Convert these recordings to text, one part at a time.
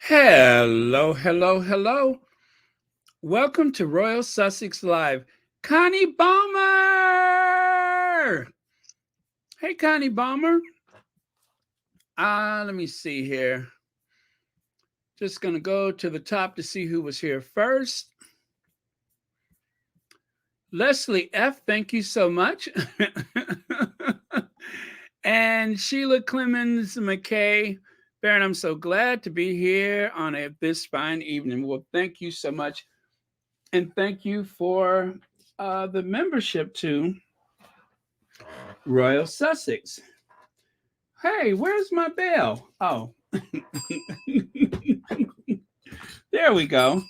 Hello, hello, hello. Welcome to Royal Sussex Live. Connie Balmer! Hey, Connie Balmer. Let me see here. Just going to go to the top to see who was here first. Leslie F., thank you so much. And Sheila Clemens McKay. Baron, I'm so glad to be here on this fine evening. Well, thank you so much. And thank you for the membership to Royal Sussex. Hey, where's my bell? Oh, there we go.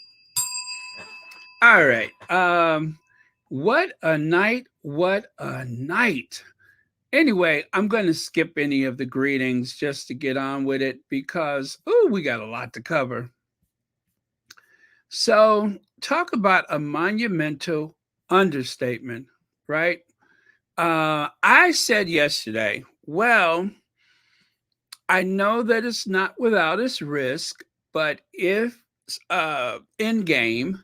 All right. What a night. What a night. Anyway, I'm going to skip any of the greetings just to get on with it because, we got a lot to cover. So, talk about a monumental understatement, right? I said yesterday, well, I know that it's not without its risk, but if Endgame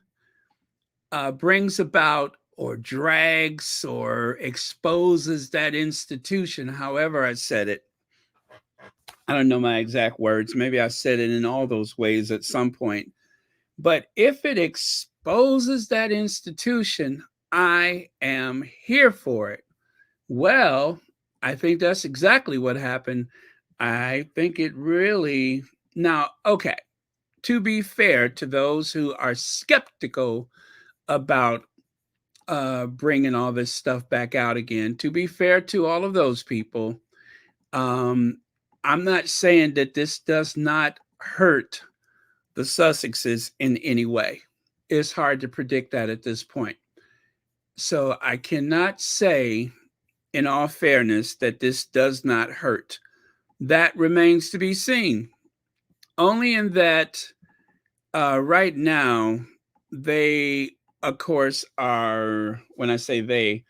brings about or drags or exposes that institution, however I said it, I don't know my exact words. Maybe I said it in all those ways at some point. But if it exposes that institution, I am here for it. Well, I think that's exactly what happened. I think it really. Now, okay, to be fair to those who are skeptical about bringing all this stuff back out again, to be fair to all of those people, um, I'm not saying that this does not hurt the Sussexes in any way. It's hard to predict that at this point. So I cannot say, in all fairness, that this does not hurt. That remains to be seen. Only in that right now, they, of course, are, when I say they,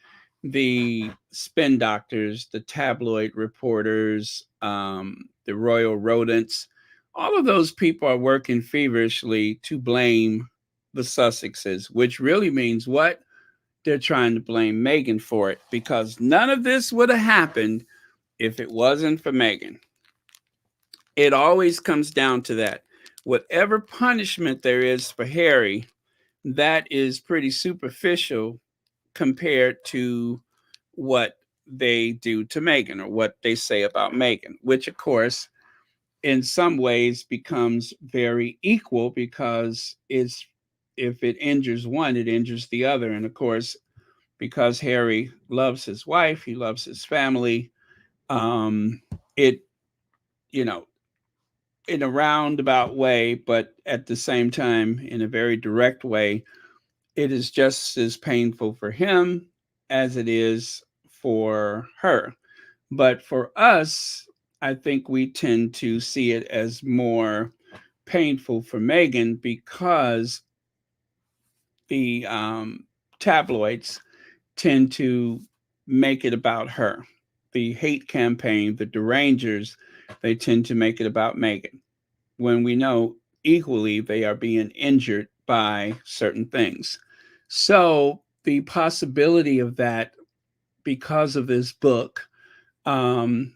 the spin doctors, the tabloid reporters, the royal rodents, all of those people are working feverishly to blame the Sussexes, which really means what? They're trying to blame Meghan for it because none of this would have happened if it wasn't for Meghan. It always comes down to that. Whatever punishment there is for Harry, that is pretty superficial compared to what they do to Meghan or what they say about Meghan, which, of course, in some ways becomes very equal because it's if it injures one, it injures the other. And of course, because Harry loves his wife, he loves his family. It, you know, in a roundabout way, but at the same time, in a very direct way, it is just as painful for him as it is for her. But for us, I think we tend to see it as more painful for Meghan because the tabloids tend to make it about her. The hate campaign, the derangers, they tend to make it about Meghan when we know equally they are being injured by certain things. So the possibility of that because of this book um,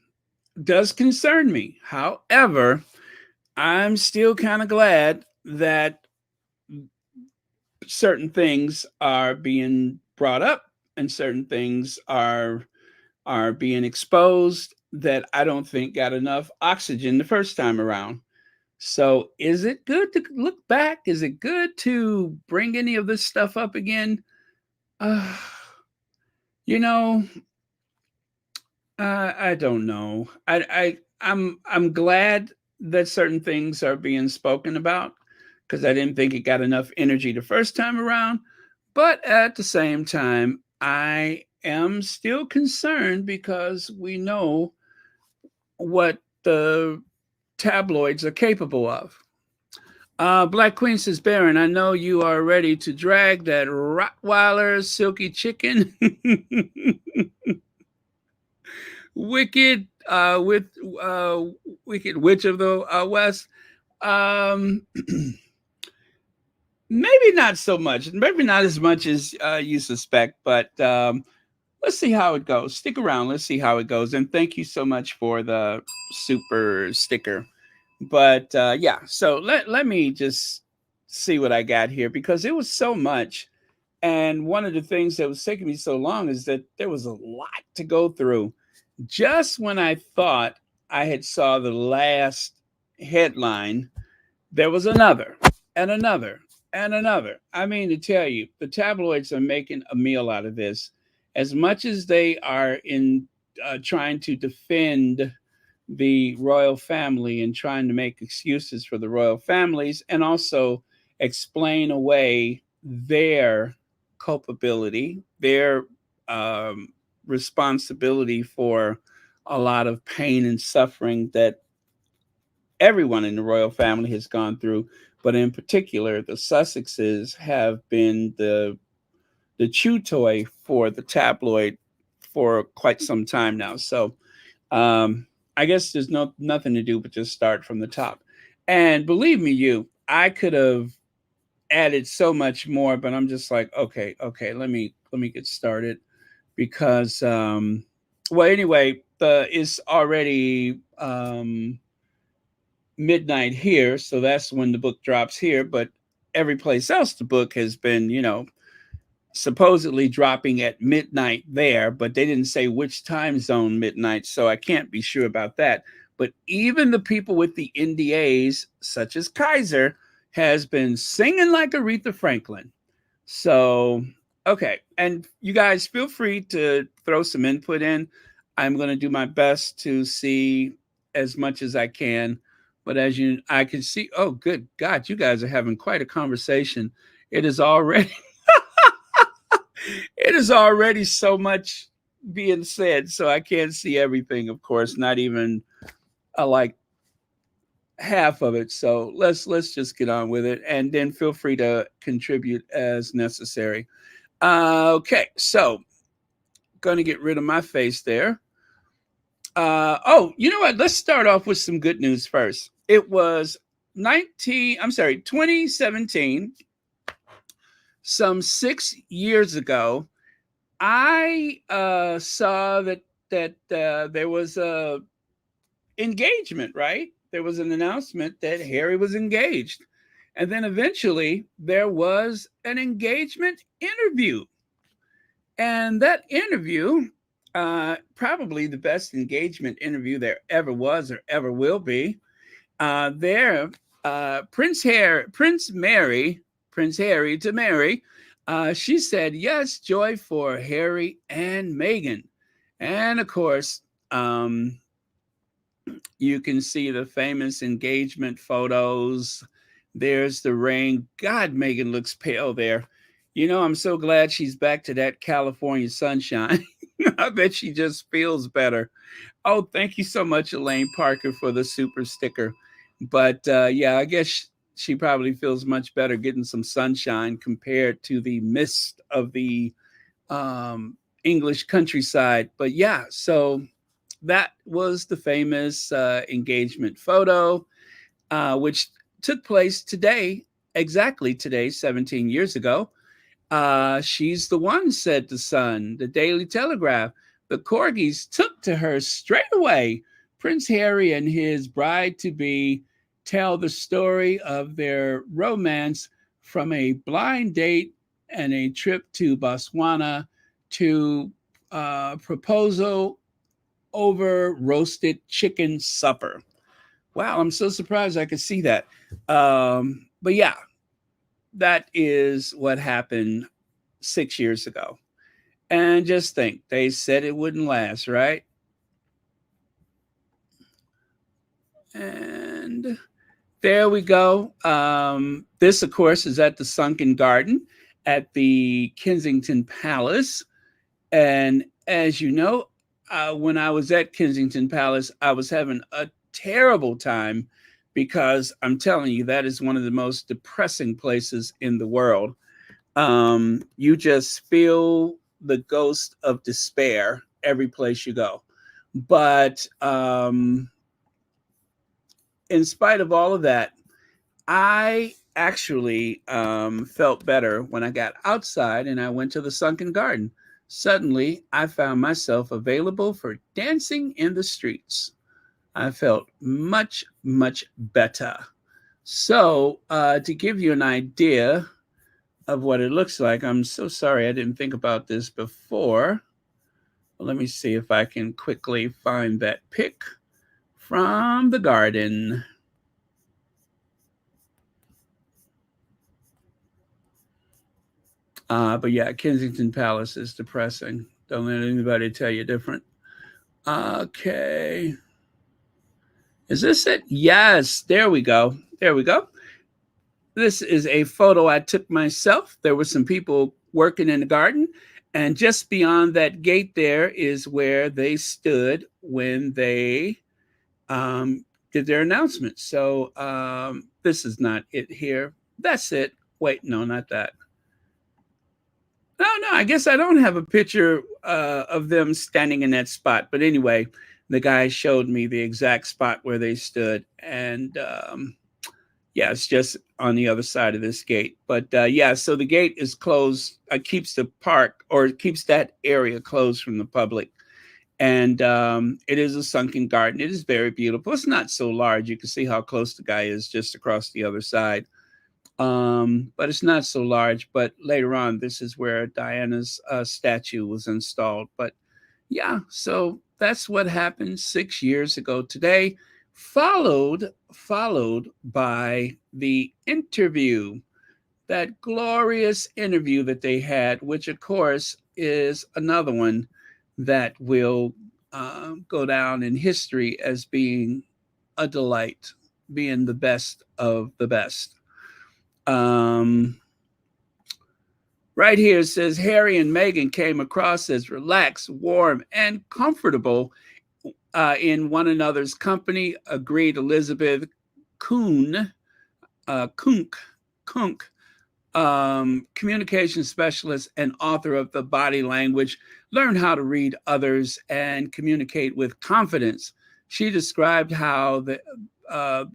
does concern me. However, I'm still kind of glad that certain things are being brought up and certain things are being exposed that I don't think got enough oxygen the first time around. So, is it good to look back? Is it good to bring any of this stuff up again? Uh, you know, I don't know. I'm glad that certain things are being spoken about because I didn't think it got enough energy the first time around. But at the same time, I am still concerned because we know what the tabloids are capable of. Black Queen says, Baron, I know you are ready to drag that Rottweiler silky chicken. Wicked with Wicked Witch of the West. Um, maybe not so much. Maybe not as much as you suspect, but let's see how it goes. Stick around. Let's see how it goes. And thank you so much for the super sticker. But yeah, so let me just see what I got here because it was so much. And one of the things that was taking me so long is that there was a lot to go through. Just when I thought I had saw the last headline, there was another and another and another. I mean, to tell you, the tabloids are making a meal out of this. As much as they are in trying to defend the royal family and trying to make excuses for the royal families and also explain away their culpability, their um, responsibility for a lot of pain and suffering that everyone in the royal family has gone through, but in particular, the Sussexes have been the chew toy for the tabloid for quite some time now. So I guess there's nothing to do but just start from the top. And believe me, I could have added so much more, but I'm just like, okay, let me get started because well, anyway, the it's already midnight here, so that's when the book drops here. But every place else, the book has been, supposedly dropping at midnight there, but they didn't say which time zone midnight, so I can't be sure about that. But even the people with the NDAs, such as Kaiser, has been singing like Aretha Franklin. So, okay. And you guys feel free to throw some input in. I'm going to do my best to see as much as I can. But I can see, oh, good God, you guys are having quite a conversation. It is already, it is already so much being said. So I can't see everything, of course, not even like half of it. So let's just get on with it, and then feel free to contribute as necessary. Okay, so going to get rid of my face there. Oh, you know what? Let's start off with some good news first. It was 2017, some 6 years ago. I saw that there was a engagement, right? There was an announcement that Harry was engaged. And then eventually there was an engagement interview. And that interview, probably the best engagement interview there ever was or ever will be. There, Prince Harry to Mary, she said yes, joy for Harry and Meghan. And of course, you can see the famous engagement photos. There's the ring. God, Megan looks pale there. I'm so glad she's back to that California sunshine. I bet she just feels better. Oh, thank you so much, Elaine Parker, for the super sticker. But yeah, I guess she probably feels much better getting some sunshine compared to the mist of the English countryside. But yeah, so that was the famous engagement photo, which took place today, exactly today, 17 years ago. She's the one, said the Sun, the Daily Telegraph. The corgis took to her straight away. Prince Harry and his bride to be tell the story of their romance from a blind date and a trip to Botswana to proposal over roasted chicken supper. Wow, I'm so surprised I could see that. But yeah, that is what happened 6 years ago. And just think, they said it wouldn't last, right? And there we go. This, of course, is at the Sunken Garden at the Kensington Palace. And as you know, when I was at Kensington Palace, I was having a terrible time because I'm telling you, that is one of the most depressing places in the world. You just feel the ghost of despair every place you go. But in spite of all of that, I actually felt better when I got outside and I went to the sunken garden. Suddenly, I found myself available for dancing in the streets. I felt much, much better. So, to give you an idea of what it looks like, I'm so sorry I didn't think about this before. Let me see if I can quickly find that pic from the garden. But yeah, Kensington Palace is depressing. Don't let anybody tell you different. Okay. Is this it? Yes. There we go. There we go. This is a photo I took myself. There were some people working in the garden. And just beyond that gate there is where they stood when they did their announcement. So this is not it here. That's it. Wait, no, not that. No, I guess I don't have a picture of them standing in that spot. But anyway, the guy showed me the exact spot where they stood. And yeah, it's just on the other side of this gate. But yeah, so the gate is closed, keeps the park or keeps that area closed from the public. And it is a sunken garden. It is very beautiful. It's not so large. You can see how close the guy is just across the other side. But it's not so large. But later on, this is where Diana's statue was installed. But yeah, so that's what happened 6 years ago today, followed by the interview, that glorious interview that they had, which of course is another one that will go down in history as being a delight, being the best of the best. Um, right here it says Harry and Meghan came across as relaxed, warm, and comfortable in one another's company, agreed Elizabeth Kuhn, Kunk, Kunk, communication specialist and author of The Body Language, learn how to read others and communicate with confidence. She described how the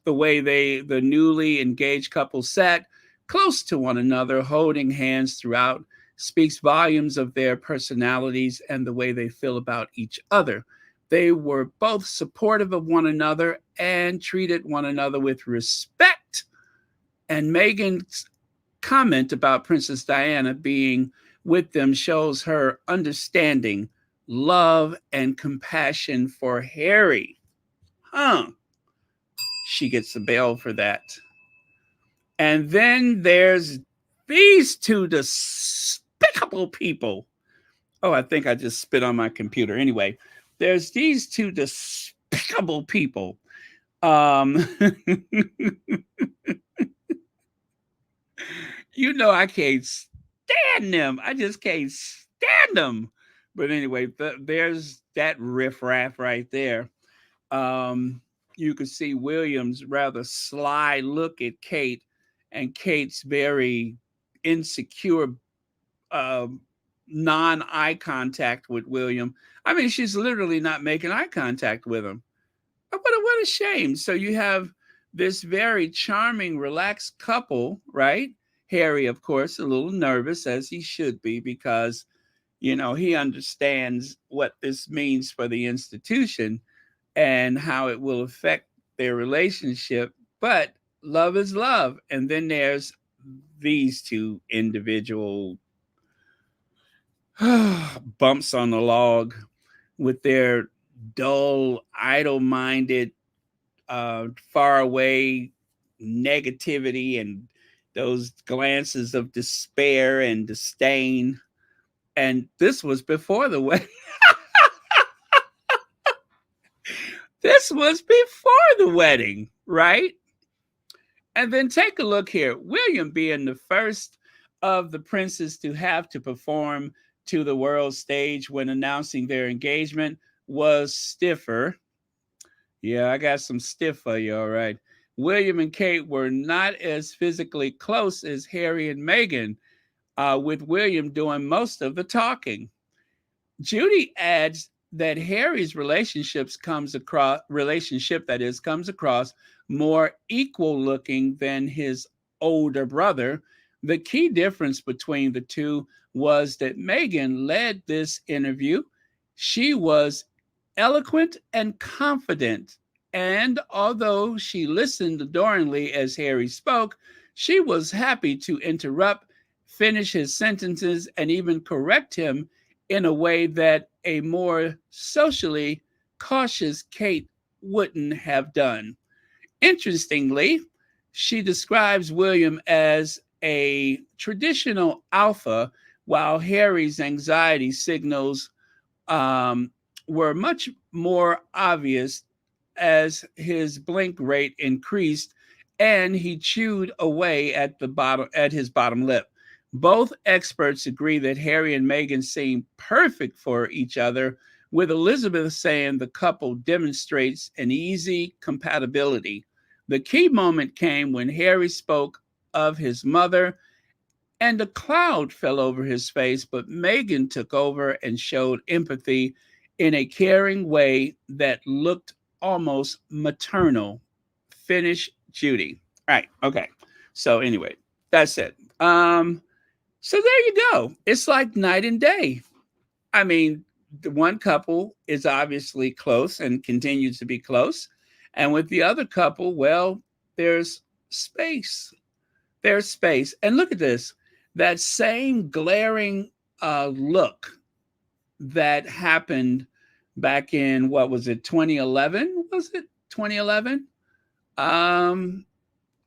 way the newly engaged couple sat close to one another, holding hands throughout, speaks volumes of their personalities and the way they feel about each other. They were both supportive of one another and treated one another with respect. And Meghan's comment about Princess Diana being with them shows her understanding, love, and compassion for Harry. She gets the bell for that. And then there's these two despicable people. Oh, I think I just spit on my computer. Anyway, there's these two despicable people. You know, I can't stand them. I just can't stand them. But anyway, there's that riffraff right there. Um, you can see William's rather sly look at Kate and Kate's very insecure uh, non eye contact with William. I mean, she's literally not making eye contact with him. What a shame. So you have this very charming, relaxed couple, right? Harry, of course, a little nervous as he should be because, you know, he understands what this means for the institution and how it will affect their relationship. But love is love. And then there's these two individual bumps on the log with their dull, idle minded, far away negativity and those glances of despair and disdain. And this was before the wedding. This was before the wedding, right? And then take a look here. William being the first of the princes to have to perform to the world stage when announcing their engagement was stiffer. Yeah, I got some stiff for you, all right. William and Kate were not as physically close as Harry and Meghan, with William doing most of the talking. Judy adds that Harry's relationship that is comes across more equal looking than his older brother. The key difference between the two was that Meghan led this interview. She was eloquent and confident, and although she listened adoringly as Harry spoke, she was happy to interrupt, finish his sentences, and even correct him in a way that a more socially cautious Kate wouldn't have done. Interestingly, she describes William as a traditional alpha, while Harry's anxiety signals um, were much more obvious as his blink rate increased and he chewed away at his bottom lip. Both experts agree that Harry and Meghan seem perfect for each other, with Elizabeth saying the couple demonstrates an easy compatibility. The key moment came when Harry spoke of his mother and a cloud fell over his face, but Meghan took over and showed empathy in a caring way that looked almost maternal. Finish Judy. Right. Okay. So anyway, that's it. So there you go. It's like night and day. I mean, the one couple is obviously close and continues to be close. And with the other couple, well, there's space. There's space. And look at this, that same glaring look that happened back in, what was it, 2011? Was it 2011?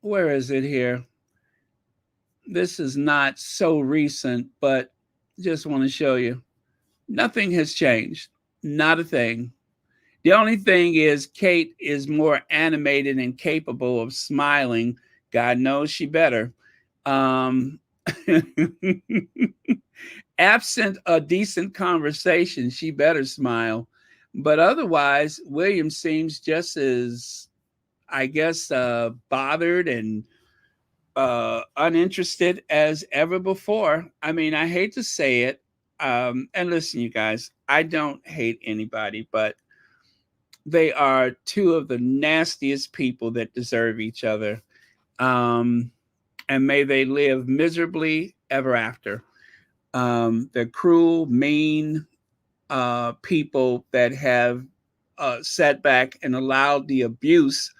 Where is it here? This is not so recent, but just want to show you. Nothing has changed. Not a thing. The only thing is Kate is more animated and capable of smiling. God knows she better. Um, Absent a decent conversation, she better smile. But otherwise, William seems just as, I guess, bothered and uninterested as ever before. I mean, I hate to say it. And listen, you guys, I don't hate anybody, but they are two of the nastiest people that deserve each other. Um, and may they live miserably ever after. They're cruel, mean people that have sat back and allowed the abuse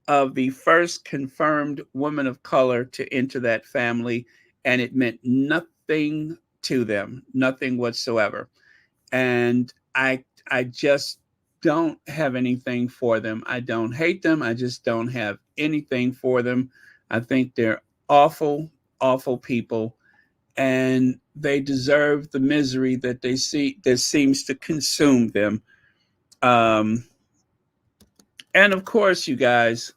of the first confirmed woman of color to enter that family, and it meant nothing to them, nothing whatsoever. And I just don't have anything for them. I don't hate them. I just don't have anything for them. I think they're awful, awful people, and they deserve the misery that they see that seems to consume them. Um, and of course, you guys,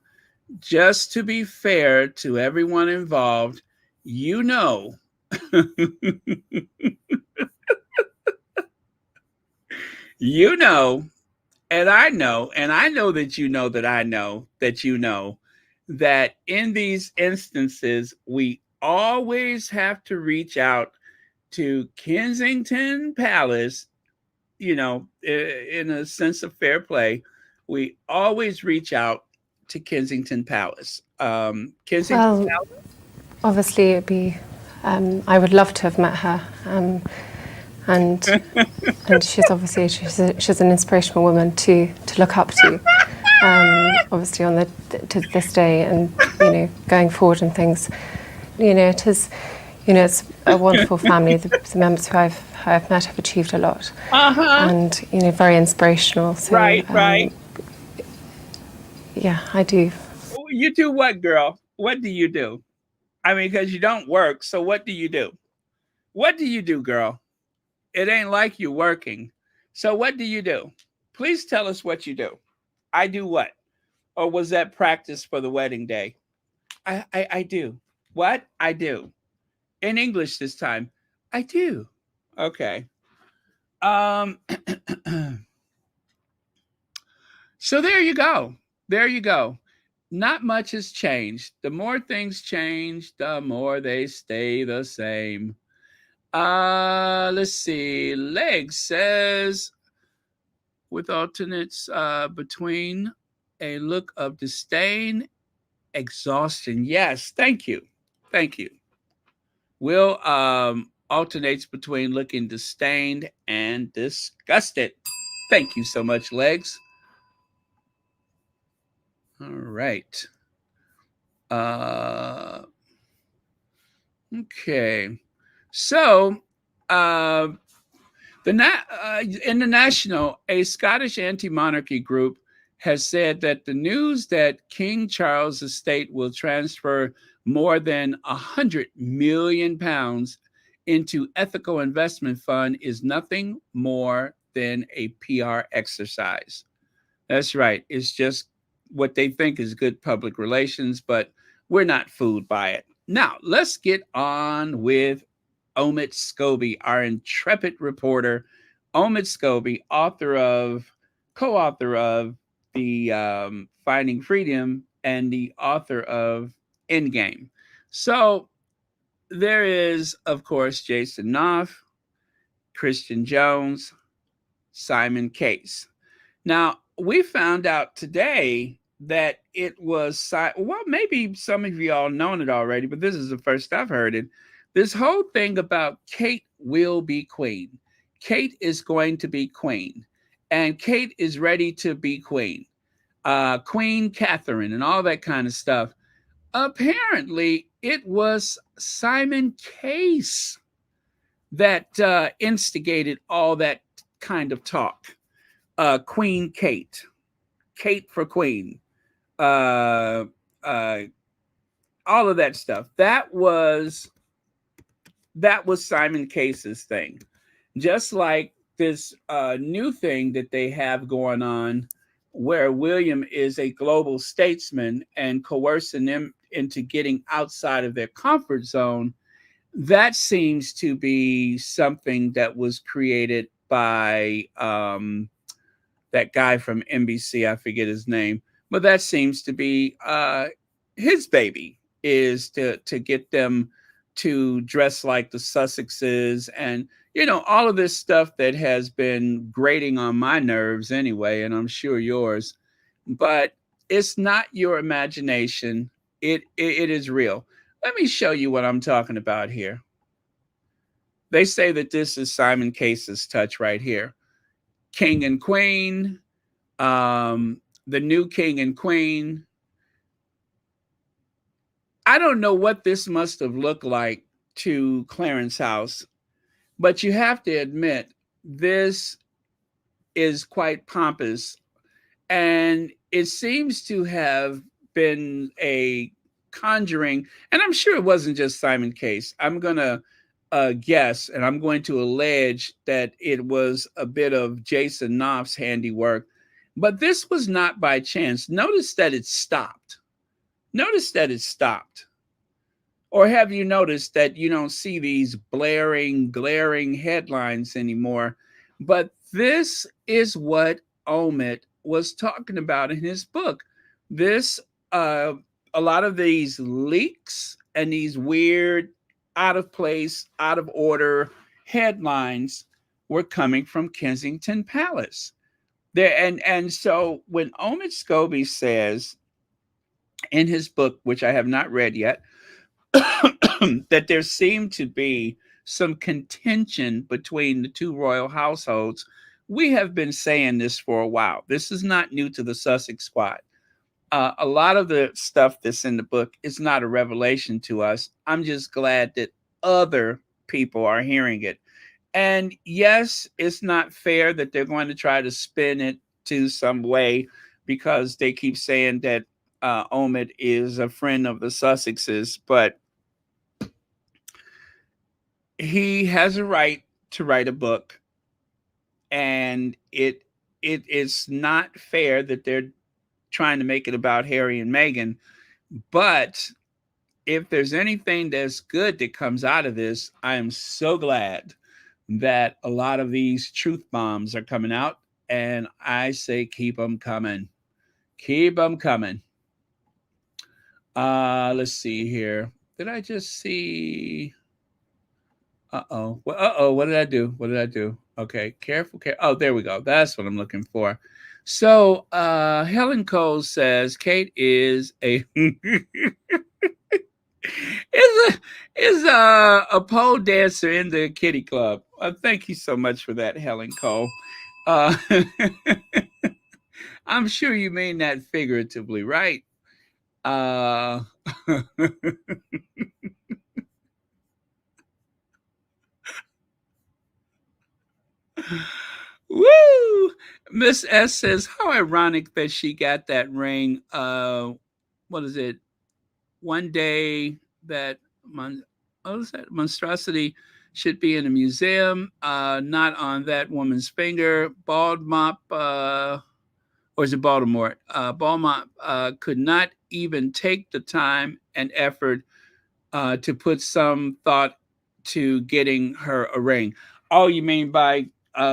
just to be fair to everyone involved, you know, you know, and I know that you know that I know that you know that in these instances, we always have to reach out to Kensington Palace, you know, in a sense of fair play. We always reach out to Kensington Palace. Kensington Well, Palace. obviously, it'd be. I would love to have met her, and she's obviously she's an inspirational woman to look up to. Obviously, on to this day, and going forward and things. It is. It's a wonderful family. The members who I've met have achieved a lot, and very inspirational. So, Right. Yeah, I do. You do what, girl? What do you do? I mean, because you don't work. So what do you do? What do you do, girl? It ain't like you're working. So what do you do? Please tell us what you do. I do what? Or was that practice for the wedding day? I do. What? I do. In English this time. I do. Okay. Um so there you go. There you go. Not much has changed. The more things change, the more they stay the same. Let's see. Leg says, with alternates between a look of disdain, exhaustion. Yes, thank you. Thank you. Will alternates between looking disdained and disgusted. Thank you so much, Legs. All right. Uh, okay. So, uh, in the National, a Scottish anti-monarchy group has said that the news that King Charles' estate will transfer more than £100 million into ethical investment fund is nothing more than a PR exercise. That's right. It's just what they think is good public relations, but we're not fooled by it. Now, let's get on with Omid Scobie, our intrepid reporter. Omid Scobie, co author of the Finding Freedom and the author of Endgame. So there is, of course, Jason Knopf, Christian Jones, Simon Case. Now, we found out today that it was, well, maybe some of you all known it already, but this is the first I've heard it. This whole thing about Kate will be queen. Kate is going to be queen, and Kate is ready to be queen. Queen Catherine and all that kind of stuff. Apparently, it was Simon Case that instigated all that kind of talk. Queen Kate, Kate for Queen, uh, uh, all of that stuff. That was Simon Case's thing. Just like this new thing that they have going on, where William is a global statesman and coercing them into getting outside of their comfort zone. That seems to be something that was created by that guy from NBC. I forget his name, but that seems to be his baby, is to get them to dress like the Sussexes, and all of this stuff that has been grating on my nerves anyway, and I'm sure yours. But it's not your imagination. It is real. Let me show you what I'm talking about here. They say that this is Simon Case's touch right here. King and Queen, the new king and queen. I don't know what this must have looked like to Clarence House, but you have to admit this is quite pompous, and it seems to have been a conjuring. And I'm sure it wasn't just Simon Case. I'm gonna guess, and I'm going to allege that it was a bit of Jason Knopf's handiwork. But this was not by chance. Notice that it stopped. Notice that it stopped. Or have you noticed that you don't see these blaring, glaring headlines anymore? But this is what Omid was talking about in his book. This, a lot of these leaks and these weird, out of place, out of order headlines were coming from Kensington Palace. There, and so when Omid Scobie says in his book, which I have not read yet, that there seemed to be some contention between the two royal households. We have been saying this for a while. This is not new to the Sussex Squad. A lot of the stuff that's in the book is not a revelation to us. I'm just glad that other people are hearing it. And yes, it's not fair that they're going to try to spin it to some way, because they keep saying that Omid is a friend of the Sussexes, but he has a right to write a book, and it is not fair that they're trying to make it about Harry and Meghan. But if there's anything that's good that comes out of this, I am so glad that a lot of these truth bombs are coming out, and I say keep them coming. Keep them coming. Let's see here. Did I just see? Uh-oh. What did I do? What did I do? Okay, careful, Oh, there we go. That's what I'm looking for. So Helen Cole says Kate is a is a pole dancer in the kitty club. Thank you so much for that, Helen Cole. Uh, I'm sure you mean that figuratively, right? Uh, Woo! Miss S says, how ironic that she got that ring. What is it? One day that what is that? Monstrosity should be in a museum, not on that woman's finger. Bald Mop, or is it Baltimore? Bald Mop could not even take the time and effort to put some thought to getting her a ring. Oh, you mean by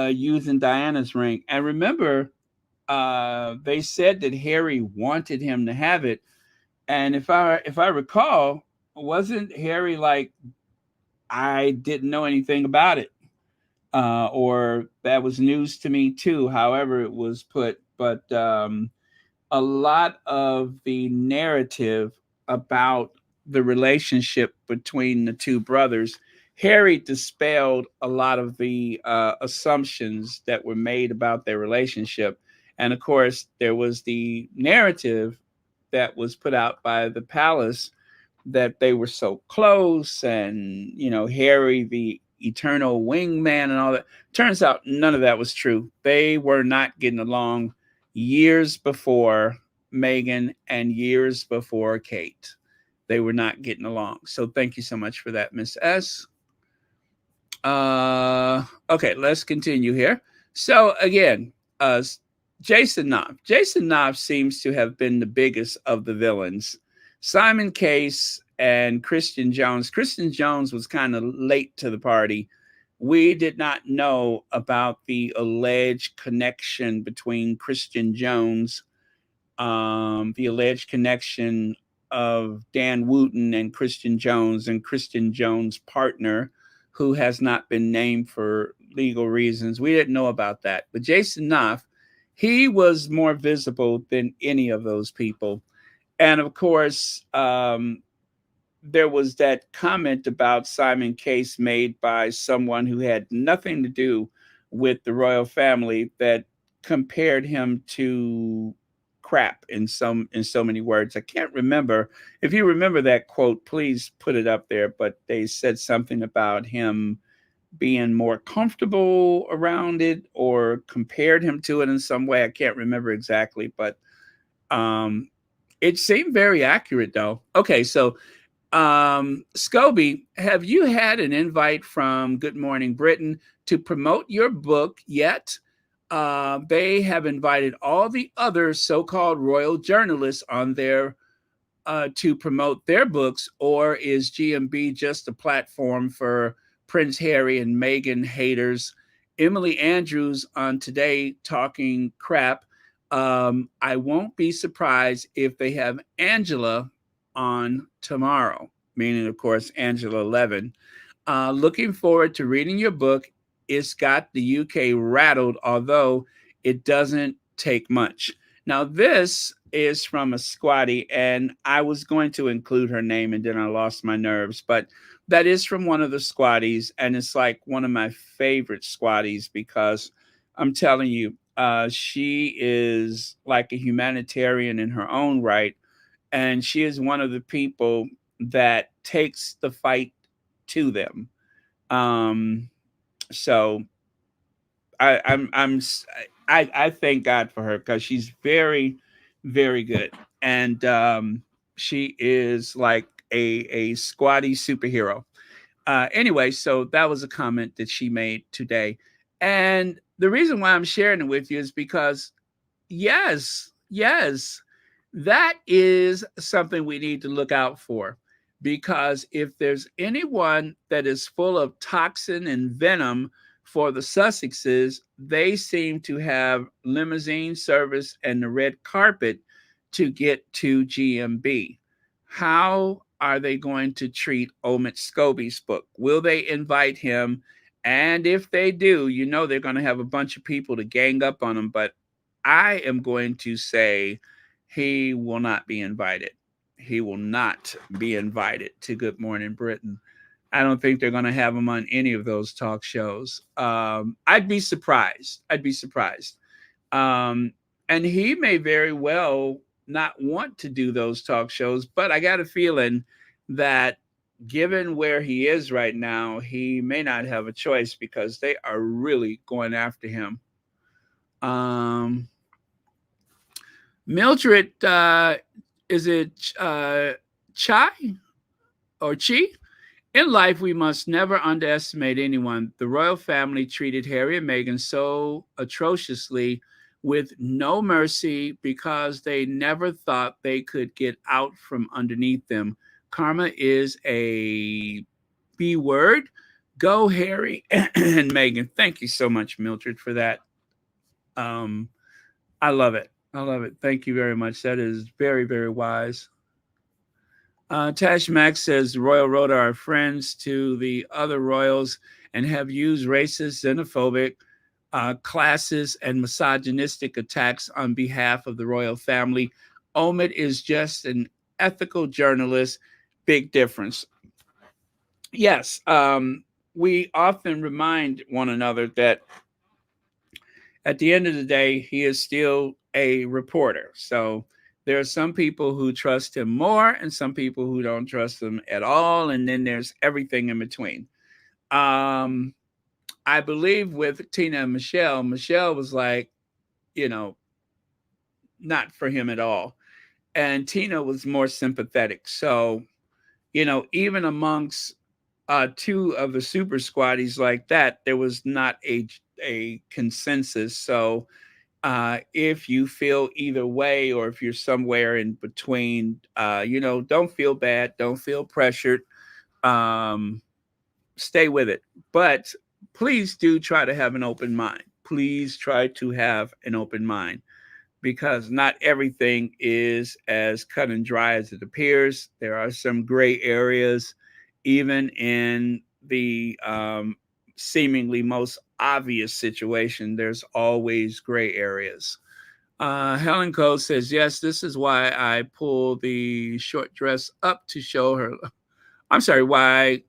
using Diana's ring? And remember, they said that Harry wanted him to have it, and if I recall, wasn't Harry like, I didn't know anything about it, or that was news to me too? However, it was put, but a lot of the narrative about the relationship between the two brothers, Harry dispelled a lot of the assumptions that were made about their relationship. And of course, there was the narrative that was put out by the palace that they were so close, and Harry the eternal wingman and all that. Turns out none of that was true. They were not getting along years before Megan and years before Kate. They were not getting along. So thank you so much for that, Miss S. Okay, let's continue here. So again, Jason Knopf. Jason Knopf seems to have been the biggest of the villains. Simon Case and Christian Jones. Christian Jones was kind of late to the party. We did not know about the alleged connection between Christian Jones, the alleged connection of Dan Wooten and Christian Jones' partner, who has not been named for legal reasons. We didn't know about that. But Jason Knopf, he was more visible than any of those people. And of course, there was that comment about Simon Case made by someone who had nothing to do with the royal family that compared him to crap in so many words. I can't remember. If you remember that quote, please put it up there. But they said something about him being more comfortable around it, or compared him to it in some way. I can't remember exactly, but um, it seemed very accurate though. Okay, so Scobie, have you had an invite from Good Morning Britain to promote your book yet? They have invited all the other so-called royal journalists on there to promote their books, or is GMB just a platform for Prince Harry and Meghan haters? Emily Andrews on Today talking crap. I won't be surprised if they have Angela on tomorrow, meaning, of course, Angela 11. Looking forward to reading your book. It's got the UK rattled, although it doesn't take much. Now, this is from a squatty, and I was going to include her name and then I lost my nerves, but that is from one of the squatties, and it's like one of my favorite squatties because I'm telling you, she is like a humanitarian in her own right, and she is one of the people that takes the fight to them. Um, so I'm I thank God for her because she's very, very good, and she is like a squatty superhero. Anyway, so that was a comment that she made today, and the reason why I'm sharing it with you is because yes, yes, that is something we need to look out for. Because if there's anyone that is full of toxin and venom for the Sussexes, they seem to have limousine service and the red carpet to get to GMB. How are they going to treat Omid Scobie's book? Will they invite him And if they do, they're going to have a bunch of people to gang up on him. But I am going to say he will not be invited. He will not be invited to Good Morning Britain. I don't think they're going to have him on any of those talk shows. I'd be surprised. I'd be surprised. Um, and he may very well not want to do those talk shows, but I got a feeling that given where he is right now, he may not have a choice because they are really going after him. Um, Mildred, is it Chai or Chi? In life, we must never underestimate anyone. The royal family treated Harry and Meghan so atrociously with no mercy because they never thought they could get out from underneath them. Karma is a B word. Go, Harry and Meghan. Thank you so much, Mildred, for that. Um, I love it. I love it. Thank you very much. That is very, very wise. Tash Max says the Royal Rota are friends to the other royals and have used racist, xenophobic, classist, and misogynistic attacks on behalf of the royal family. Omid is just an ethical journalist. Big difference. Yes, we often remind one another that at the end of the day, he is still a reporter. So there are some people who trust him more and some people who don't trust him at all. And then there's everything in between. Um, I believe with Tina and Michelle, Michelle was like, you know, not for him at all. And Tina was more sympathetic. So, even amongst two of the super squaddies like that, there was not a consensus. So if you feel either way or if you're somewhere in between, don't feel bad, don't feel pressured, um, stay with it. But please do try to have an open mind. Please try to have an open mind because not everything is as cut and dry as it appears. There are some gray areas, even in the seemingly most obvious situation. There's always gray areas. Helen Cole says, yes, this is why I pull the short dress up to show her. I'm sorry, why?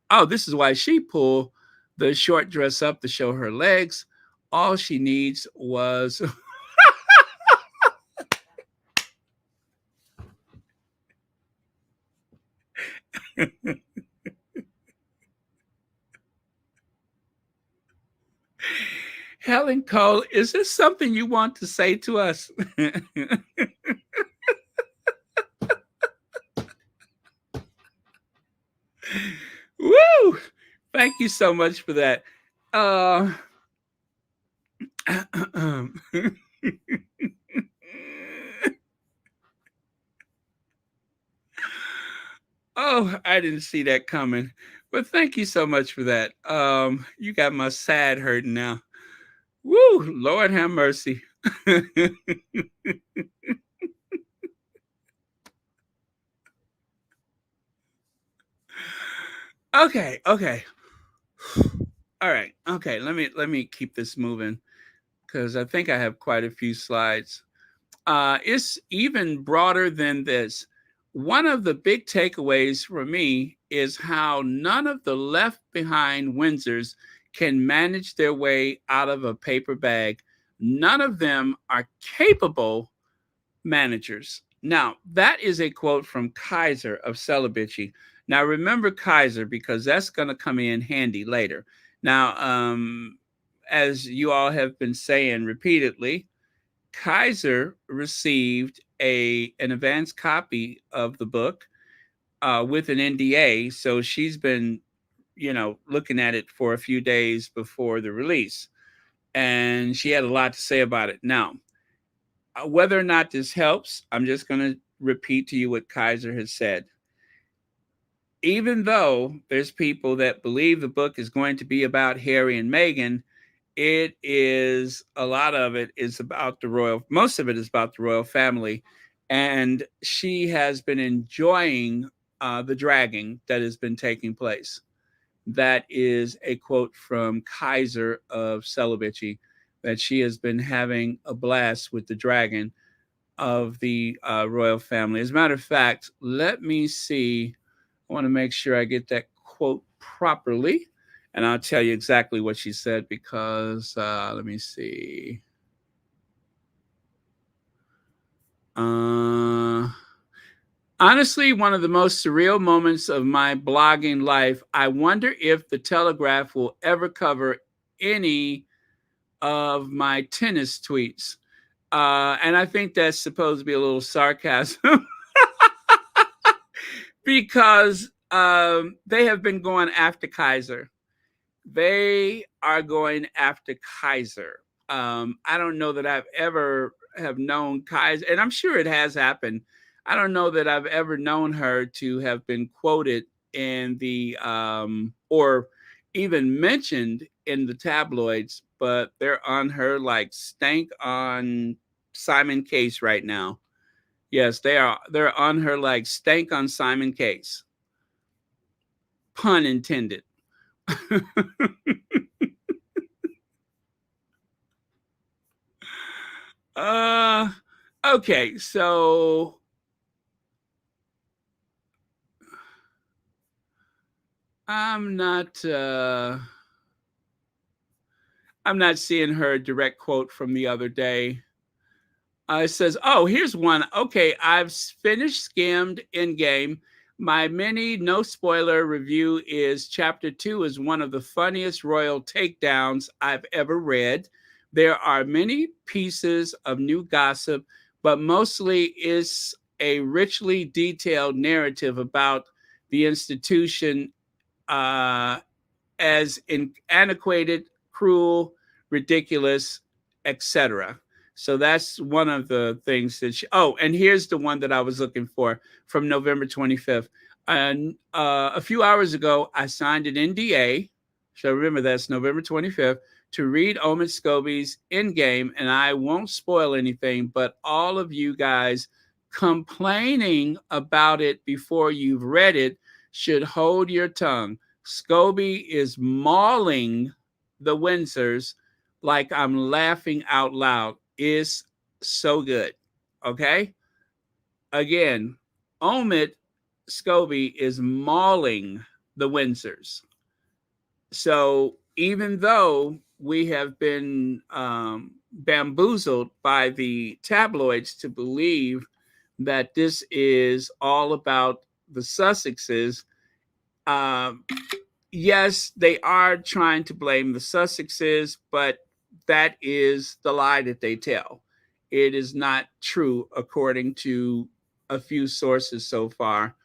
Oh, this is why she pulled the short dress up to show her legs. All she needs was Helen Cole, is this something you want to say to us? Woo! Thank you so much for that. Uh, oh, I didn't see that coming. But thank you so much for that. You got my sad hurting now. Woo! Lord have mercy. Okay. All right. Okay, let me keep this moving because I think I have quite a few slides. It's even broader than this. One of the big takeaways for me is how none of the left behind Windsors can manage their way out of a paper bag. None of them are capable managers. Now, that is a quote from Kaiser of Celibacy. Now, remember Kaiser because that's going to come in handy later. Now, as you all have been saying repeatedly, Kaiser received an advanced copy of the book with an NDA, so she's been, looking at it for a few days before the release, and she had a lot to say about it. Now, whether or not this helps, I'm just going to repeat to you what Kaiser has said. Even though there's people that believe the book is going to be about Harry and Meghan, it is a lot of it is about most of it is about the royal family. And she has been enjoying the dragging that has been taking place. That is a quote from Kaiser of Celibacy, that she has been having a blast with the dragon of the royal family. As a matter of fact, let me see. I want to make sure I get that quote properly, and I'll tell you exactly what she said because let me see. Honestly, one of the most surreal moments of my blogging life. I wonder if the Telegraph will ever cover any of my tennis tweets. And I think that's supposed to be a little sarcasm because they have been going after Kaiser. They are going after Kaiser. I don't know that I've ever have known Kaiser, and I'm sure it has happened. I don't know that I've ever known her to have been quoted in the or even mentioned in the tabloids, but they're on her like stank on Simon Case right now. Yes, they are. They're on her like stank on Simon Case. Pun intended. uh okay, so I'm not I'm not seeing her direct quote from the other day. It says, "Oh, here's one. Okay, I've finished skimmed in game. My mini no spoiler review is chapter 2 is one of the funniest royal takedowns I've ever read. There are many pieces of new gossip, but mostly is a richly detailed narrative about the institution uh, as antiquated, cruel, ridiculous, etc." So that's one of the things that she. Oh, and here's the one that I was looking for from November 25th. And a few hours ago, I signed an NDA. So remember, that's November 25th to read Omid Scobie's Endgame, and I won't spoil anything, but all of you guys complaining about it before you've read it should hold your tongue. Scobie is mauling the Windsors like I'm laughing out loud. Is so good. Okay? Again, Omid Scobie is mauling the Windsors. So even though we have been bamboozled by the tabloids to believe that this is all about the Sussexes, um, yes, they are trying to blame the Sussexes, but that is the lie that they tell. It is not true, according to a few sources so far.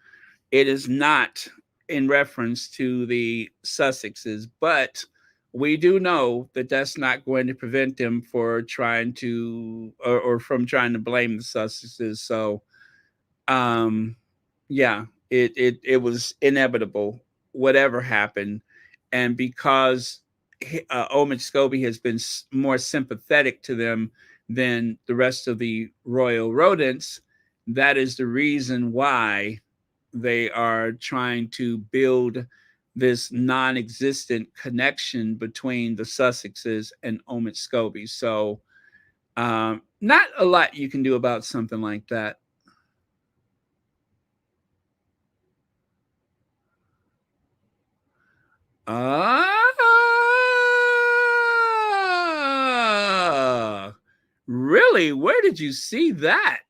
It is not in reference to the Sussexes, but we do know that that's not going to prevent them for trying to or from trying to blame the Sussexes. So um, yeah, it was inevitable, whatever happened, and because Omid Scobie has been more sympathetic to them than the rest of the royal rodents, that is the reason why they are trying to build this non-existent connection between the Sussexes and Omid Scobie. So, not a lot you can do about something like that. Ah, really? Where did you see that?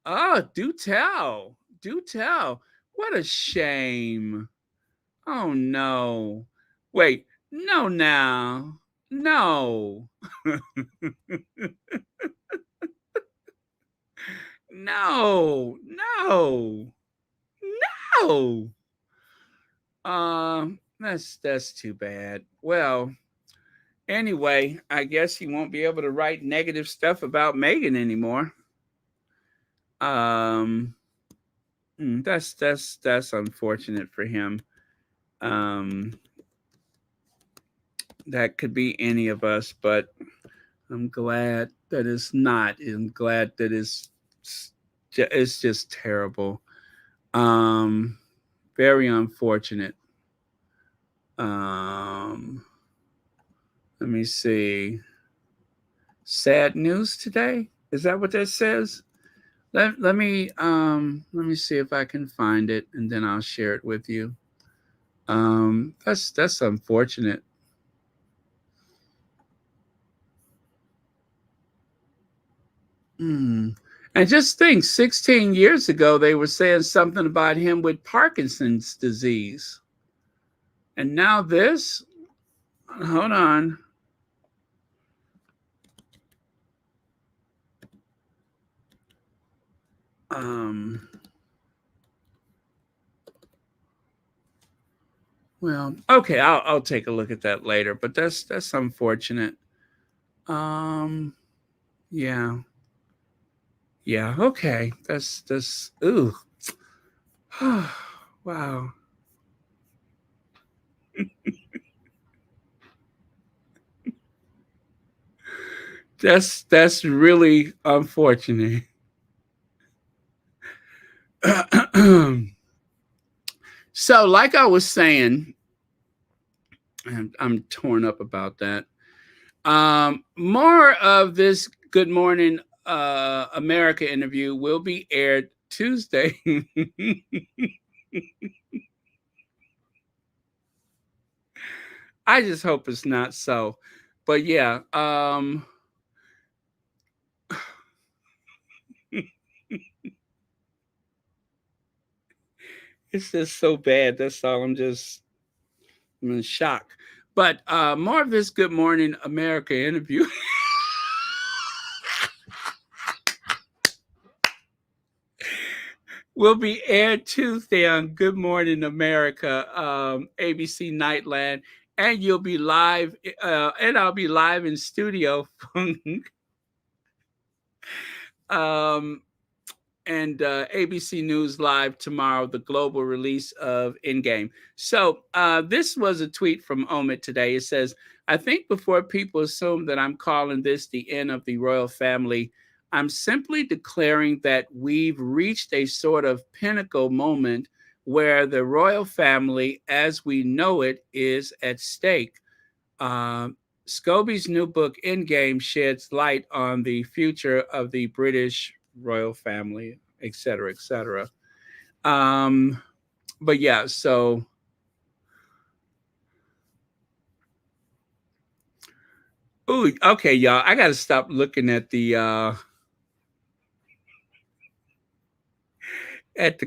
Oh, do tell. Do tell. What a shame. Oh, no. Wait, no, now. No. No. No. No. That's too bad. Well, anyway, I guess he won't be able to write negative stuff about Megan anymore. Um, that's unfortunate for him. Um, that could be any of us, but I'm glad that it's not. I'm glad that it's just terrible. Um, very unfortunate. Um, let me see. Sad news today. Is that what that says? Let me see if I can find it, and then I'll share it with you. That's unfortunate. Hmm. And just think, 16 years ago, they were saying something about him with Parkinson's disease. And now this, hold on. Um, well, okay, I'll take a look at that later, but that's unfortunate. Um, yeah, yeah, okay. That's ooh. Wow. That's really unfortunate. So, like I was saying, I'm torn up about that. More of this Good Morning America interview will be aired Tuesday. I just hope it's not so. But yeah, it's just so bad. That's all. I'm in shock. But more of this Good Morning America interview will be aired Tuesday on Good Morning America, ABC Nightland, and you'll be live, and I'll be live in studio, um, and ABC News Live tomorrow, the global release of Endgame. So this was a tweet from Omid today. It says, "I think before people assume that I'm calling this the end of the royal family, I'm simply declaring that we've reached a sort of pinnacle moment where the royal family, as we know it, is at stake." Um, Scobie's new book, Endgame, sheds light on the future of the British royal family, et cetera, et cetera. Um, but yeah, so ooh, okay, y'all. I gotta stop looking at the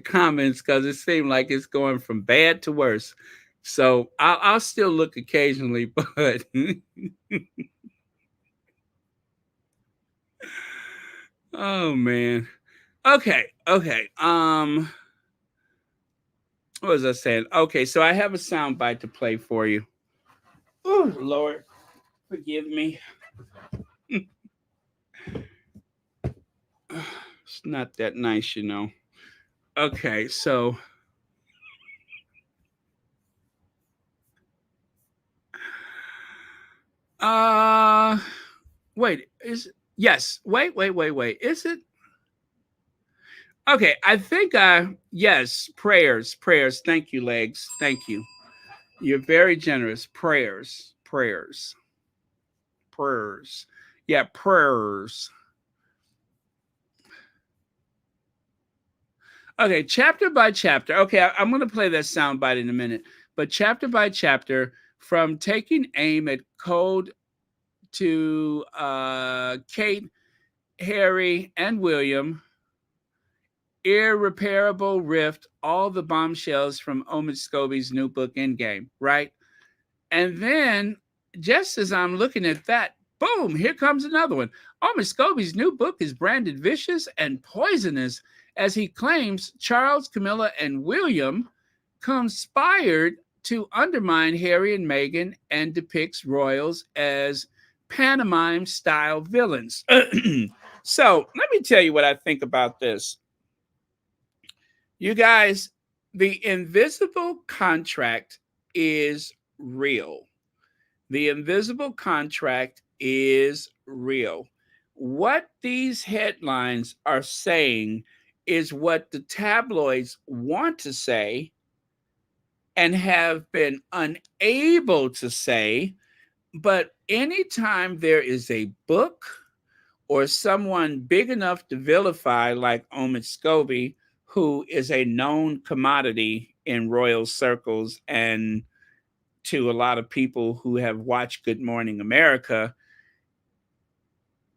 comments because it seemed like it's going from bad to worse. So I'll still look occasionally, but oh man. Okay, okay. What was I saying? Okay, so I have a sound bite to play for you. Oh Lord, forgive me. It's not that nice, you know. Okay, so uh wait, is yes, wait. Is it okay? I think yes, prayers. Thank you, legs. Thank you. You're very generous. Prayers. Yeah, prayers. Okay, chapter by chapter. Okay, I'm going to play that soundbite in a minute. But chapter by chapter, from taking aim at Code to Kate, Harry, and William, irreparable rift, all the bombshells from Omid Scobie's new book, Endgame, right? And then, just as I'm looking at that, boom, here comes another one. Omid Scobie's new book is branded vicious and poisonous as he claims Charles, Camilla, and William conspired to undermine Harry and Meghan and depicts royals as pantomime style villains. So let me tell you what I think about this. You guys, the invisible contract is real. The invisible contract is real. What these headlines are saying is what the tabloids want to say and have been unable to say. But anytime there is a book or someone big enough to vilify, like Omid Scobie, who is a known commodity in royal circles and to a lot of people who have watched Good Morning America,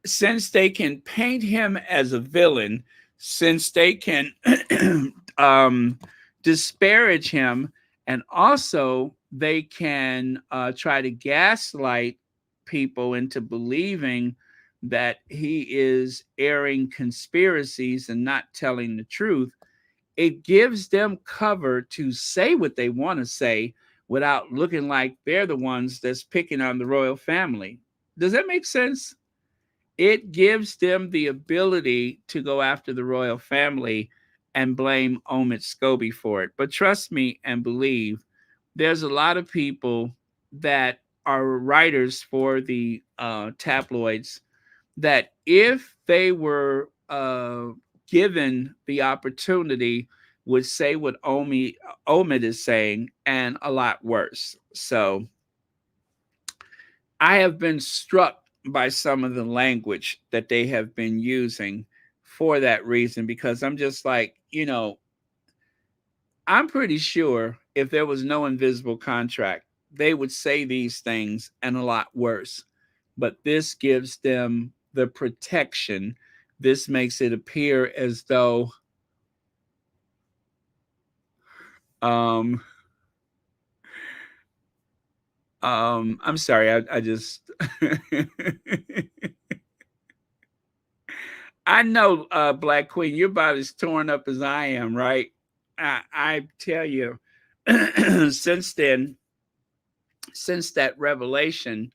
since they can paint him as a villain, since they can um, disparage him, and also they can try to gaslight people into believing that he is airing conspiracies and not telling the truth. It gives them cover to say what they want to say without looking like they're the ones that's picking on the royal family. Does that make sense? It gives them the ability to go after the royal family and blame Omid Scobie for it. But trust me and believe, there's a lot of people that are writers for the tabloids that if they were given the opportunity would say what Omid is saying and a lot worse. So I have been struck by some of the language that they have been using for that reason because I'm just like, I'm pretty sure if there was no invisible contract, they would say these things and a lot worse. But this gives them the protection. This makes it appear as though um I'm sorry, I just I know, Black Queen, you're about as torn up as I am, right? I tell you, since then, since that revelation,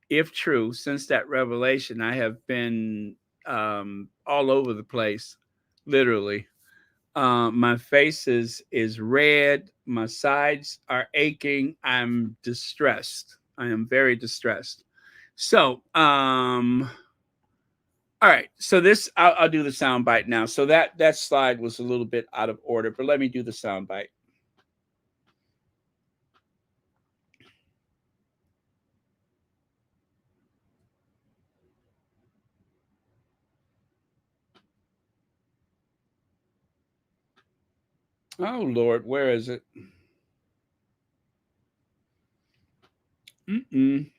if true, since that revelation, I have been all over the place, literally. My face is red. My sides are aching. I'm distressed. I am very distressed. So, all right. So this, I'll do the sound bite now. So that slide was a little bit out of order, but let me do the sound bite. Oh Lord, where is it? Mm-mm.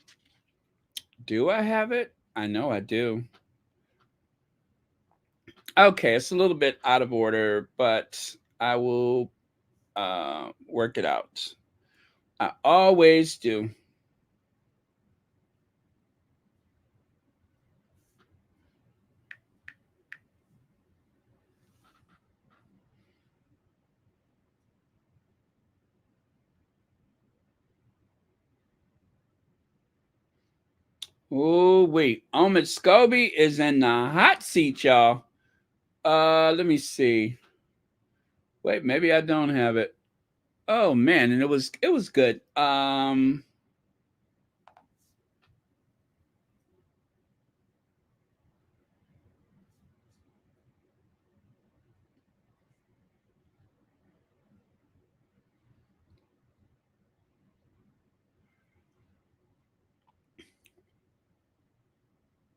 Do I have it? I know I do. Okay, it's a little bit out of order, but I will work it out. I always do. Oh wait, Omid Scobie is in the hot seat, y'all. Let me see. Wait, maybe I don't have it. Oh man, and it was good.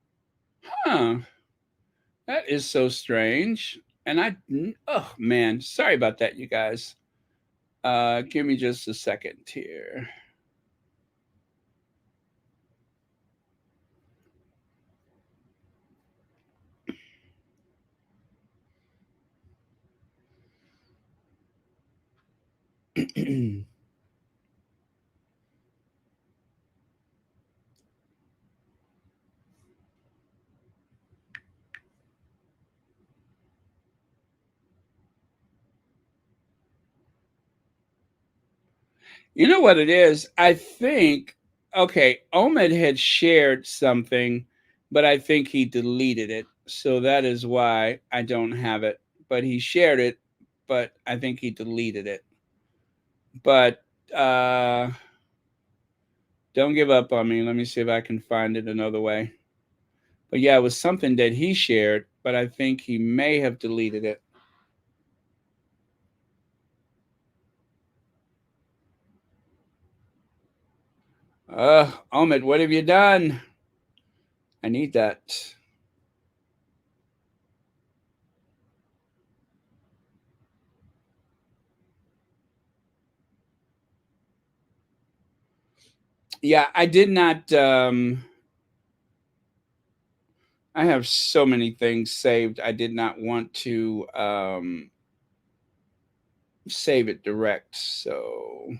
Huh. That is so strange. And oh man, sorry about that, you guys. Give me just a second here. You know what it is? I think okay, Omid had shared something, but I think he deleted it. So that is why I don't have it. But he shared it, but I think he deleted it. But don't give up on me. Let me see if I can find it another way. But yeah, it was something that he shared, but I think he may have deleted it. Omid, what have you done? I need that. Yeah, I did not. I have so many things saved. I did not want to save it direct. So,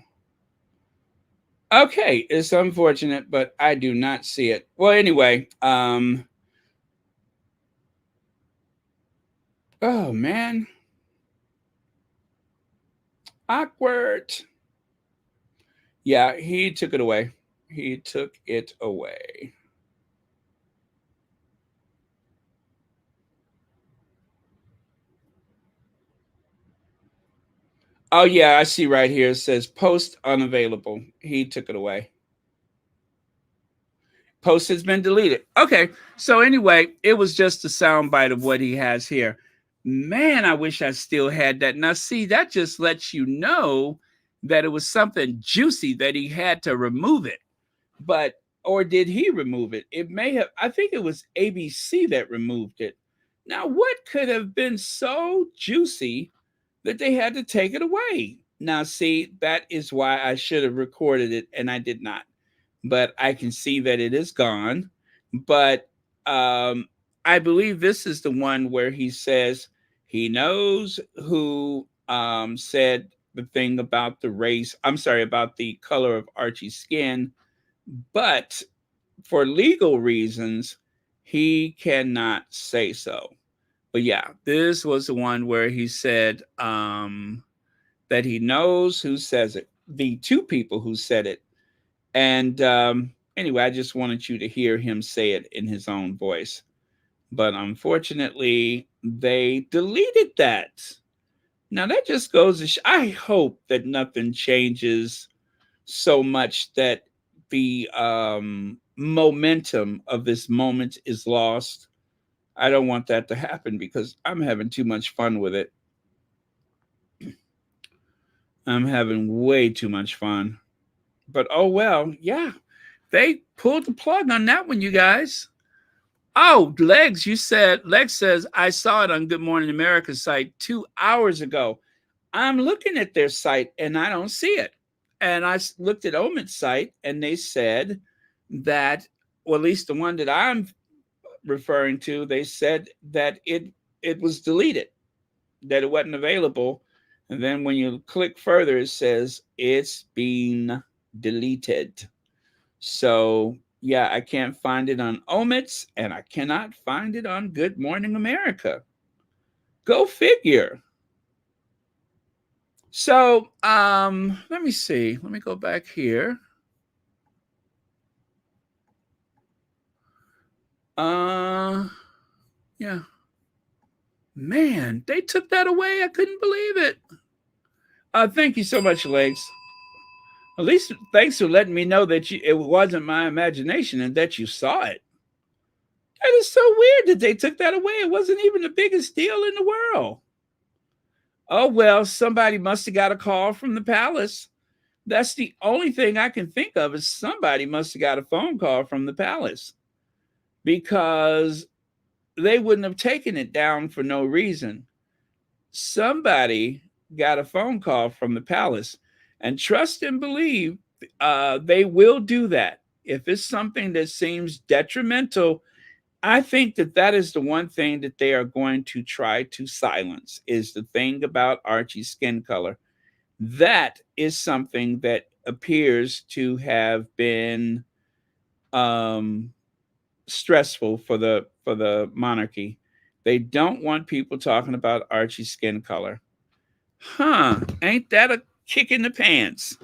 okay, it's unfortunate, but I do not see it. Well, anyway, oh man, awkward. Yeah, he took it away. He took it away. Oh yeah, I see right here. It says post unavailable. He took it away. Post has been deleted. Okay. So anyway, it was just a soundbite of what he has here. Man, I wish I still had that. Now, see, that just lets you know that it was something juicy that he had to remove it. But, or did he remove it? It may have, I think it was ABC that removed it. Now, what could have been so juicy that they had to take it away? Now, see, that is why I should have recorded it and I did not, but I can see that it is gone. But I believe this is the one where he says he knows who said the thing about the race. I'm sorry, about the color of Archie's skin, but for legal reasons, he cannot say so. But yeah, this was the one where he said that he knows who says it, the two people who said it, and anyway, I just wanted you to hear him say it in his own voice. But unfortunately, they deleted that. Now, that just goes to I hope that nothing changes so much that the momentum of this moment is lost. I don't want that to happen because I'm having too much fun with it. I'm having way too much fun. But oh well, yeah. They pulled the plug on that one, you guys. Oh, Legs, you said, Legs says, I saw it on Good Morning America site 2 hours ago. I'm looking at their site and I don't see it. And I looked at Omid's site and they said that, or at least the one that I'm referring to, they said that it was deleted, that it wasn't available. And then when you click further, it says it's been deleted. So yeah, I can't find it on Omits and I cannot find it on Good Morning America. Go figure. So let me see. Let me go back here. Uh yeah. Man, they took that away. I couldn't believe it. Thank you so much, Legs. At least thanks for letting me know that it wasn't my imagination and that you saw it. That is so weird that they took that away. It wasn't even the biggest deal in the world. Oh, well, somebody must have got a call from the palace. That's the only thing I can think of is somebody must have got a phone call from the palace because they wouldn't have taken it down for no reason. Somebody got a phone call from the palace, and trust and believe they will do that. If it's something that seems detrimental, I think that that is the one thing that they are going to try to silence is the thing about Archie's skin color. That is something that appears to have been um, stressful for the monarchy. They don't want people talking about Archie's skin color. Huh? Ain't that a kick in the pants?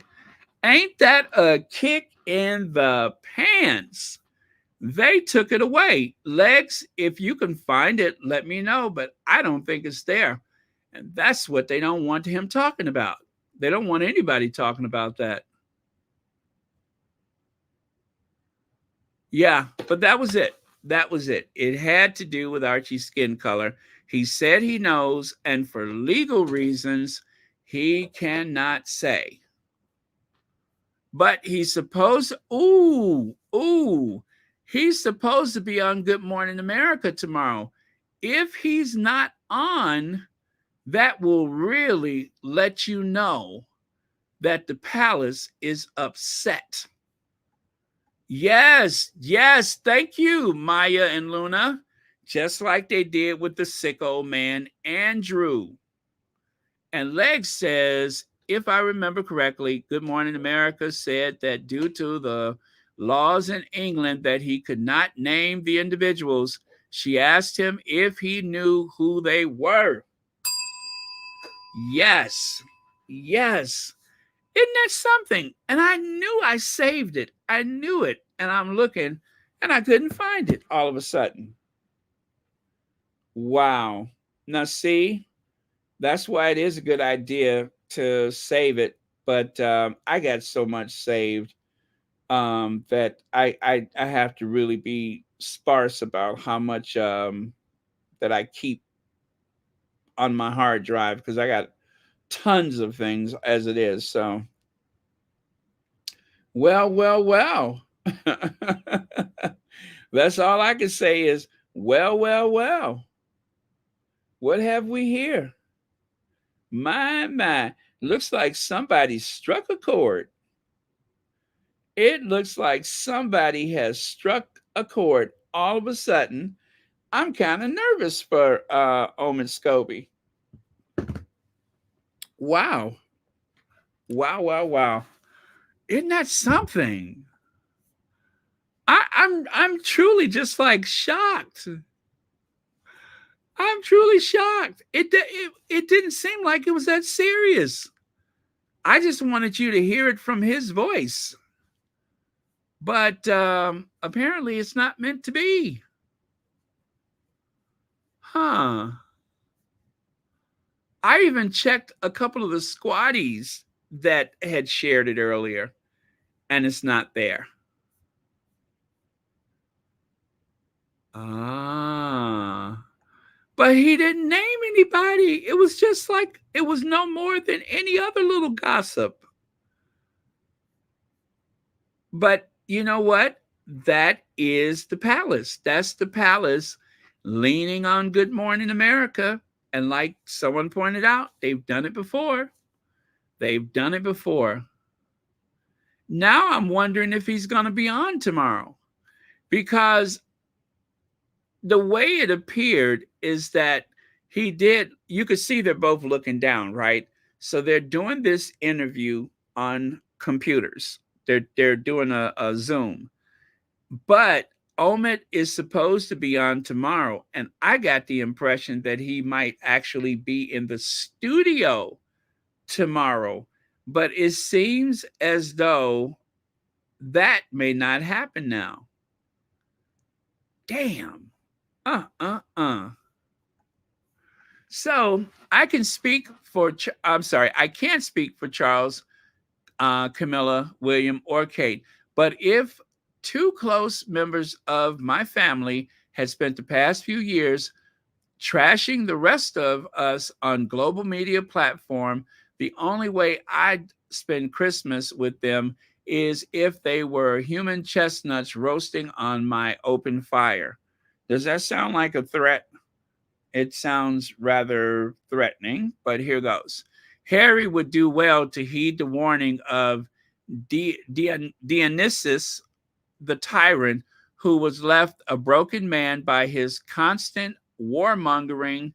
Ain't that a kick in the pants? They took it away. Legs, if you can find it, let me know, but I don't think it's there. And that's what they don't want him talking about. They don't want anybody talking about that. Yeah, but that was it. That was it. It had to do with Archie's skin color. He said he knows, and for legal reasons, he cannot say. But he's supposed he's supposed to be on Good Morning America tomorrow. If he's not on, that will really let you know that the palace is upset. Yes, yes, thank you, Maya and Luna. Just like they did with the sick old man, Andrew. And Leg says, if I remember correctly, Good Morning America said that due to the laws in England that he could not name the individuals, she asked him if he knew who they were. Yes, yes. Isn't that something? And I knew I saved it. I knew it. And I'm looking and I couldn't find it all of a sudden. Wow. Now, see, that's why it is a good idea to save it. But I got so much saved that I have to really be sparse about how much that I keep on my hard drive because I got tons of things as it is. So, well. That's all I can say is, well. What have we here? My. Looks like somebody struck a chord. It looks like somebody has struck a chord all of a sudden. I'm kind of nervous for Omid Scobie. Wow. Wow. Isn't that something? I'm truly just like shocked. I'm truly shocked. It didn't seem like it was that serious. I just wanted you to hear it from his voice. But apparently it's not meant to be. Huh. I even checked a couple of the squatties that had shared it earlier, and it's not there. Ah. But he didn't name anybody. It was just like it was no more than any other little gossip. But you know what? That is the palace. That's the palace leaning on Good Morning America. And like someone pointed out, they've done it before. They've done it before. Now I'm wondering if he's going to be on tomorrow because the way it appeared is that you could see they're both looking down, right? So they're doing this interview on computers. They're doing a Zoom. But Omid is supposed to be on tomorrow, and I got the impression that he might actually be in the studio tomorrow. But it seems as though that may not happen now. Damn. So I can speak for, I'm sorry, I can't speak for Charles, Camilla, William, or Kate. But if two close members of my family had spent the past few years trashing the rest of us on global media platform, the only way I'd spend Christmas with them is if they were human chestnuts roasting on my open fire. Does that sound like a threat? It sounds rather threatening, but here goes. Harry would do well to heed the warning of Dionysus the tyrant, who was left a broken man by his constant warmongering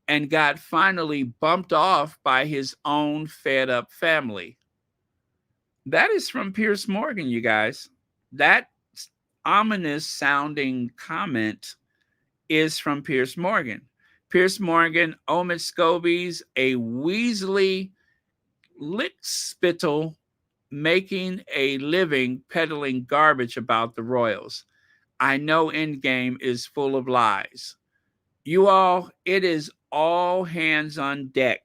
and got finally bumped off by his own fed up family. That is from Piers Morgan, you guys. That ominous sounding comment is from Piers Morgan. Piers Morgan, Omid Scobie's a Weasley lickspittle making a living peddling garbage about the royals. I know Endgame is full of lies. You all, it is all hands on deck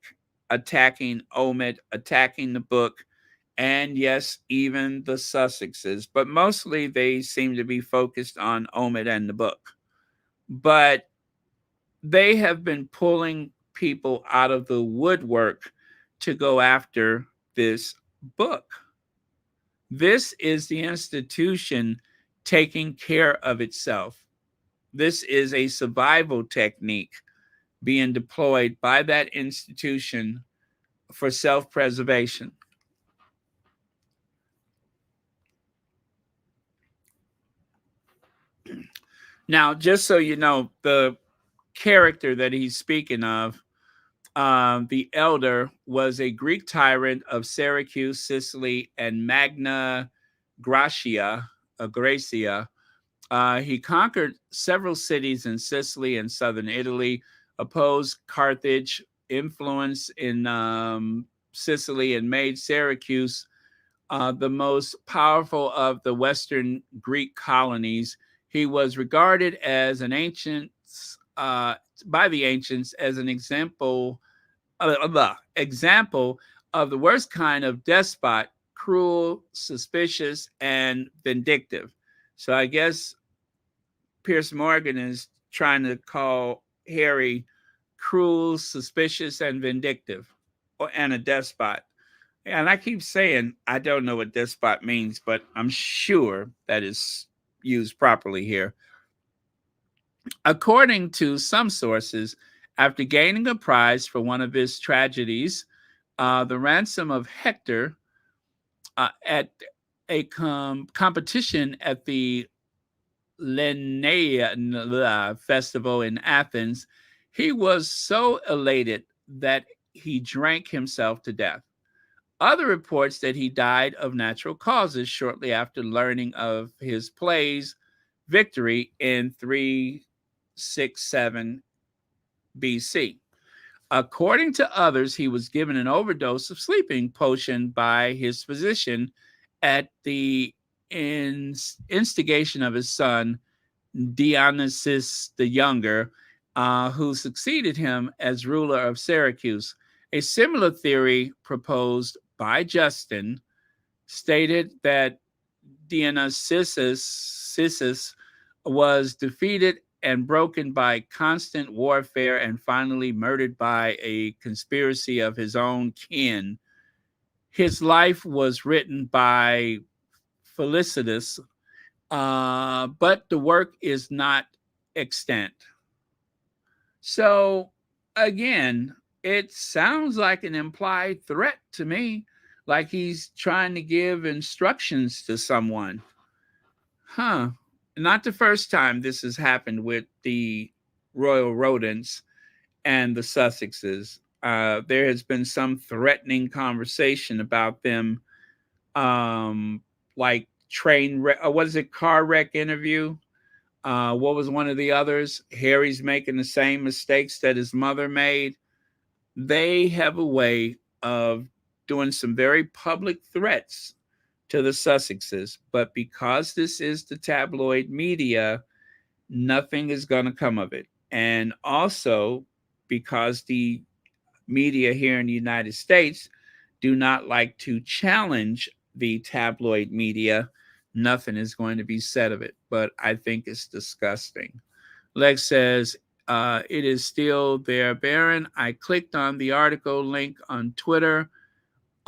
attacking Omid, attacking the book, and yes, even the Sussexes. But mostly they seem to be focused on Omid and the book. But they have been pulling people out of the woodwork to go after this book. This is the institution taking care of itself. This is a survival technique being deployed by that institution for self preservation. Now, just so you know, the character that he's speaking of, the elder, was a Greek tyrant of Syracuse, Sicily, and Magna Graecia. He conquered several cities in Sicily and southern Italy, opposed Carthage influence in Sicily, and made Syracuse the most powerful of the Western Greek colonies. He was regarded as an ancient, uh, by the ancients, as an example of the worst kind of despot: cruel, suspicious, and vindictive. So I guess Pierce Morgan is trying to call Harry cruel, suspicious, and vindictive, and a despot. And I keep saying I don't know what despot means, but I'm sure that is used properly here. According to some sources, after gaining a prize for one of his tragedies, the ransom of Hector, at a competition at the Linnaea festival in Athens, he was so elated that he drank himself to death. Other reports that he died of natural causes shortly after learning of his play's victory in 367 BC. According to others, he was given an overdose of sleeping potion by his physician at the instigation of his son, Dionysius the Younger, who succeeded him as ruler of Syracuse. A similar theory proposed by Justin stated that Dionysius was defeated and broken by constant warfare and finally murdered by a conspiracy of his own kin. His life was written by Felicitas, but the work is not extant. So, again, it sounds like an implied threat to me, like he's trying to give instructions to someone. Huh. Not the first time this has happened with the royal rodents and the Sussexes. There has been some threatening conversation about them, like train wreck, what is it, car wreck interview? What was one of the others? Harry's making the same mistakes that his mother made. They have a way of doing some very public threats to the Sussexes, but because this is the tabloid media, nothing is going to come of it. And also, because the media here in the United States do not like to challenge the tabloid media, nothing is going to be said of it. But I think it's disgusting. Lex says, it is still there, Baron. I clicked on the article link on Twitter.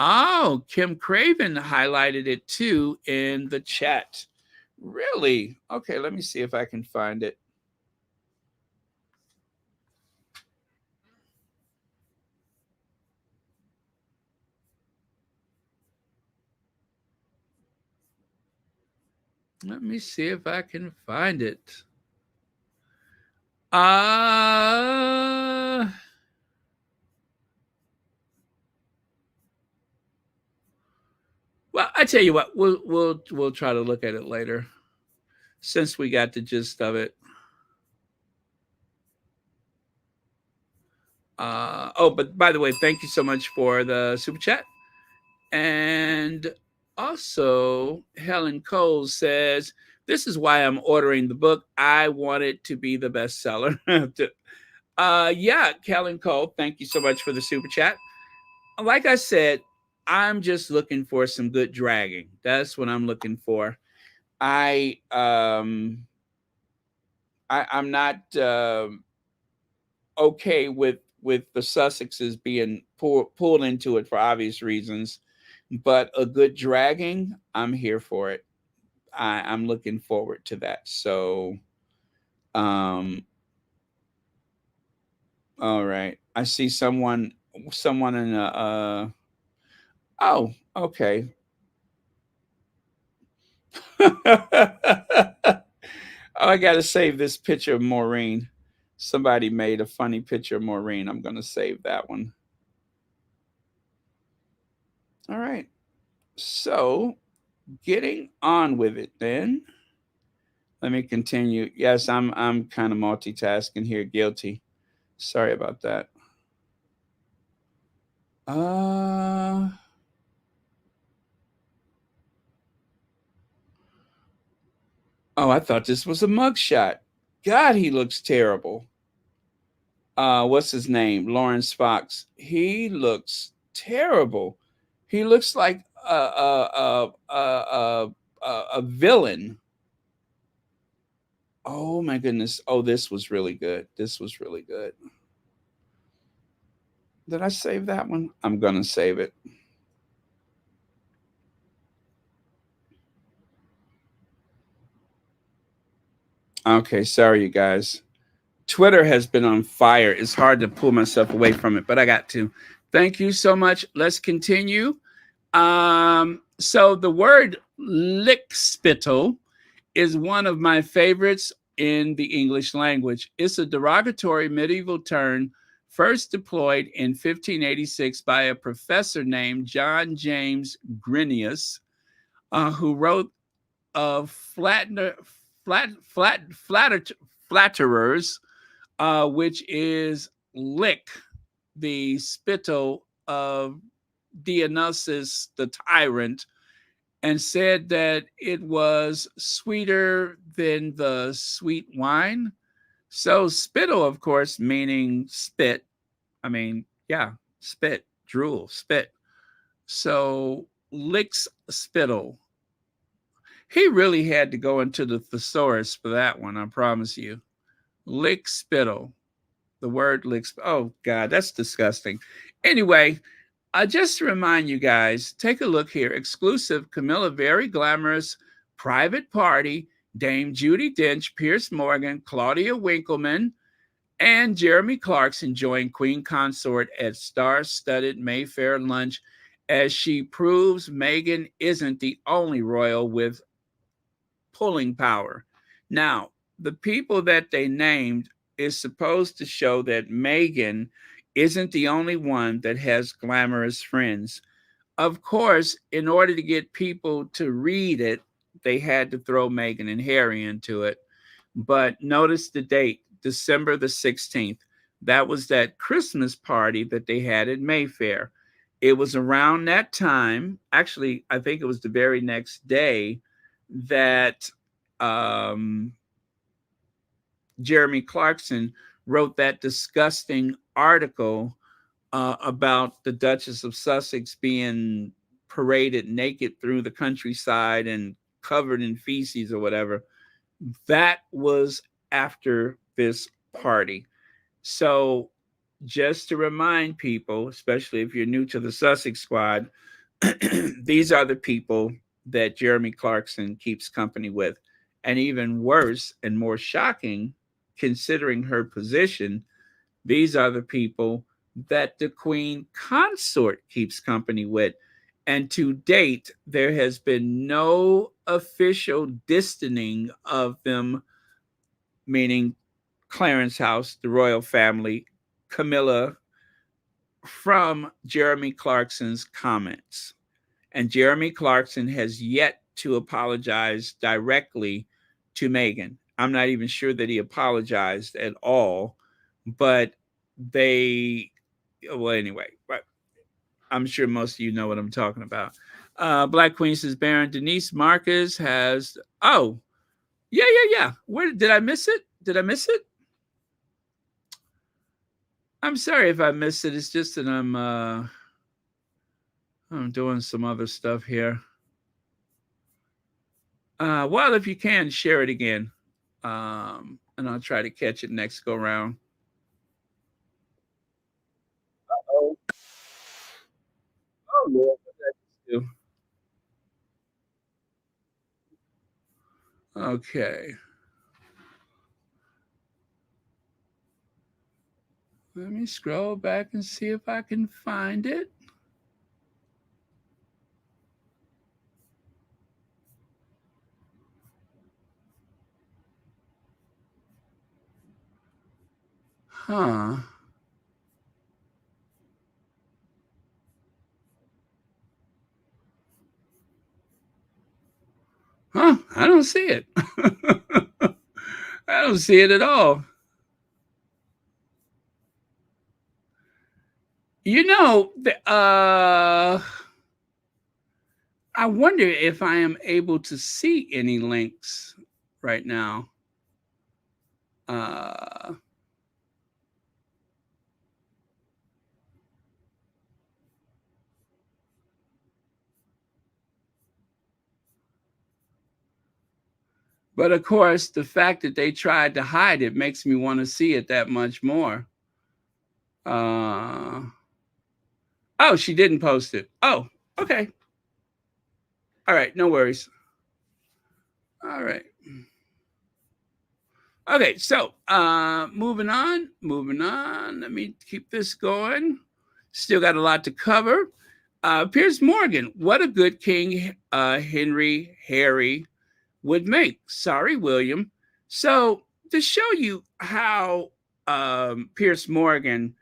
Oh, Kim Craven highlighted it too in the chat. Really? Okay, let me see if I can find it. Let me see if I can find it. Well, I tell you what, we'll try to look at it later, since we got the gist of it. Oh, but by the way, thank you so much for the super chat. And also, Helen Cole says, "This is why I'm ordering the book. I want it to be the bestseller." Yeah, Helen Cole, thank you so much for the super chat. Like I said, I'm just looking for some good dragging. That's what I'm looking for. I I'm not okay with the Sussexes being pulled into it for obvious reasons. but a good dragging, I'm here for it. I'm looking forward to that. So, um, all right. I see someone in a, oh, okay. Oh, I got to save this picture of Maureen. Somebody made a funny picture of Maureen. I'm going to save that one. All right. So, getting on with it then. Let me continue. Yes, I'm kind of multitasking here. Guilty. Sorry about that. Uh oh, I thought this was a mugshot. God, he looks terrible. What's his name? Lawrence Fox. He looks terrible. He looks like a villain. Oh my goodness. Oh, this was really good. This was really good. Did I save that one? I'm gonna save it. Okay, sorry you guys. Twitter has been on fire. It's hard to pull myself away from it, but I got to. Thank you so much. Let's continue. So the word lickspittle is one of my favorites in the English language. It's a derogatory medieval term first deployed in 1586 by a professor named John James Grinius, who wrote of flatterers, which is lick the spittle of Dionysus the tyrant, and said that it was sweeter than the sweet wine. So spittle, of course, meaning spit. I mean, yeah, spit, drool, spit. So licks spittle. He really had to go into the thesaurus for that one, I promise you. Lick spittle. The word licks. Oh, God, that's disgusting. Anyway, just to remind you guys, take a look here. Exclusive Camilla, very glamorous private party. Dame Judi Dench, Pierce Morgan, Claudia Winkleman, and Jeremy Clarkson join Queen Consort at star-studded Mayfair lunch as she proves Meghan isn't the only royal with pulling power. Now, the people that they named is supposed to show that Meghan isn't the only one that has glamorous friends. Of course, in order to get people to read it, they had to throw Meghan and Harry into it. But notice the date, December the 16th. That was that Christmas party that they had at Mayfair. It was around that time, actually, I think it was the very next day, that um, Jeremy Clarkson wrote that disgusting article about the Duchess of Sussex being paraded naked through the countryside and covered in feces or whatever. That was after this party. So, just to remind people, especially if you're new to the Sussex squad, these are the people that Jeremy Clarkson keeps company with. And even worse and more shocking, considering her position, these are the people that the Queen Consort keeps company with. And to date, there has been no official distancing of them, meaning Clarence House, the royal family, Camilla, from Jeremy Clarkson's comments. And Jeremy Clarkson has yet to apologize directly to Meghan. I'm not even sure that he apologized at all, but they, well, anyway, but I'm sure most of you know what I'm talking about. Black Queen says Baron Denise Marcus has, oh, yeah. Where did I miss it? Did I miss it? I'm sorry if I missed it. It's just that I'm doing some other stuff here. Well, if you can, share it again. And I'll try to catch it next go round. Oh, oh Lord. do. Okay. Let me scroll back and see if I can find it. Huh. Huh. I don't see it. I don't see it at all. I wonder if I am able to see any links right now. Uh, but of course, the fact that they tried to hide it makes me want to see it that much more. Uh, oh, she didn't post it. Oh, okay. All right. No worries. All right. Okay. So, moving on. Let me keep this going. Still got a lot to cover. Piers Morgan, what a good king Harry would make. Sorry, William. So, to show you how Piers Morgan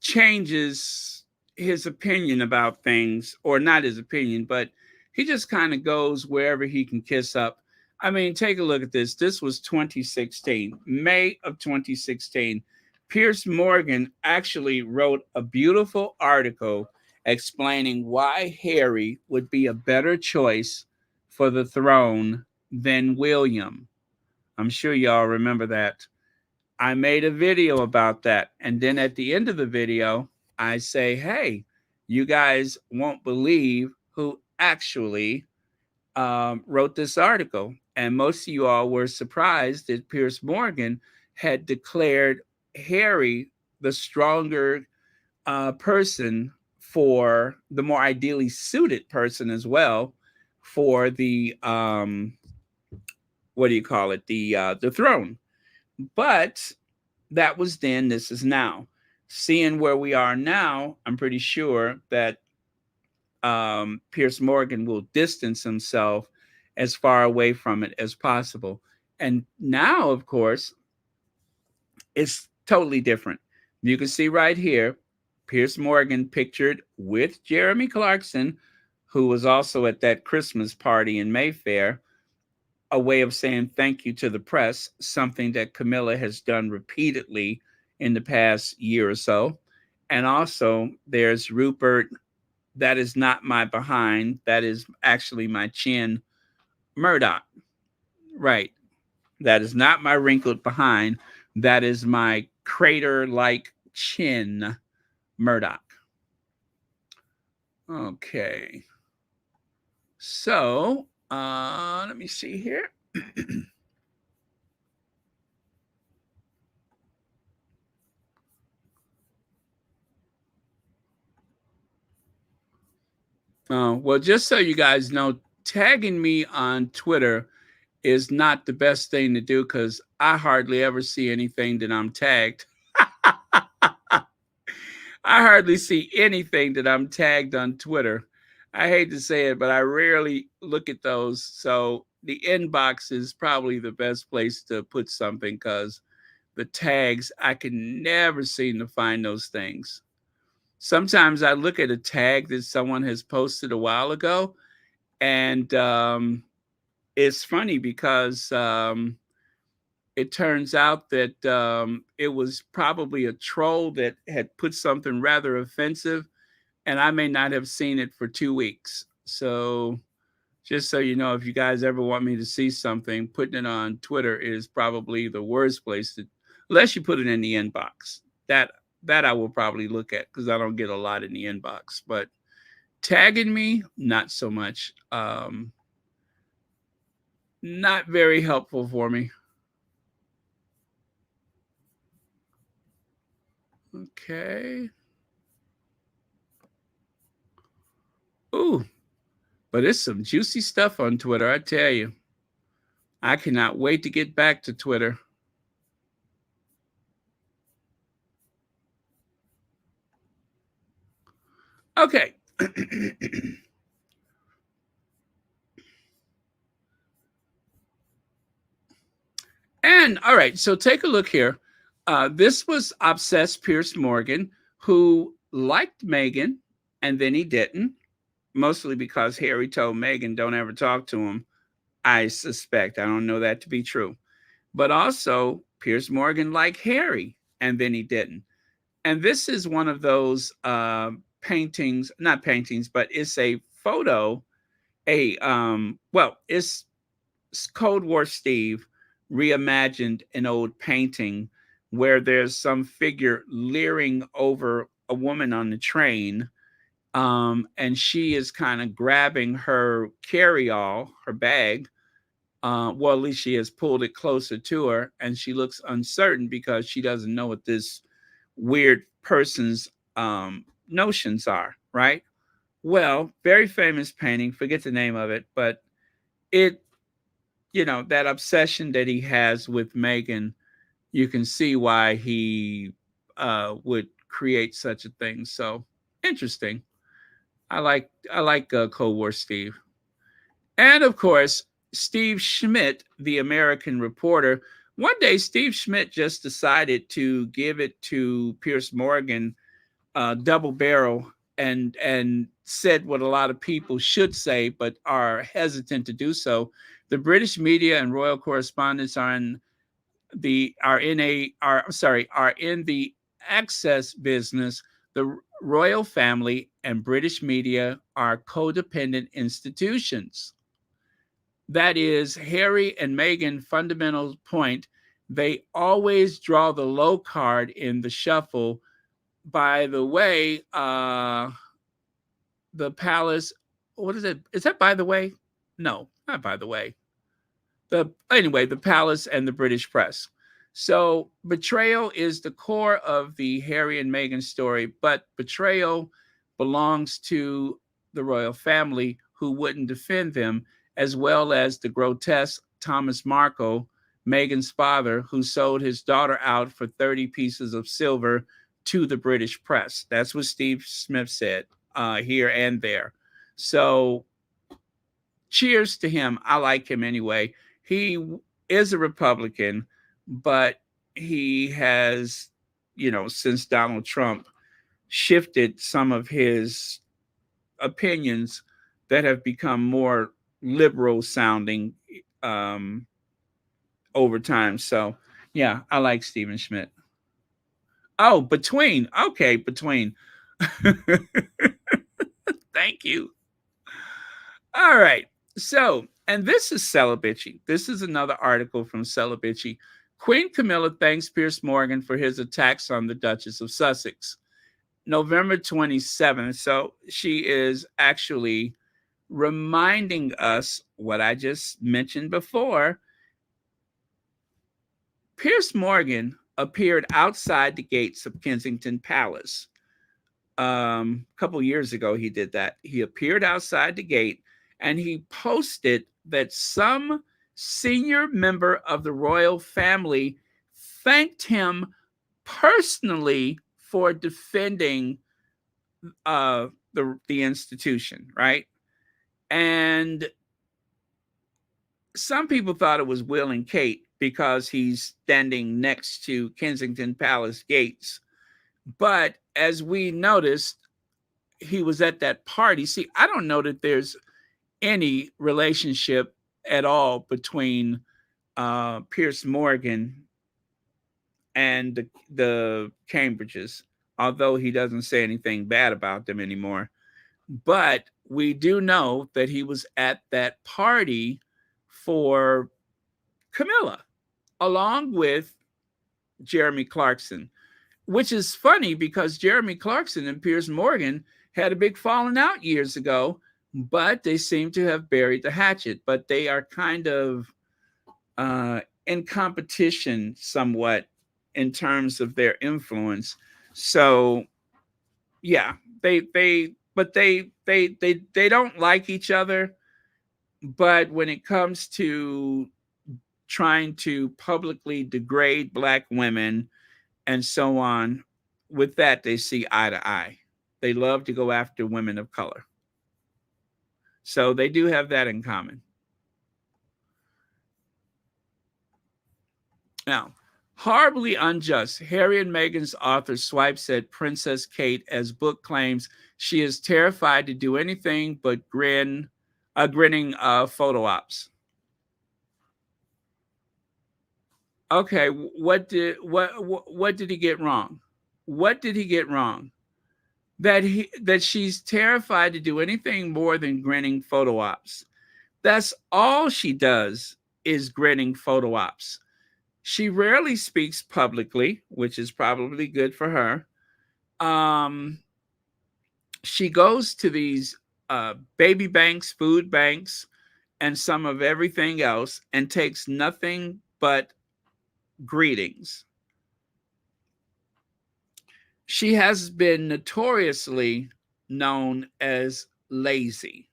changes his opinion about things, or not his opinion, but he just kind of goes wherever he can kiss up. I mean, take a look at this. This was 2016, May of 2016. Piers Morgan actually wrote a beautiful article explaining why Harry would be a better choice for the throne than William. I'm sure y'all remember that. I made a video about that. And then at the end of the video, I say, hey, you guys won't believe who actually wrote this article. And most of you all were surprised that Piers Morgan had declared Harry the stronger person, for the more ideally suited person as well, for the what do you call it, the throne. But that was then, this is now. Seeing where we are now, I'm pretty sure that Piers Morgan will distance himself as far away from it as possible. And now, of course, it's totally different. You can see right here, Piers Morgan pictured with Jeremy Clarkson, who was also at that Christmas party in Mayfair, a way of saying thank you to the press, something that Camilla has done repeatedly in the past year or so. And also, there's Rupert. That is not my behind. That is actually my chin. Murdoch. Right. That is not my wrinkled behind. That is my crater like chin. Murdoch. Okay. So, let me see here. Well, just so you guys know, tagging me on Twitter is not the best thing to do because I hardly ever see anything that I'm tagged. I hardly see anything that I'm tagged on Twitter. I hate to say it, but I rarely look at those. So the inbox is probably the best place to put something because the tags, I can never seem to find those things. Sometimes I look at a tag that someone has posted a while ago, and it's funny because it turns out that it was probably a troll that had put something rather offensive, and I may not have seen it for 2 weeks. So, just so you know, if you guys ever want me to see something, putting it on Twitter is probably the worst place to, unless you put it in the inbox. That I will probably look at because I don't get a lot in the inbox. But tagging me, not so much. Not very helpful for me. Okay. Ooh, But it's some juicy stuff on Twitter, I tell you. I cannot wait to get back to Twitter. Okay. And all right, so take a look here. This was obsessed Pierce Morgan, who liked Meghan, and then he didn't, mostly because Harry told Meghan, don't ever talk to him. I suspect. I don't know that to be true. But also, Pierce Morgan liked Harry, and then he didn't. And this is one of those paintings, not paintings, but it's a photo, it's Cold War Steve reimagined an old painting where there's some figure leering over a woman on the train, and she is kind of grabbing her carry-all, her bag. Well, at least she has pulled it closer to her, and she looks uncertain because she doesn't know what this weird person's notions are, right? Well, very famous painting, forget the name of it, but it, that obsession that he has with Meghan, you can see why he would create such a thing. So interesting. I like Cold War Steve, and of course Steve Schmidt, the American reporter. One day, Steve Schmidt just decided to give it to Pierce Morgan, double barrel, and said what a lot of people should say but are hesitant to do so. The British media and royal correspondents are in the access business. The royal family and British media are codependent institutions. That is Harry and Meghan fundamental point. They always draw the low card in the shuffle. By the way, the palace, what is it? Is that by the way? No, not by the way. The palace and the British press. So betrayal is the core of the Harry and Meghan story, but betrayal belongs to the royal family who wouldn't defend them, as well as the grotesque Thomas Markle, Meghan's father, who sold his daughter out for 30 pieces of silver to the British press. That's what Steve Smith said here and there. So cheers to him. I like him anyway. He is a Republican, but he has, since Donald Trump shifted some of his opinions that have become more liberal sounding over time. So, yeah, I like Stephen Schmidt. Oh, between. Okay, between. Thank you. All right. So, and this is Celibici. This is another article from Celibici. Queen Camilla thanks Piers Morgan for his attacks on the Duchess of Sussex. November 27th. So she is actually reminding us what I just mentioned before. Piers Morgan appeared outside the gates of Kensington Palace. A couple years ago, he did that. He appeared outside the gate and he posted that some senior member of the royal family thanked him personally for defending the institution, right? And some people thought it was Will and Kate because he's standing next to Kensington Palace gates. But as we noticed, he was at that party. See, I don't know that there's any relationship at all between Piers Morgan and the Cambridges, although he doesn't say anything bad about them anymore. But we do know that he was at that party for Camilla, along with Jeremy Clarkson, which is funny because Jeremy Clarkson and Piers Morgan had a big falling out years ago, but they seem to have buried the hatchet. But they are kind of in competition somewhat in terms of their influence. So, yeah, they but they don't like each other. But when it comes to trying to publicly degrade black women and so on, with that they see eye to eye. They love to go after women of color. So they do have that in common. Now, horribly unjust. Harry and Meghan's author swipes at Princess Kate as book claims she is terrified to do anything but grinning photo ops. Okay, what did he get wrong? What did he get wrong? That she's terrified to do anything more than grinning photo ops. That's all she does is grinning photo ops. She rarely speaks publicly, which is probably good for her. Um, she goes to these baby banks, food banks, and some of everything else and takes nothing but greetings. She has been notoriously known as lazy.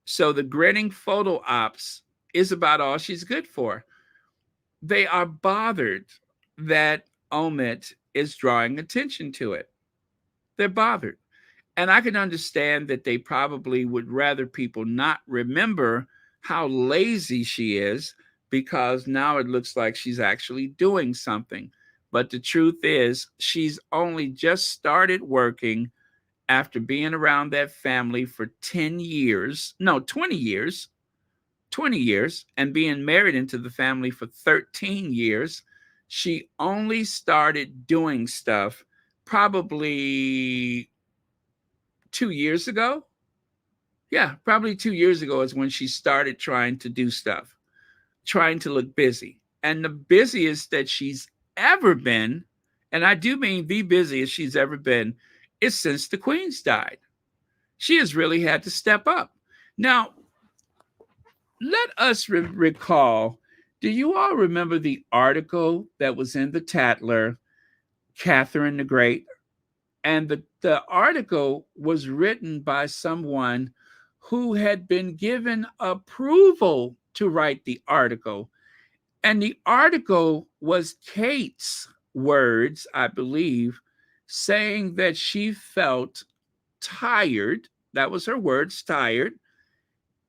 So the grinning photo ops is about all she's good for. They are bothered that Omid is drawing attention to it. They're bothered. And I can understand that they probably would rather people not remember how lazy she is, because now it looks like she's actually doing something. But the truth is, she's only just started working after being around that family for 10 years, no, 20 years, 20 years, and being married into the family for 13 years. She only started doing stuff probably 2 years ago. Yeah, probably 2 years ago is when she started trying to do stuff, trying to look busy. And the busiest that she's ever been, and I do mean the busiest she's ever been, is since the Queen's died. She has really had to step up. Now, let us recall, do you all remember the article that was in the Tatler, Catherine the Great? And the article was written by someone who had been given approval to write the article. And the article was Kate's words, I believe, saying that she felt tired. That was her words, tired.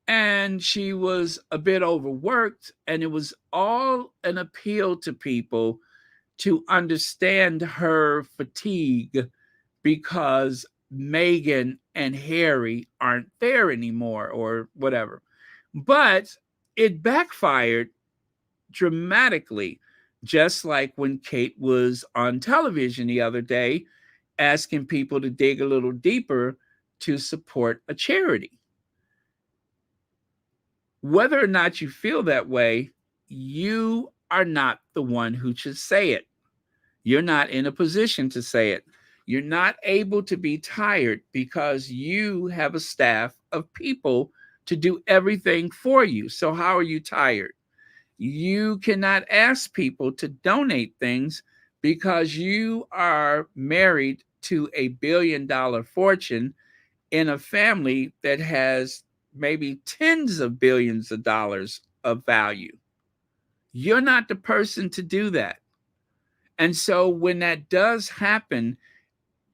And she was a bit overworked. And it was all an appeal to people to understand her fatigue because Meghan and Harry aren't there anymore or whatever. But it backfired dramatically, just like when Kate was on television the other day asking people to dig a little deeper to support a charity. Whether or not you feel that way, you are not the one who should say it. You're not in a position to say it. You're not able to be tired because you have a staff of people to do everything for you. So how are you tired? You cannot ask people to donate things because you are married to a $1 billion fortune in a family that has maybe tens of billions of dollars of value. You're not the person to do that. And so when that does happen,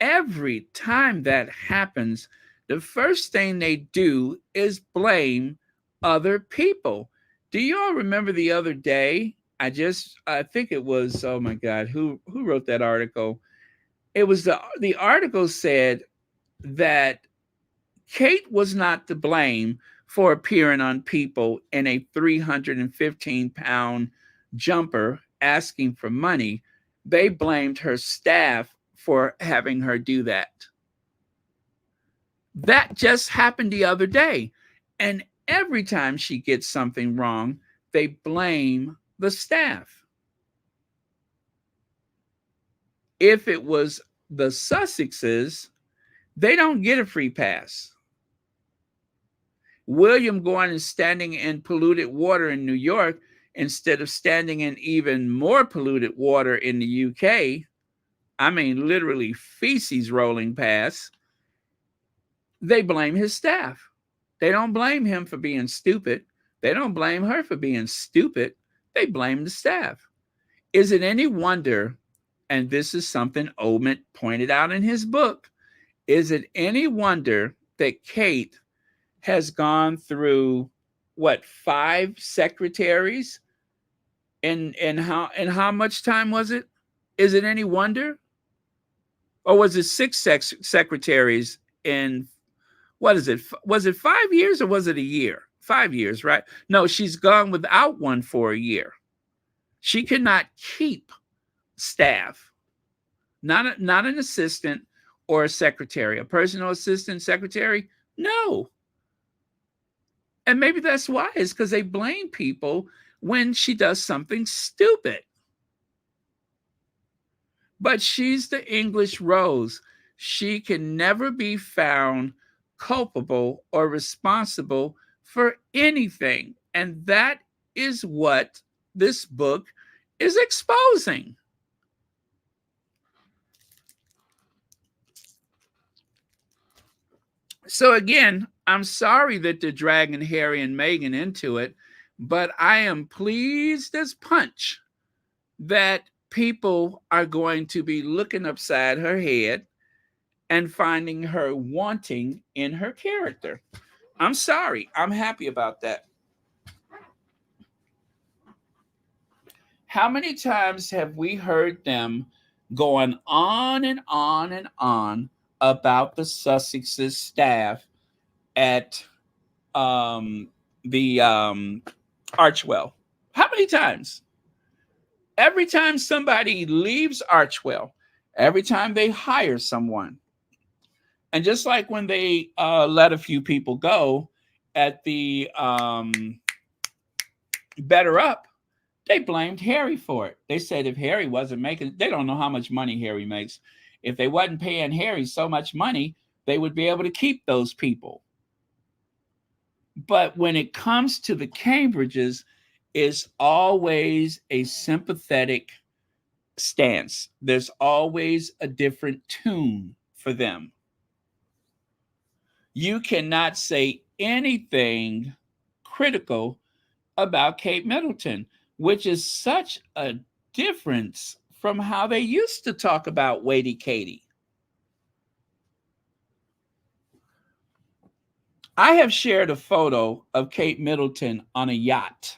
every time that happens, the first thing they do is blame other people. Do you all remember the other day? I think it was, oh my God, who wrote that article? It was the article said that Kate was not to blame for appearing on People in a 315-pound jumper asking for money. They blamed her staff for having her do that. That just happened the other day. And every time she gets something wrong, they blame the staff. If it was the Sussexes, they don't get a free pass. William going and standing in polluted water in New York instead of standing in even more polluted water in the UK, I mean, literally feces rolling past, They blame his staff. They don't blame him for being stupid. They don't blame her for being stupid. They blame the staff. Is it any wonder, and this is something Omid pointed out in his book, is it any wonder that Kate has gone through what, 5 secretaries, and how much time was it? Is it any wonder? Or was it secretaries in, what is it? Was it 5 years or was it a year? 5 years, right? No, she's gone without one for a year. She cannot keep staff, not an assistant or a secretary, a personal assistant, secretary. No. And maybe that's why, is because they blame people when she does something stupid. But she's the English Rose. She can never be found culpable or responsible for anything. And that is what this book is exposing. So again, I'm sorry that they're dragging Harry and Meghan into it, but I am pleased as punch that people are going to be looking upside her head and finding her wanting in her character. I'm sorry. I'm happy about that. How many times have we heard them going on and on and on about the Sussex's staff at the Archwell? How many times? Every time somebody leaves Archwell, every time they hire someone, and just like when they let a few people go at the Better Up, they blamed Harry for it. They said if Harry wasn't making, they don't know how much money Harry makes. If they wasn't paying Harry so much money, they would be able to keep those people. But when it comes to the Cambridges, it's always a sympathetic stance. There's always a different tune for them. You cannot say anything critical about Kate Middleton, which is such a difference from how they used to talk about Waity Katie. I have shared a photo of Kate Middleton on a yacht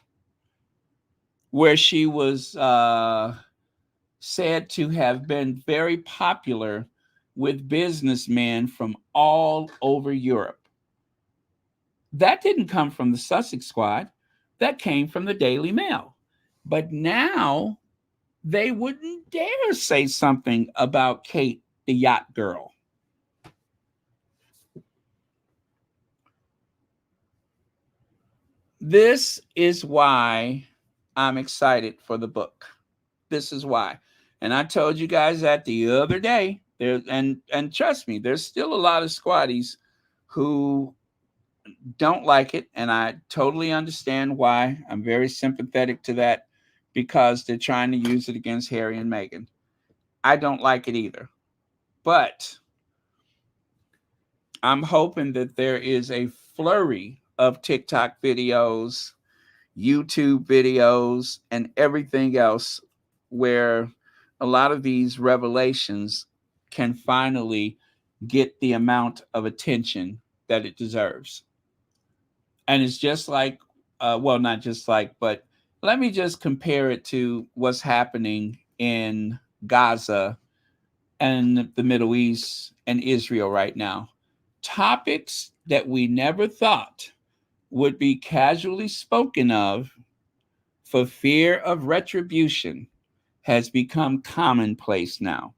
where she was said to have been very popular with businessmen from all over Europe. That didn't come from the Sussex Squad. That came from the Daily Mail. But now they wouldn't dare say something about Kate, the yacht girl. This is why I'm excited for the book. This is why. And I told you guys that the other day. There, and trust me, there's still a lot of squatties who don't like it, and I totally understand why. I'm very sympathetic to that because they're trying to use it against Harry and Meghan. I don't like it either. But I'm hoping that there is a flurry of TikTok videos, YouTube videos, and everything else where a lot of these revelations can finally get the amount of attention that it deserves. And it's just like, well, not just like, but let me just compare it to what's happening in Gaza and the Middle East and Israel right now. Topics that we never thought would be casually spoken of for fear of retribution has become commonplace now.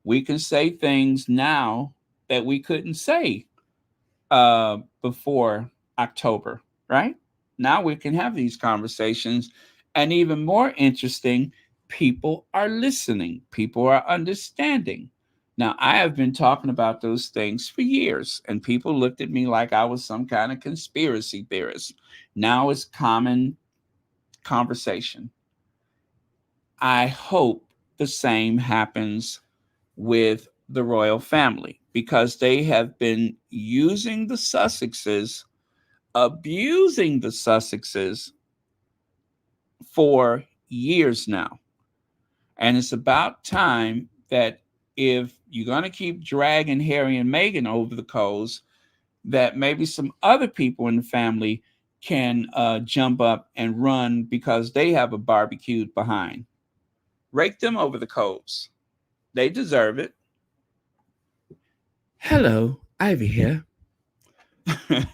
We can say things now that we couldn't say before October, right? Now we can have these conversations. And even more interesting, people are listening, people are understanding. Now, I have been talking about those things for years, and people looked at me like I was some kind of conspiracy theorist. Now it's common conversation. I hope the same happens with the royal family. because they have been using the Sussexes, abusing the Sussexes for years now. And it's about time that if you're going to keep dragging Harry and Meghan over the coals, that maybe some other people in the family can jump up and run because they have a barbecued behind. Rake them over the coals. They deserve it. Hello, Ivy here. I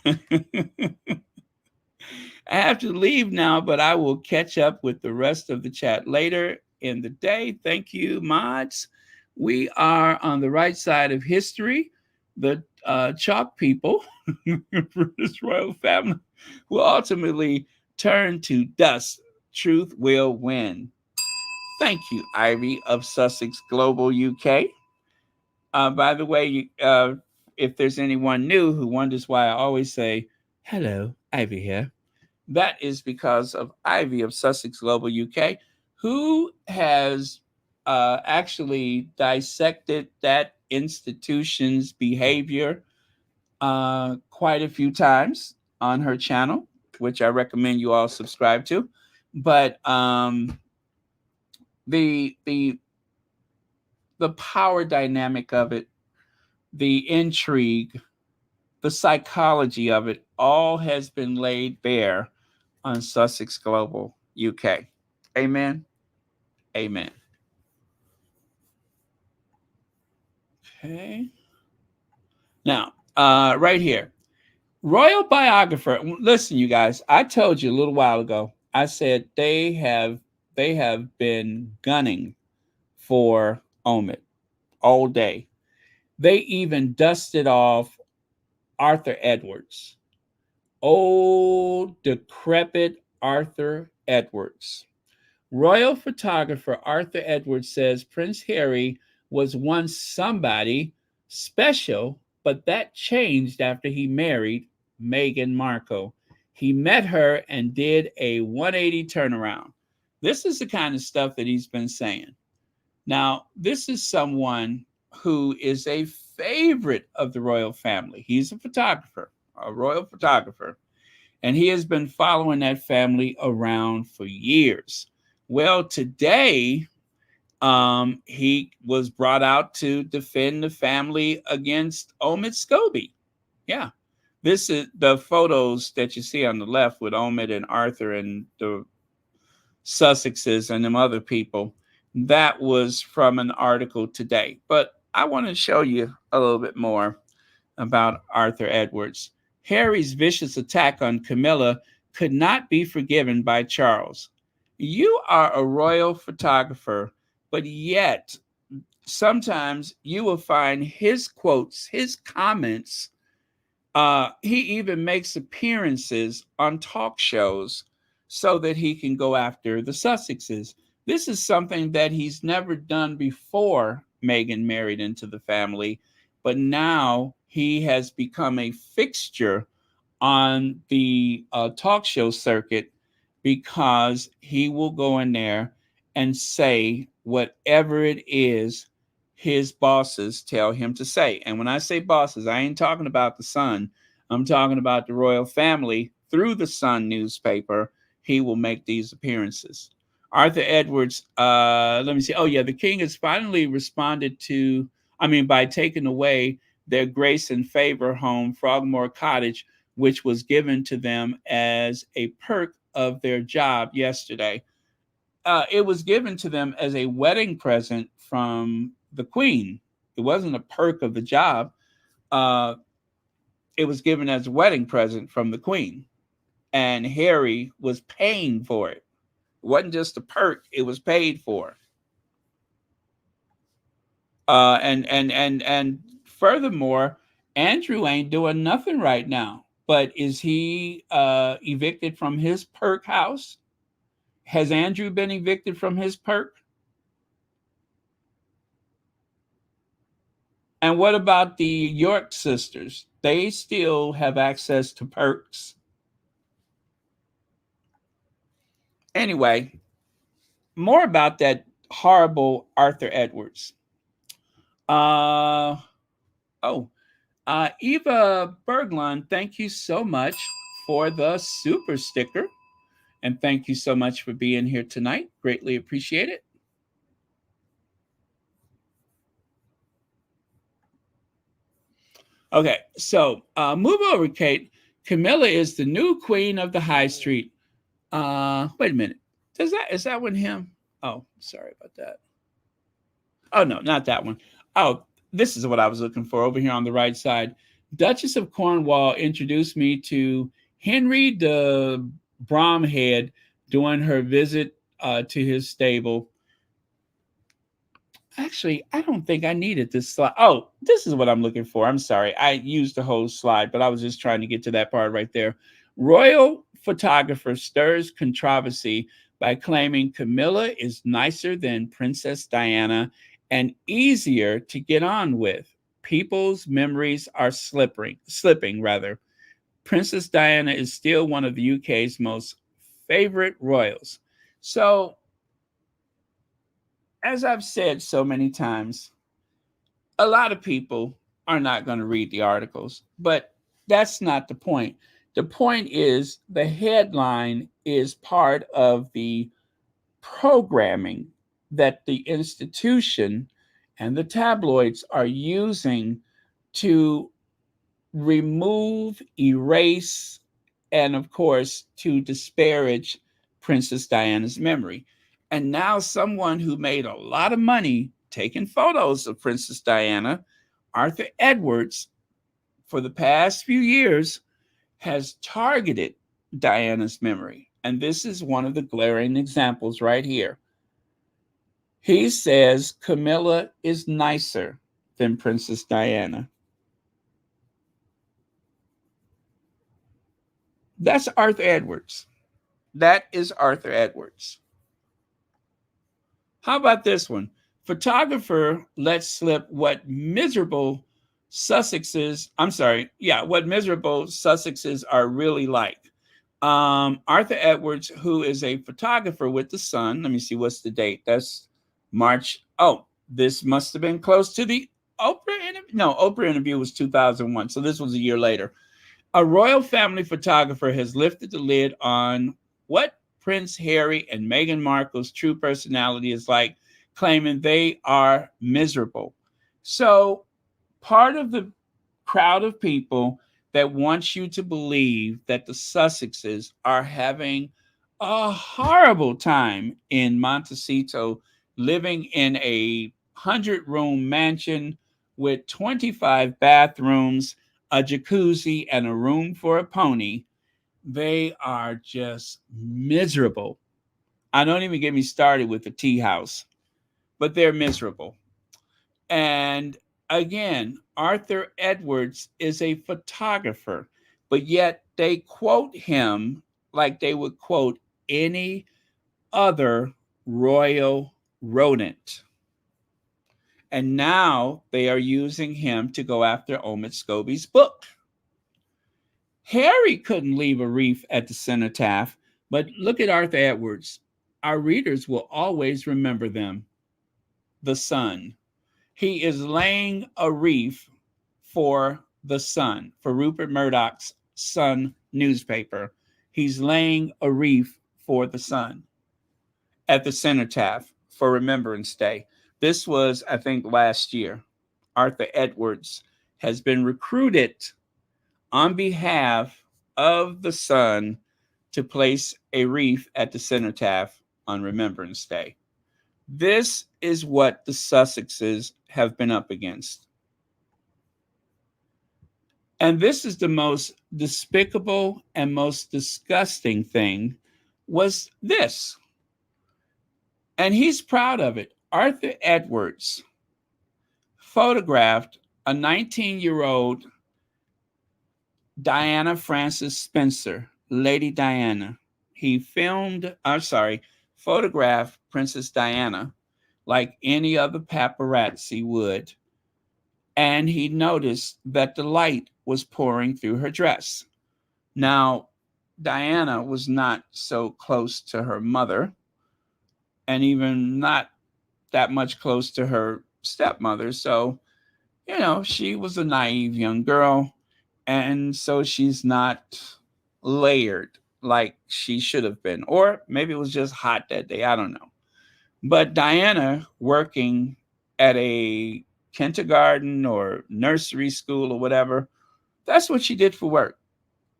have to leave now, but I will catch up with the rest of the chat later in the day. Thank you, mods. We are on the right side of history. The chalk people for this royal family will ultimately turn to dust. Truth will win. Thank you, Ivy of Sussex Global UK. By the way, if there's anyone new who wonders why I always say, hello, Ivy here, that is because of Ivy of Sussex Global UK, who has actually dissected that institution's behavior quite a few times on her channel, which I recommend you all subscribe to. But the the the power dynamic of it, the intrigue, the psychology of it, all has been laid bare on Sussex Global UK. Amen. Amen. Okay. Now, right here, royal biographer. Listen, you guys, I told you a little while ago. I said they have been gunning for Omid all day. They even dusted off Arthur Edwards, old decrepit Arthur Edwards. Royal photographer Arthur Edwards says Prince Harry was once somebody special, but that changed after he married Meghan Markle. He met her and did a 180 turnaround. This is the kind of stuff that he's been saying. Now, this is someone who is a favorite of the royal family. He's a photographer, a royal photographer, and he has been following that family around for years. Well, today, he was brought out to defend the family against Omid Scobie. Yeah. This is the photos that you see on the left with Omid and Arthur and the Sussexes and them other people. That was from an article today. But I want to show you a little bit more about Arthur Edwards. Harry's vicious attack on Camilla could not be forgiven by Charles. You are a royal photographer, but yet sometimes you will find his quotes, his comments. He even makes appearances on talk shows so that he can go after the Sussexes. This is something that he's never done before Meghan married into the family, but now he has become a fixture on the talk show circuit because he will go in there and say whatever it is his bosses tell him to say. And when I say bosses, I ain't talking about the Sun. I'm talking about the royal family through the Sun newspaper. He will make these appearances. Arthur Edwards, let me see. Oh, yeah, the king has finally responded to, by taking away their grace and favor home, Frogmore Cottage, which was given to them as a perk of their job yesterday. It was given to them as a wedding present from the Queen. It wasn't a perk of the job. It was given as a wedding present from the Queen. And Harry was paying for it. It wasn't just a perk, it was paid for. And furthermore, Andrew ain't doing nothing right now. But is he evicted from his perk house? Has Andrew been evicted from his perk? And what about the York sisters? They still have access to perks. Anyway, more about that horrible Arthur Edwards. Oh, Eva Berglund, thank you so much for the super sticker. And thank you so much for being here tonight. Greatly appreciate it. Okay, so move over, Kate. Camilla is the new queen of the high street. Wait a minute. Is that one him? Oh, sorry about that. Oh no, not that one. Oh, this is what I was looking for over here on the right side. Duchess of Cornwall introduced me to Henry de Bromhead during her visit to his stable. Actually, I don't think I needed this slide. Oh, this is what I'm looking for. I'm sorry. I used the whole slide, but I was just trying to get to that part right there. Royal photographer stirs controversy by claiming Camilla is nicer than Princess Diana and easier to get on with. People's memories are slipping rather. Princess Diana is still one of the UK's most favorite royals. So as I've said so many times, a lot of people are not going to read the articles, but that's not the point. The point is the headline is part of the programming that the institution and the tabloids are using to remove, erase, and of course, to disparage Princess Diana's memory. And now, someone who made a lot of money taking photos of Princess Diana, Arthur Edwards, for the past few years, has targeted Diana's memory. And this is one of the glaring examples right here. He says Camilla is nicer than Princess Diana. That's Arthur Edwards. That is Arthur Edwards. How about this one? Photographer lets slip what miserable what miserable Sussexes are really like. Arthur Edwards, who is a photographer with the Sun. Let me see, what's the date? That's March. Oh, this must have been close to the Oprah interview. No, Oprah interview was 2001. So this was a year later. A royal family photographer has lifted the lid on what Prince Harry and Meghan Markle's true personality is like, claiming they are miserable. So, part of the crowd of people that wants you to believe that the Sussexes are having a horrible time in Montecito, living in a 100-room mansion with 25 bathrooms, a jacuzzi, and a room for a pony. They are just miserable. I don't even get me started with the tea house, but they're miserable. And again, Arthur Edwards is a photographer, but yet they quote him like they would quote any other royal rodent. And now they are using him to go after Omid Scobie's book. Harry couldn't leave a reef at the cenotaph, but look at Arthur Edwards. Our readers will always remember them. The Sun. He is laying a reef for the Sun, for Rupert Murdoch's Sun newspaper. He's laying a reef for the Sun at the cenotaph for Remembrance Day. This was, I think, last year. Arthur Edwards has been recruited on behalf of the Sun to place a wreath at the cenotaph on Remembrance Day. This is what the Sussexes have been up against. And this is the most despicable and most disgusting thing was this. And he's proud of it. Arthur Edwards photographed a 19-year-old Diana Frances Spencer, Lady Diana. He photographed Princess Diana like any other paparazzi would. And he noticed that the light was pouring through her dress. Now, Diana was not so close to her mother, and even not that much close to her stepmother. So she was a naive young girl, and so she's not layered like she should have been. Or maybe it was just hot that day. I don't know. But Diana, working at a kindergarten or nursery school or whatever, that's what she did for work.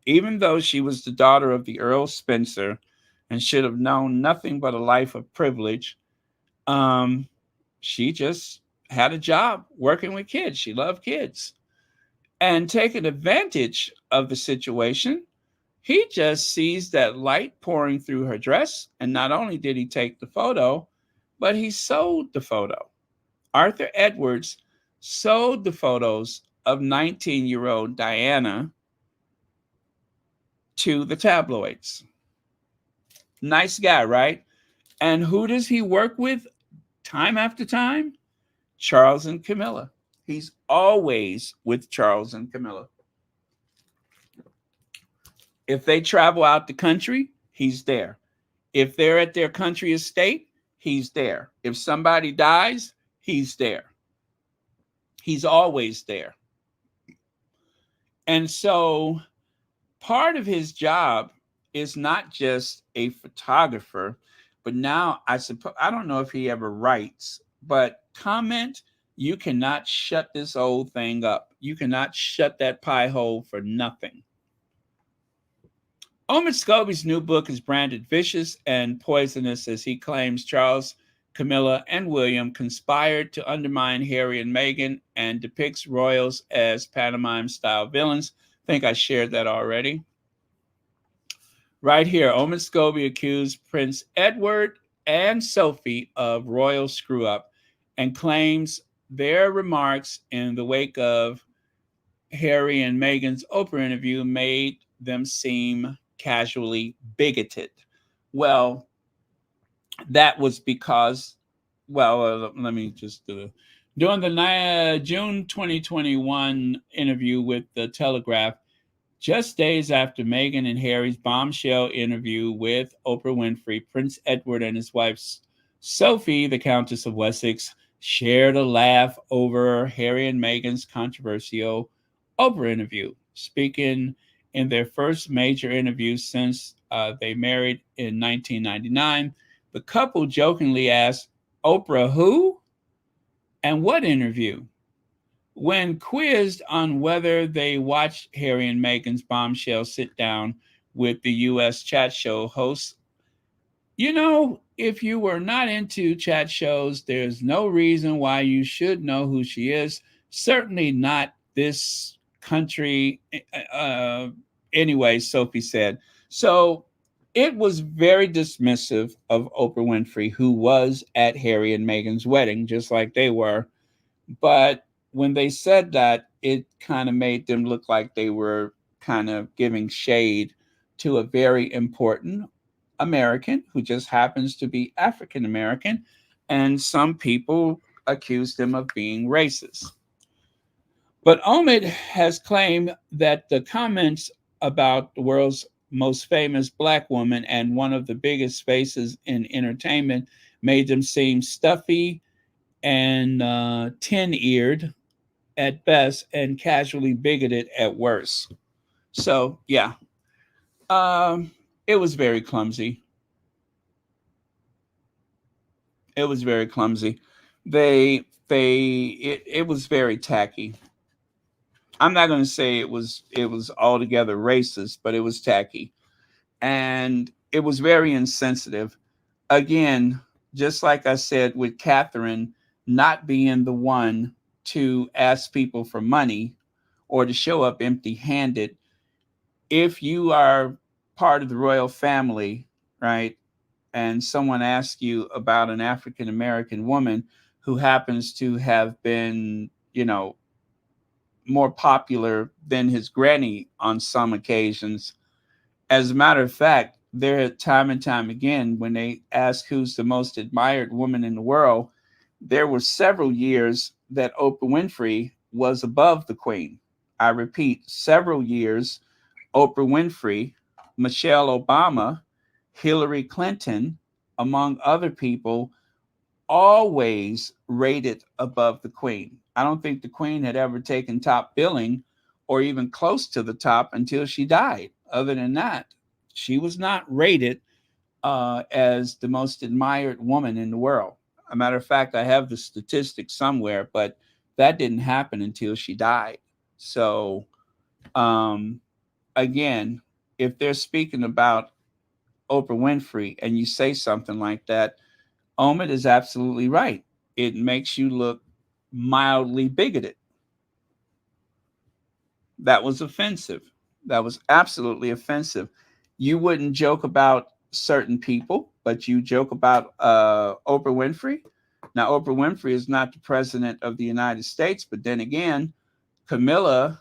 Even though she was the daughter of the Earl Spencer and should have known nothing but a life of privilege, um, she just had a job working with kids. She loved kids. And taking advantage of the situation, he just sees that light pouring through her dress. And not only did he take the photo, but he sold the photo. Arthur Edwards sold the photos of 19-year-old Diana to the tabloids. Nice guy, right? And who does he work with time after time? Charles and Camilla. He's always with Charles and Camilla. If they travel out the country, he's there. If they're at their country estate, he's there. If somebody dies, he's there. He's always there. And so part of his job is not just a photographer, but now I suppose, I don't know if he ever writes, but comment, you cannot shut this old thing up. You cannot shut that pie hole for nothing. Omid Scobie's new book is branded vicious and poisonous as he claims Charles, Camilla, and William conspired to undermine Harry and Meghan and depicts royals as pantomime-style villains. I think I shared that already. Right here, Omid Scobie accused Prince Edward and Sophie of royal screw-up and claims their remarks in the wake of Harry and Meghan's Oprah interview made them seem casually bigoted. Well, that was because, let me just during the June 2021 interview with the Telegraph, just days after Meghan and Harry's bombshell interview with Oprah Winfrey, Prince Edward and his wife Sophie, the Countess of Wessex, shared a laugh over Harry and Meghan's controversial Oprah interview. Speaking in their first major interview since they married in 1999, the couple jokingly asked, Oprah who? And what interview? When quizzed on whether they watched Harry and Meghan's bombshell sit down with the U.S. chat show hosts, if you were not into chat shows, there's no reason why you should know who she is. Certainly not this country. Anyway, Sophie said. So it was very dismissive of Oprah Winfrey, who was at Harry and Meghan's wedding, just like they were. But when they said that, it kind of made them look like they were kind of giving shade to a very important American who just happens to be African American. And some people accused them of being racist. But Omid has claimed that the comments about the world's most famous black woman and one of the biggest faces in entertainment made them seem stuffy and tin-eared at best and casually bigoted at worst. So yeah, it was very clumsy. It was very clumsy. It was very tacky. I'm not going to say it was altogether racist, but it was tacky, and it was very insensitive. Again, just like I said with Catherine not being the one to ask people for money or to show up empty-handed. If you are part of the royal family, right, and someone asks you about an African American woman who happens to have been, more popular than his granny on some occasions. As a matter of fact, there time and time again, when they ask who's the most admired woman in the world, there were several years that Oprah Winfrey was above the Queen. I repeat, several years, Oprah Winfrey, Michelle Obama, Hillary Clinton, among other people, always rated above the Queen. I don't think the Queen had ever taken top billing or even close to the top until she died. Other than that, she was not rated as the most admired woman in the world. A matter of fact, I have the statistics somewhere, but that didn't happen until she died. So, um, again, if they're speaking about Oprah Winfrey and you say something like that, Omid is absolutely right. It makes you look mildly bigoted. That was offensive. That was absolutely offensive. You wouldn't joke about certain people, but you joke about Oprah Winfrey. Now, Oprah Winfrey is not the president of the United States, but then again, Camilla,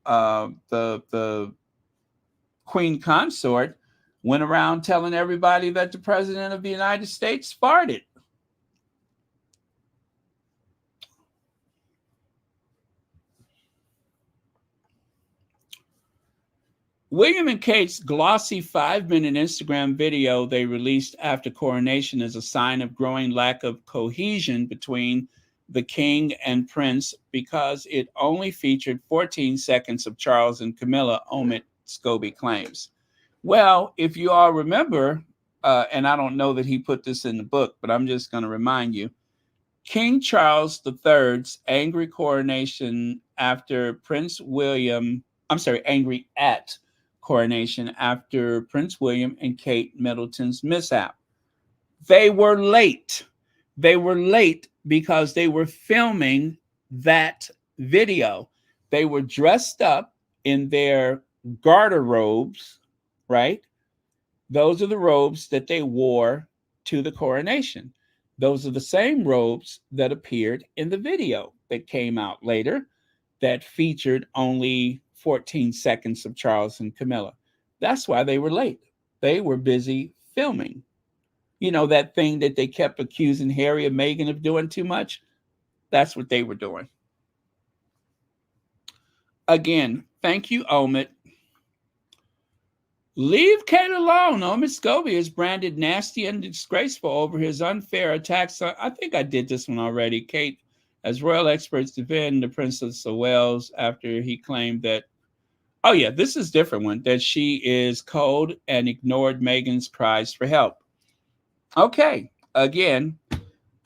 the queen consort, went around telling everybody that the president of the United States farted. William and Kate's glossy 5-minute Instagram video they released after coronation is a sign of growing lack of cohesion between the king and prince because it only featured 14 seconds of Charles and Camilla, Omid Scobie claims. Well, if you all remember, and I don't know that he put this in the book, but I'm just going to remind you, King Charles III's angry coronation after Prince William, I'm sorry, angry at coronation after Prince William and Kate Middleton's mishap. They were late. They were late because they were filming that video. They were dressed up in their garter robes, right? Those are the robes that they wore to the coronation. Those are the same robes that appeared in the video that came out later that featured only 14 seconds of Charles and Camilla. That's why they were late. They were busy filming. You know, that thing that they kept accusing Harry and Meghan of doing too much? That's what they were doing. Again, thank you, Omid. Leave Kate alone. Omid Scobie is branded nasty and disgraceful over his unfair attacks. I think I did this one already. Kate, as royal experts defend the Princess of Wales after he claimed that, oh yeah, this is a different one, that she is cold and ignored Meghan's cries for help. Okay, again,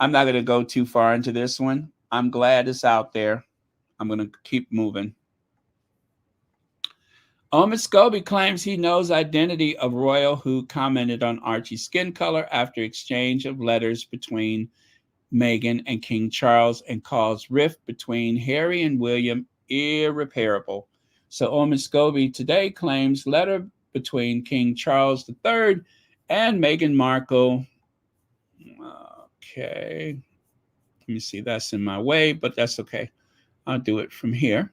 I'm not going to go too far into this one. I'm glad it's out there. I'm going to keep moving. Omid Scobie claims he knows identity of royal who commented on Archie's skin color after exchange of letters between Meghan and King Charles and calls rift between Harry and William irreparable. So Omid Scobie today claims letter between King Charles III and Meghan Markle. Okay. Let me see. That's in my way, but that's okay. I'll do it from here.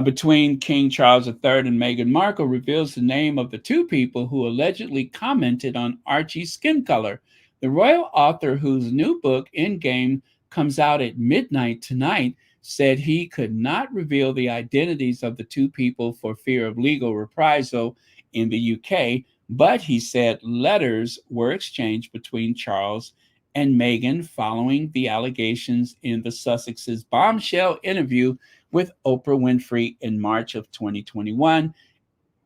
Between King Charles III and Meghan Markle reveals the name of the two people who allegedly commented on Archie's skin color. The royal author, whose new book, Endgame, comes out at midnight tonight, said he could not reveal the identities of the two people for fear of legal reprisal in the UK, but he said letters were exchanged between Charles and Meghan following the allegations in the Sussex's bombshell interview with Oprah Winfrey in March of 2021.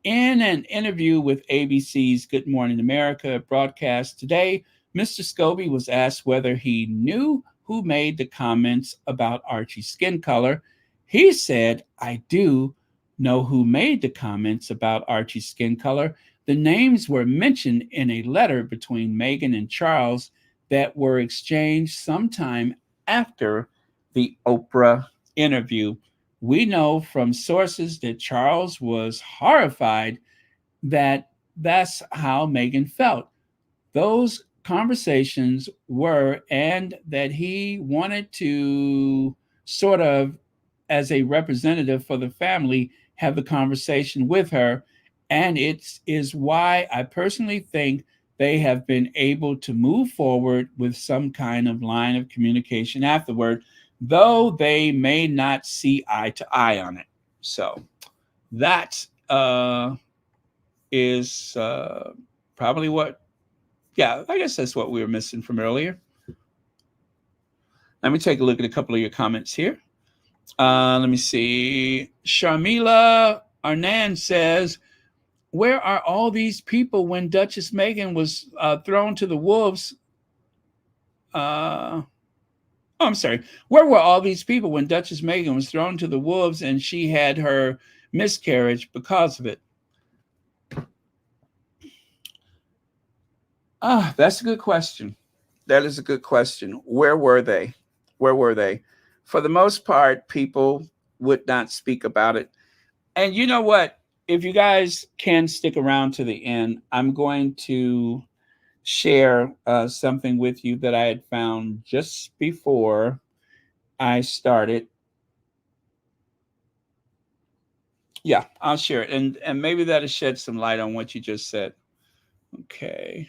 In an interview with ABC's Good Morning America broadcast today, Mr. Scobie was asked whether he knew who made the comments about Archie's skin color. He said, "I do know who made the comments about Archie's skin color. The names were mentioned in a letter between Meghan and Charles that were exchanged sometime after the Oprah interview. We know from sources that Charles was horrified that that's how Meghan felt. Those conversations were, and that he wanted to sort of, as a representative for the family, have the conversation with her. And it is why I personally think they have been able to move forward with some kind of line of communication afterward, though they may not see eye to eye on it." So that is probably what, yeah, I guess that's what we were missing from earlier. Let me take a look at a couple of your comments here. Let me see. Sharmila Arnan says, where are all these people when Duchess Meghan was thrown to the wolves? Oh, I'm sorry. Where were all these people when Duchess Meghan was thrown to the wolves and she had her miscarriage because of it? That's a good question. That is a good question. Where were they? Where were they? For the most part, people would not speak about it. And you know what? If you guys can stick around to the end, I'm going to share something with you that I had found just before I started. Yeah, I'll share it, and maybe that'll shed some light on what you just said. Okay.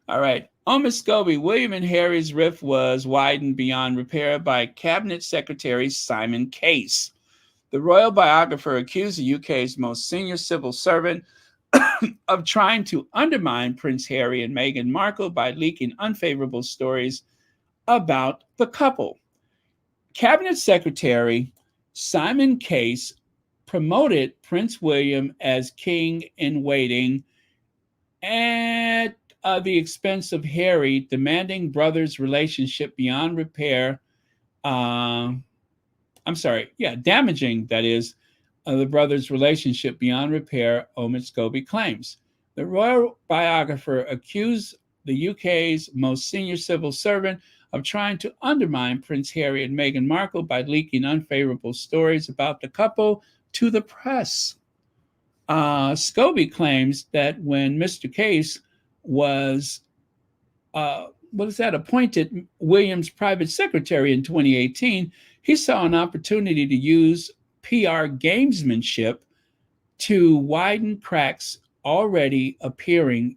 All right. Omid Scobie, William and Harry's rift was widened beyond repair by Cabinet Secretary Simon Case. The royal biographer accused the UK's most senior civil servant of trying to undermine Prince Harry and Meghan Markle by leaking unfavorable stories about the couple. Cabinet Secretary Simon Case promoted Prince William as king in waiting at the expense of Harry, demanding brothers' relationship beyond repair. Damaging, that is, the brothers' relationship beyond repair, Omid Scobie claims. The royal biographer accused the UK's most senior civil servant of trying to undermine Prince Harry and Meghan Markle by leaking unfavorable stories about the couple to the press. Scobie claims that when Mr. Case was appointed Williams' private secretary in 2018, he saw an opportunity to use PR gamesmanship to widen cracks already appearing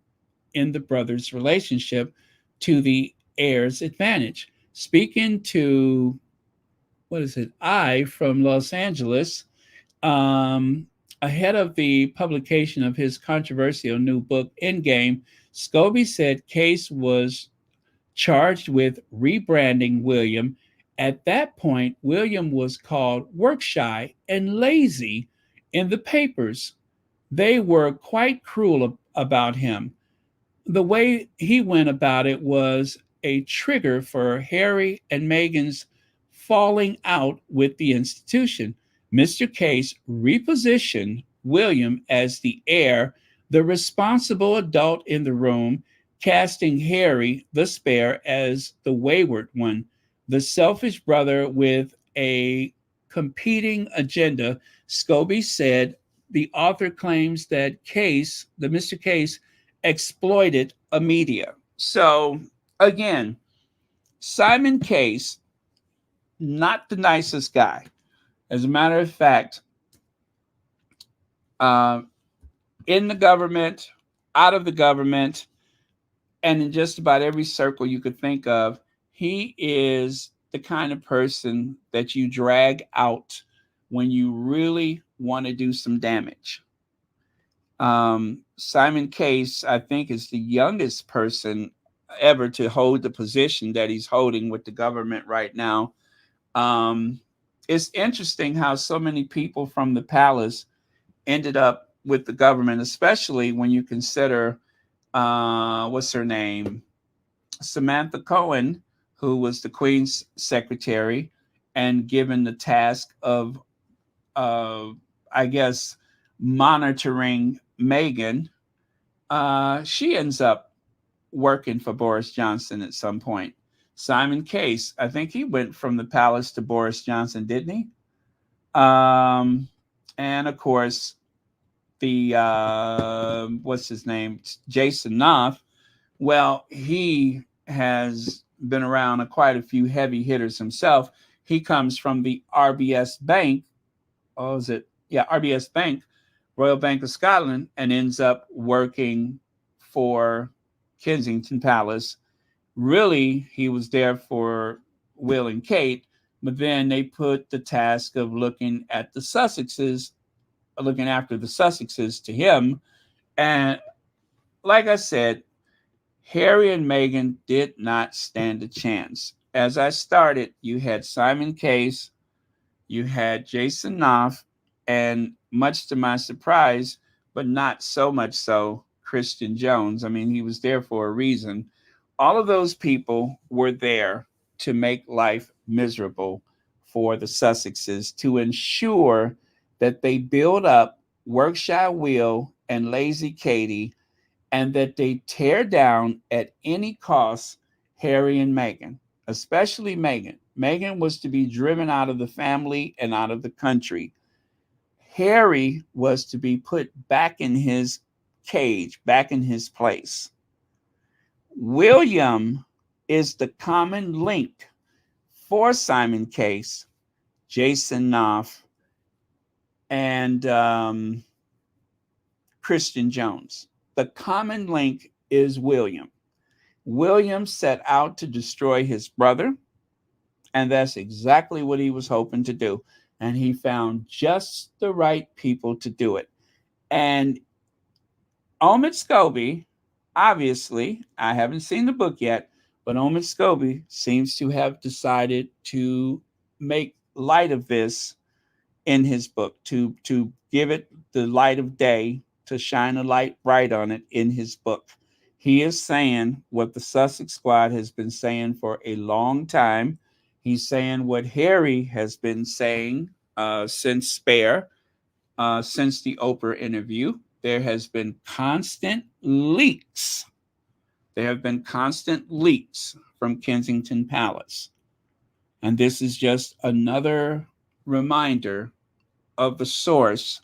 in the brothers' relationship to the heir's advantage. Speaking to, I from Los Angeles, ahead of the publication of his controversial new book, Endgame, Scobie said Case was charged with rebranding William. At that point, William was called work shy and lazy in the papers. They were quite cruel about him. The way he went about it was a trigger for Harry and Meghan's falling out with the institution. Mr. Case repositioned William as the heir, the responsible adult in the room, casting Harry, the spare, as the wayward one, the selfish brother with a competing agenda. Scobie said the author claims that Mr. Case, exploited a media. So, again, Simon Case, not the nicest guy. As a matter of fact, uh, in the government, out of the government, and in just about every circle you could think of, he is the kind of person that you drag out when you really want to do some damage. Simon Case, I think, is the youngest person ever to hold the position that he's holding with the government right now. It's interesting how so many people from the palace ended up with the government, especially when you consider what's her name? Samantha Cohen, who was the Queen's secretary and given the task of, I guess, monitoring Meghan. She ends up working for Boris Johnson at some point. Simon Case, I think he went from the palace to Boris Johnson, didn't he? And of course, the what's his name, Jason Knopf. Well, he has been around quite a few heavy hitters himself. He comes from the RBS Bank. Oh, is it? Yeah, RBS Bank, Royal Bank of Scotland, and ends up working for Kensington Palace. Really, he was there for Will and Kate, but then they put the task of looking after the Sussexes to him. And like I said, Harry and Meghan did not stand a chance. as I started, you had Simon Case, you had Jason Knopf, and much to my surprise, but not so much so, Christian Jones. I mean, he was there for a reason. All of those people were there to make life miserable for the Sussexes, to ensure that they build up Workshire Will and Lazy Katie, and that they tear down at any cost Harry and Meghan, especially Meghan. Meghan was to be driven out of the family and out of the country. Harry was to be put back in his cage, back in his place. William is the common link for Simon Case, Jason Knopf, and Christian Jones. The common link is William. William set out to destroy his brother, and that's exactly what he was hoping to do. And he found just the right people to do it. And Omid Scobie, obviously, I haven't seen the book yet, but Omid Scobie seems to have decided to make light of this in his book, to give it the light of day, to shine a light bright on it in his book. He is saying what the Sussex Squad has been saying for a long time. He's saying what Harry has been saying since Spare, since the Oprah interview. There has been constant leaks. There have been constant leaks from Kensington Palace. And this is just another reminder of the source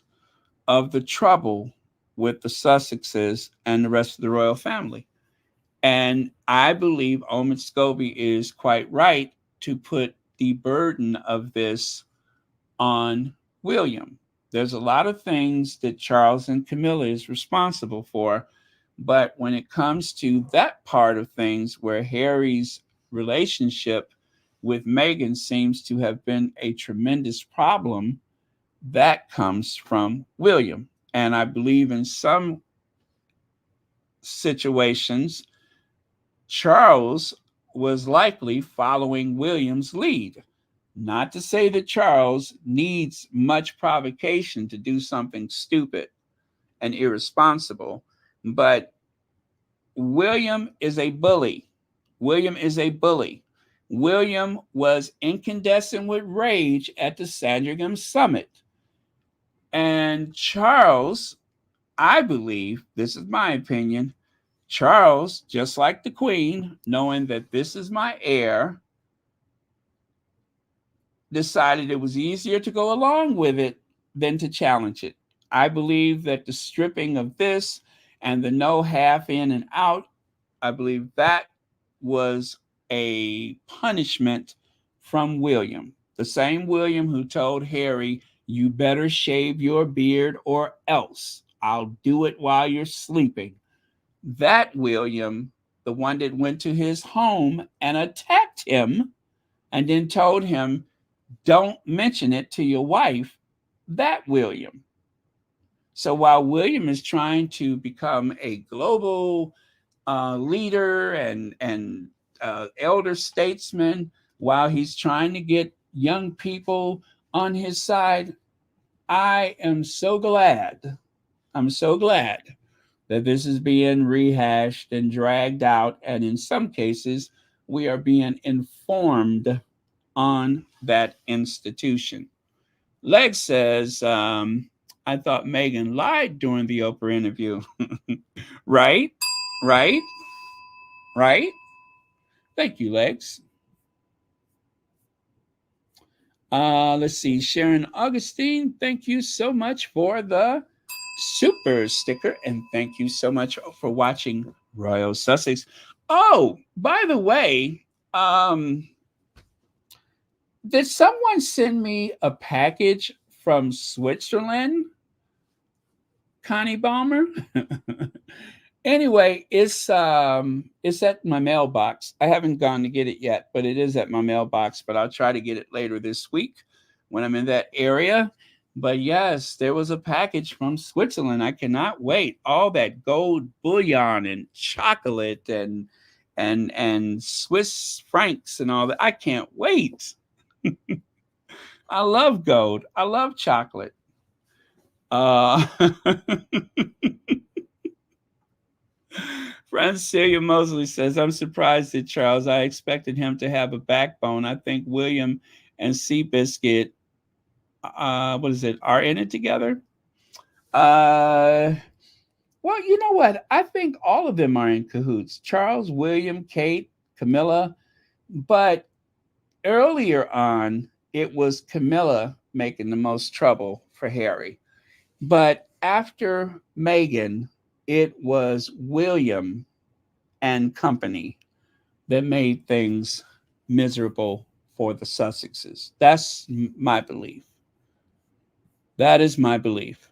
of the trouble with the Sussexes and the rest of the royal family. And I believe Omid Scobie is quite right to put the burden of this on William. There's a lot of things that Charles and Camilla is responsible for, but when it comes to that part of things where Harry's relationship with Meghan seems to have been a tremendous problem, that comes from William. And I believe in some situations, Charles was likely following William's lead. Not to say that Charles needs much provocation to do something stupid and irresponsible, but William is a bully. William is a bully. William was incandescent with rage at the Sandringham summit. And Charles, I believe, this is my opinion, Charles, just like the Queen, knowing that this is my heir, decided it was easier to go along with it than to challenge it. I believe that the stripping of this and the no half in and out, I believe that was a punishment from William. The same William who told Harry, you better shave your beard or else I'll do it while you're sleeping. That William, the one that went to his home and attacked him and then told him, don't mention it to your wife, that William. So while William is trying to become a global leader and elder statesman, while he's trying to get young people on his side, I am so glad. I'm so glad that this is being rehashed and dragged out. And in some cases, we are being informed on that institution. Leg says, I thought Meghan lied during the Oprah interview. Right? Right? Right? Thank you, Legs. Let's see. Sharon Augustine, thank you so much for the super sticker. And thank you so much for watching Royal Sussex. Oh, by the way, did someone send me a package from Switzerland? Connie Balmer? Anyway, it's at my mailbox. I haven't gone to get it yet, but it is at my mailbox. But I'll try to get it later this week when I'm in that area. But yes, there was a package from Switzerland. I cannot wait. All that gold bullion and chocolate and and Swiss francs and all that. I can't wait. I love gold. I love chocolate. Uh, Francilia Mosley says, I'm surprised at Charles. I expected him to have a backbone. I think William and Seabiscuit, what is it, are in it together. Uh, well, you know what? I think all of them are in cahoots. Charles, William, Kate, Camilla. But earlier on, it was Camilla making the most trouble for Harry. But after Meghan, it was William and company that made things miserable for the Sussexes. That's my belief. That is my belief.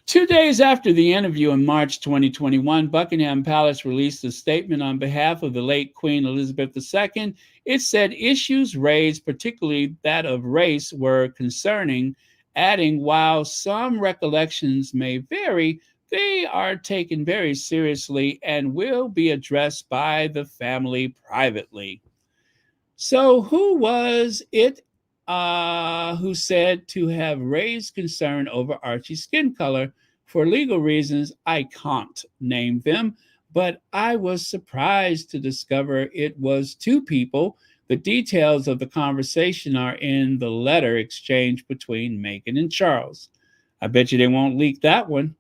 2 days after the interview in March 2021, Buckingham Palace released a statement on behalf of the late Queen Elizabeth II. It said issues raised, particularly that of race, were concerning, adding, while some recollections may vary, they are taken very seriously and will be addressed by the family privately. So, who was it who said to have raised concern over Archie's skin color? For legal reasons, I can't name them, but I was surprised to discover it was two people. The details of the conversation are in the letter exchanged between Meghan and Charles. I bet you they won't leak that one.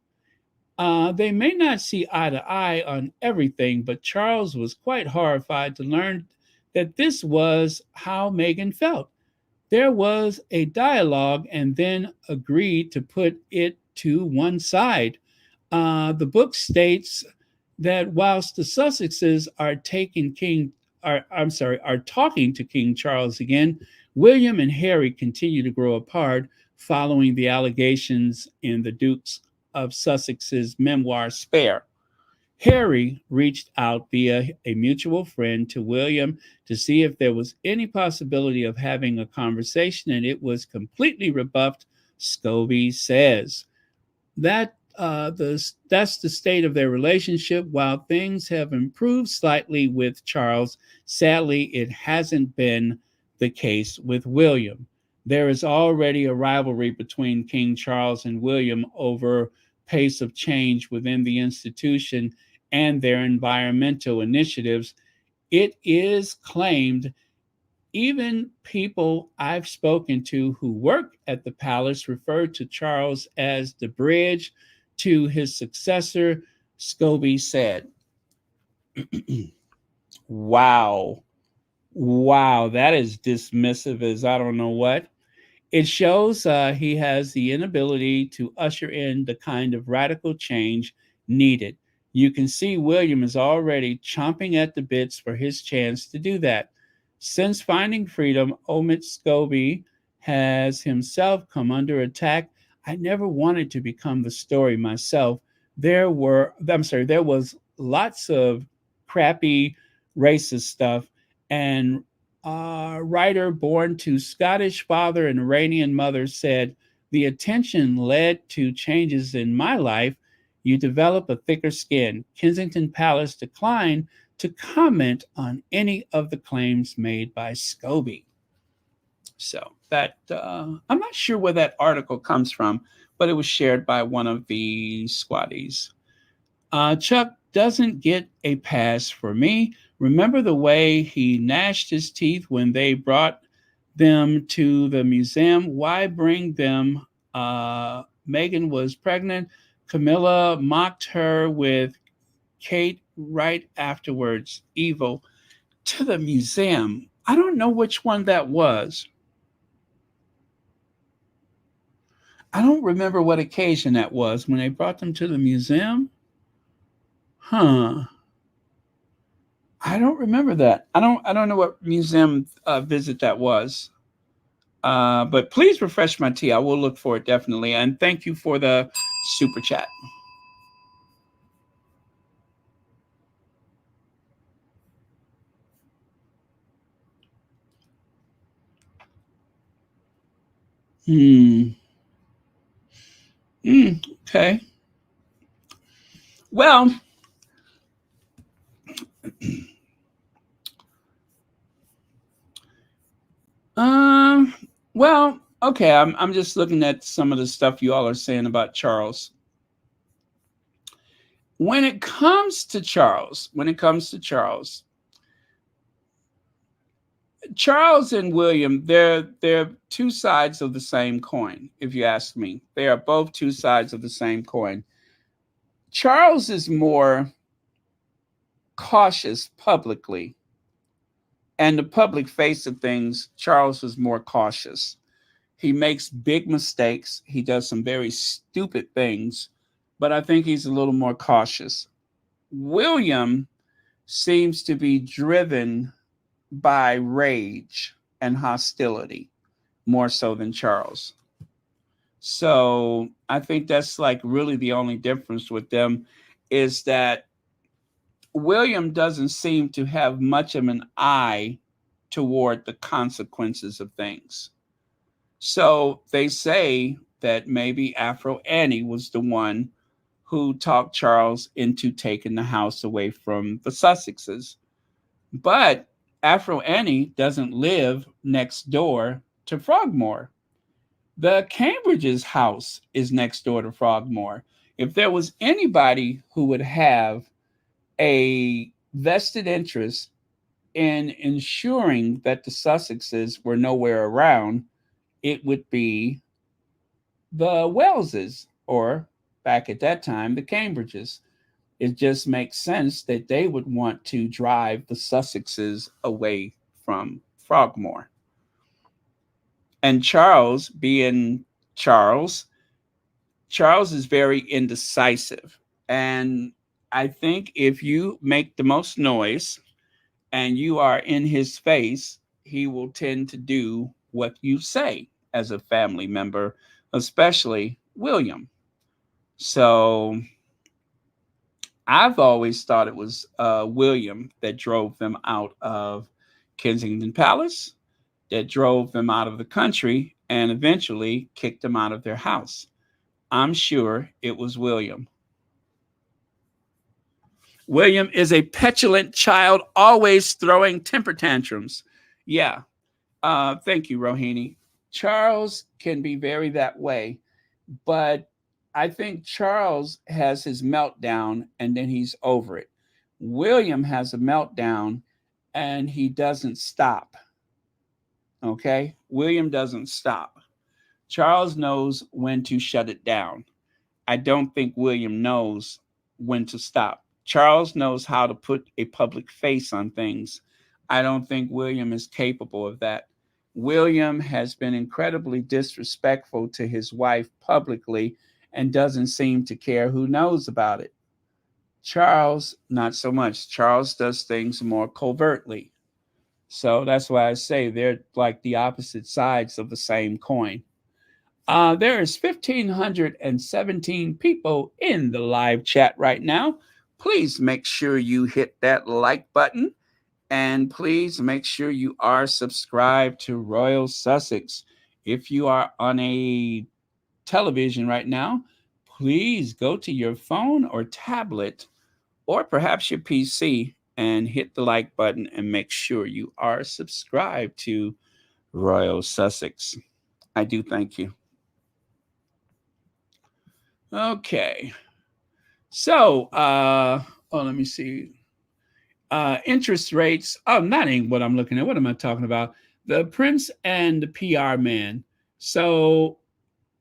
They may not see eye to eye on everything, but Charles was quite horrified to learn that this was how Meghan felt. There was a dialogue and then agreed to put it to one side. The book states that whilst the Sussexes are taking King, are talking to King Charles again, William and Harry continue to grow apart following the allegations in the Dukes of Sussex's memoir Spare. Harry reached out via a mutual friend to William to see if there was any possibility of having a conversation, and it was completely rebuffed, Scobie says. That's the state of their relationship. While things have improved slightly with Charles, sadly, it hasn't been the case with William. There is already a rivalry between King Charles and William over pace of change within the institution and their environmental initiatives. It is claimed even people I've spoken to who work at the palace refer to Charles as the bridge to his successor, Scobie said. Wow. Wow, that is dismissive as I don't know what. It shows he has the inability to usher in the kind of radical change needed. You can see William is already chomping at the bits for his chance to do that. Since finding freedom, Omid Scobie has himself come under attack. I never wanted to become the story myself. There was lots of crappy racist stuff, and writer born to Scottish father and Iranian mother said, the attention led to changes in my life. You develop a thicker skin. Kensington Palace declined to comment on any of the claims made by Scobie. So that I'm not sure where that article comes from, but it was shared by one of the squatties. Chuck doesn't get a pass for me. Remember the way he gnashed his teeth when they brought them to the museum? Why bring them? Meghan was pregnant. Camilla mocked her with Kate right afterwards. Evil. To the museum. I don't know which one that was. I don't remember what occasion that was when they brought them to the museum. Huh. I don't remember that. I don't know what museum visit that was. But please refresh my tea. I will look for it definitely. And thank you for the super chat. Hmm. Okay. Well, um, well, okay. I'm just looking at some of the stuff you all are saying about Charles. When it comes to Charles and William, they're two sides of the same coin. If you ask me, they are both two sides of the same coin. Charles is more cautious publicly, and the public face of things, Charles was more cautious. He makes big mistakes. He does some very stupid things, but I think he's a little more cautious. William seems to be driven by rage and hostility more so than Charles. So I think that's like really the only difference with them is that William doesn't seem to have much of an eye toward the consequences of things. So they say that maybe Afro Annie was the one who talked Charles into taking the house away from the Sussexes. But Afro Annie doesn't live next door to Frogmore. The Cambridge's house is next door to Frogmore. If there was anybody who would have a vested interest in ensuring that the Sussexes were nowhere around, it would be the Welleses, or back at that time, the Cambridges. It just makes sense that they would want to drive the Sussexes away from Frogmore. And Charles, being Charles, Charles is very indecisive. And I think if you make the most noise and you are in his face, he will tend to do what you say as a family member, especially William. So I've always thought it was William that drove them out of Kensington Palace, that drove them out of the country, and eventually kicked them out of their house. I'm sure it was William. William is a petulant child, always throwing temper tantrums. Yeah. Thank you, Rohini. Charles can be very that way, but I think Charles has his meltdown and then he's over it. William has a meltdown and he doesn't stop. Okay? William doesn't stop. Charles knows when to shut it down. I don't think William knows when to stop. Charles knows how to put a public face on things. I don't think William is capable of that. William has been incredibly disrespectful to his wife publicly and doesn't seem to care who knows about it. Charles, not so much. Charles does things more covertly. So that's why I say they're like the opposite sides of the same coin. There is 1,517 people in the live chat right now. Please make sure you hit that like button and please make sure you are subscribed to Royal Sussex. If you are on a television right now, please go to your phone or tablet or perhaps your PC and hit the like button and make sure you are subscribed to Royal Sussex. I do thank you. Okay. So, let me see. Interest rates. Oh, that ain't what I'm looking at. What am I talking about? The Prince and the PR man. So,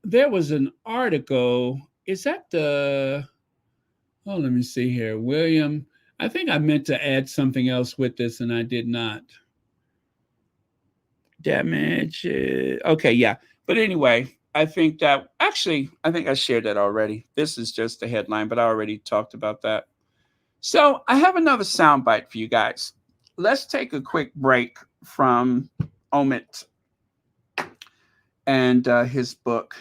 there was an article. Is that the. Oh, let me see here. William. I think I meant to add something else with this and I did not. Damage. Okay, yeah. But anyway, I think that actually, I think I shared that already. This is just a headline, but I already talked about that. So I have another soundbite for you guys. Let's take a quick break from Omid and his book.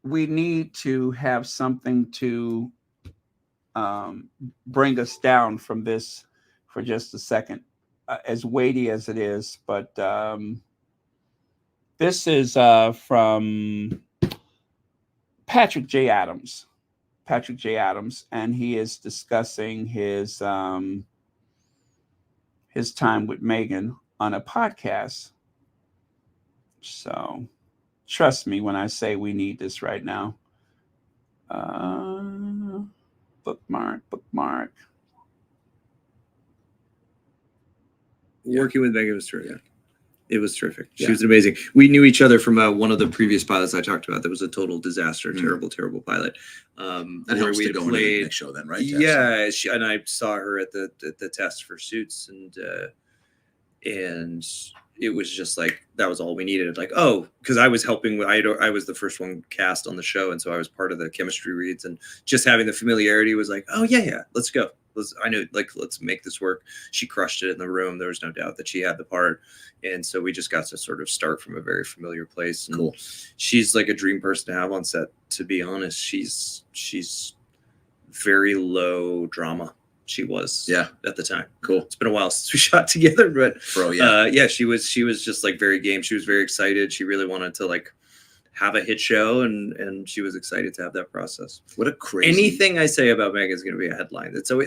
We need to have something to bring us down from this for just a second, as weighty as it is. But this is from Patrick J. Adams. Patrick J. Adams, and he is discussing his time with Meghan on a podcast. So trust me when I say we need this right now. Bookmark. Working with Meghan was terrific. It was terrific. She was amazing. We knew each other from one of the previous pilots I talked about. That was a total disaster, terrible pilot. That helps to go into the next show then, right? Yeah, and I saw her at the test for Suits, and it was just like that was all we needed. Like, oh, because I was helping. I was the first one cast on the show, and so I was part of the chemistry reads, and just having the familiarity was like, oh yeah, let's go. I knew, like, let's make this work. She crushed it in the room. There was no doubt that she had the part. And so we just got to sort of start from a very familiar place. And cool. She's like a dream person to have on set, to be honest. She's very low drama. She was at the time. Cool. It's been a while since we shot together, but yeah, she was just like very game. She was very excited. She really wanted to like have a hit show, and she was excited to have that process. What a crazy... Anything I say about Meghan is going to be a headline. It's so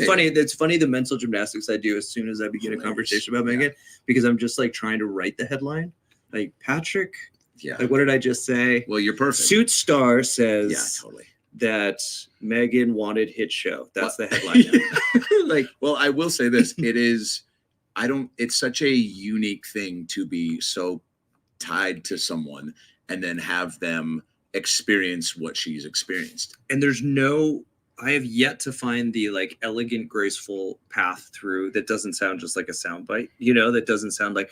funny. It's funny the mental gymnastics I do as soon as I begin a conversation about Meghan, because I'm just like trying to write the headline. Like, Patrick, like, what did I just say? Well, you're perfect. Suit Star says that Meghan wanted hit show. That's the headline. Like, well, I will say this. It's such a unique thing to be so tied to someone and then have them experience what she's experienced. And I have yet to find the like elegant, graceful path through that doesn't sound just like a soundbite, that doesn't sound like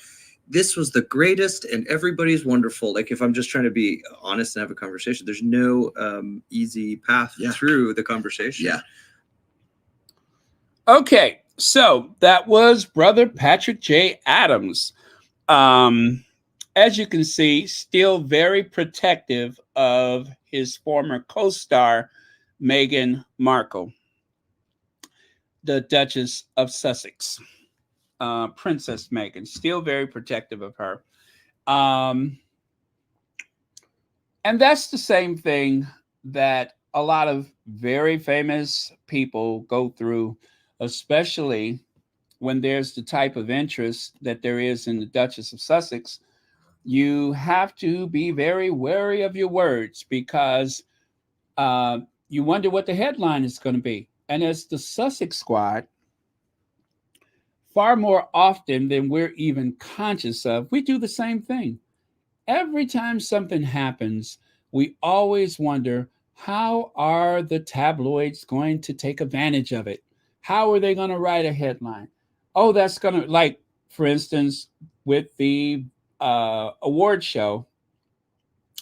this was the greatest and everybody's wonderful. Like, if I'm just trying to be honest and have a conversation, there's no easy path through the conversation. Yeah. Okay. So that was Brother Patrick J. Adams. As you can see, still very protective of his former co-star, Meghan Markle, the Duchess of Sussex, Princess Meghan, still very protective of her. And that's the same thing that a lot of very famous people go through, especially when there's the type of interest that there is in the Duchess of Sussex. You have to be very wary of your words, because you wonder what the headline is going to be. And as the Sussex Squad, far more often than we're even conscious of, we do the same thing. Every time something happens, we always wonder, how are the tabloids going to take advantage of it? How are they going to write a headline? Oh, that's going to, like, for instance, with the award show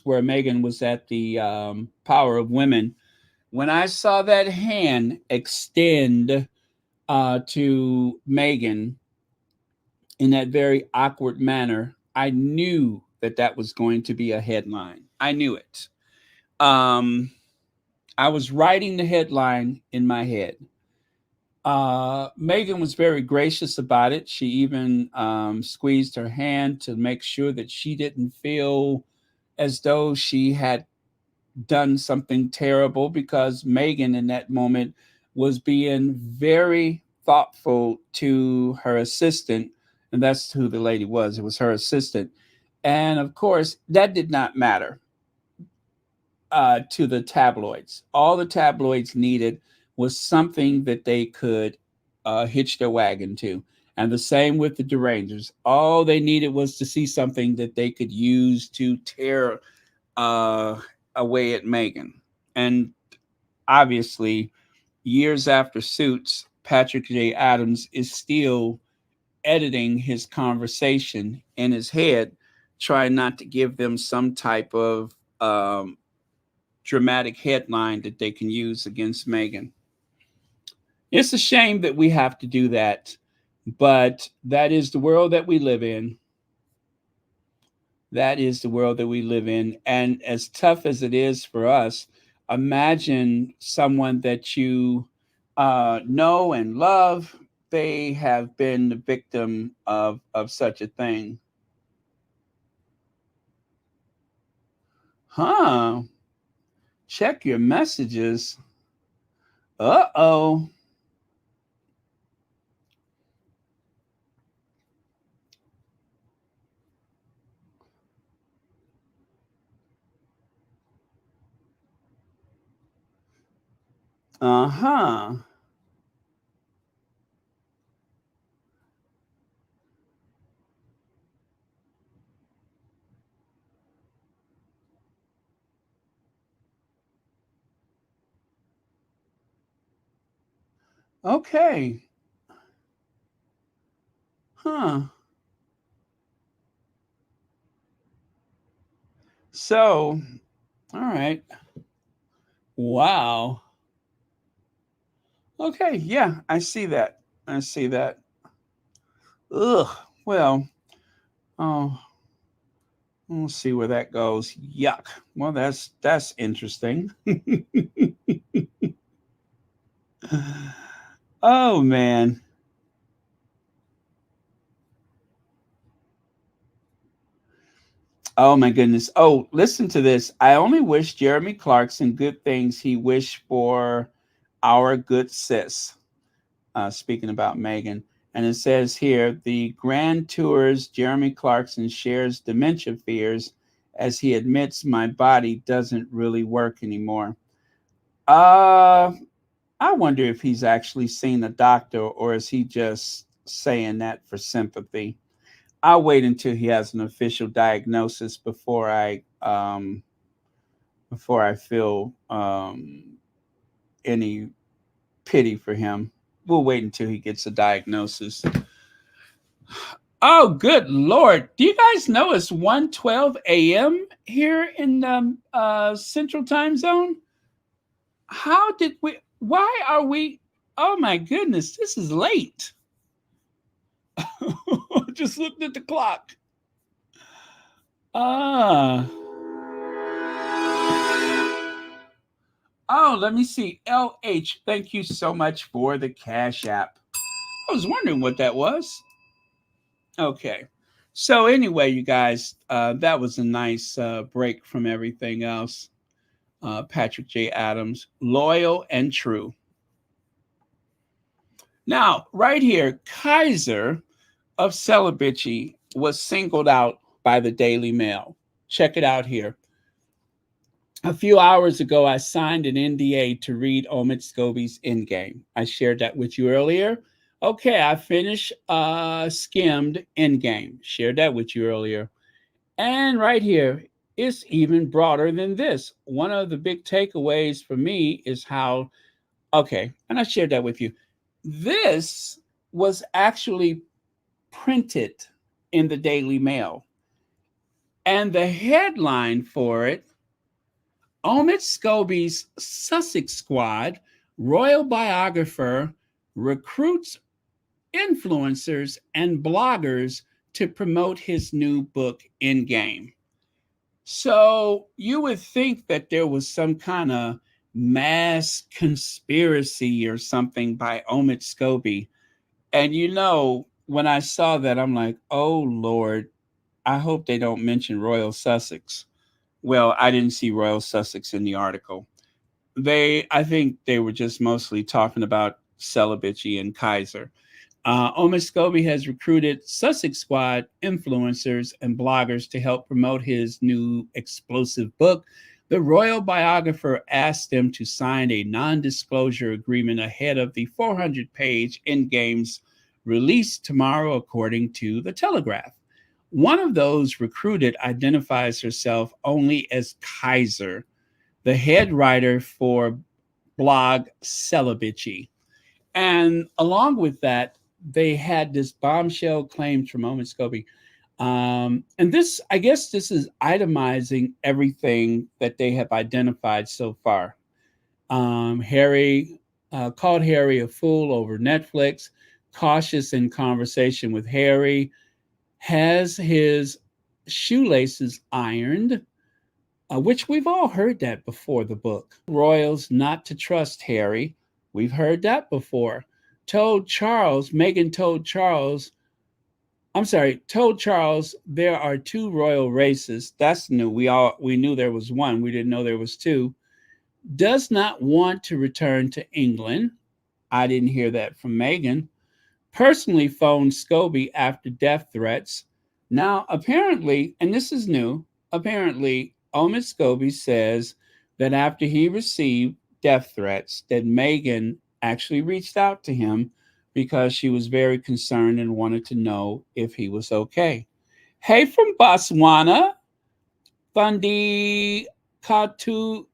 where Meghan was at the Power of Women, when I saw that hand extend to Meghan in that very awkward manner, I knew that was going to be a headline. I knew it. I was writing the headline in my head. Meghan was very gracious about it. She even squeezed her hand to make sure that she didn't feel as though she had done something terrible, because Meghan in that moment was being very thoughtful to her assistant, and that's who the lady was. It was her assistant. And of course, that did not matter to the tabloids. All the tabloids needed was something that they could hitch their wagon to. And the same with the Derangers. All they needed was to see something that they could use to tear away at Meghan. And obviously, years after Suits, Patrick J. Adams is still editing his conversation in his head, trying not to give them some type of dramatic headline that they can use against Meghan. It's a shame that we have to do that, but that is the world that we live in. That is the world that we live in. And as tough as it is for us, imagine someone that you know and love, they have been the victim of such a thing. Check your messages. Uh-oh. Uh-huh. Okay. Huh. So, all right. Wow. Okay, yeah, I see that. I see that. Ugh. Well, oh, we'll see where that goes. Yuck. Well, that's interesting. Oh man. Oh my goodness. Oh, listen to this. I only wish Jeremy Clarkson good things he wished for our good sis. Speaking about Megan. And it says here the grand tours Jeremy Clarkson shares dementia fears as he admits my body doesn't really work anymore. Uh, I wonder if he's actually seen a doctor or is he just saying that for sympathy? I'll wait until he has an official diagnosis before I feel any pity for him. We'll wait until he gets a diagnosis. Oh, good Lord. Do you guys know it's 1:12 a.m. here in the Central Time Zone? Why are we, oh my goodness, this is late. Just looked at the clock. Ah. Oh, let me see. LH, thank you so much for the Cash App. I was wondering what that was. Okay. So anyway, you guys, that was a nice break from everything else. Patrick J. Adams, loyal and true. Now, right here, Kaiser of Celibacy was singled out by the Daily Mail. Check it out here. A few hours ago, I signed an NDA to read Omid Scobie's Endgame. I shared that with you earlier. Okay, I finished skimmed Endgame. Shared that with you earlier. And right here, it's even broader than this. One of the big takeaways for me is how, okay, and I shared that with you. This was actually printed in the Daily Mail. And the headline for it, Omid Scobie's Sussex Squad, royal biographer, recruits influencers and bloggers to promote his new book, Endgame. So you would think that there was some kind of mass conspiracy or something by Omid Scobie. And when I saw that, I'm like, oh Lord, I hope they don't mention Royal Sussex. Well, I didn't see Royal Sussex in the article. I think they were just mostly talking about Celibacy and Kaiser. Omid Scobie has recruited Sussex Squad influencers and bloggers to help promote his new explosive book. The royal biographer asked them to sign a non-disclosure agreement ahead of the 400-page Endgame's release tomorrow, according to The Telegraph. One of those recruited identifies herself only as Kaiser, the head writer for blog Celibacy. And along with that, they had this bombshell claim from Omid Scobie. And this, I guess this is itemizing everything that they have identified so far. Harry called Harry a fool over Netflix, cautious in conversation with Harry, has his shoelaces ironed, which we've all heard that before the book. Royals not to trust Harry. We've heard that before. Told Charles there are two royal races. That's new. We knew there was one. We didn't know there was two. does not want to return to England. I didn't hear that from Meghan. Personally phoned Scobie after death threats. Now, apparently, and this is new, apparently, Omid Scobie says that after he received death threats, that Meghan actually reached out to him because she was very concerned and wanted to know if he was okay. Hey, from Botswana, Fundi Kantudulu.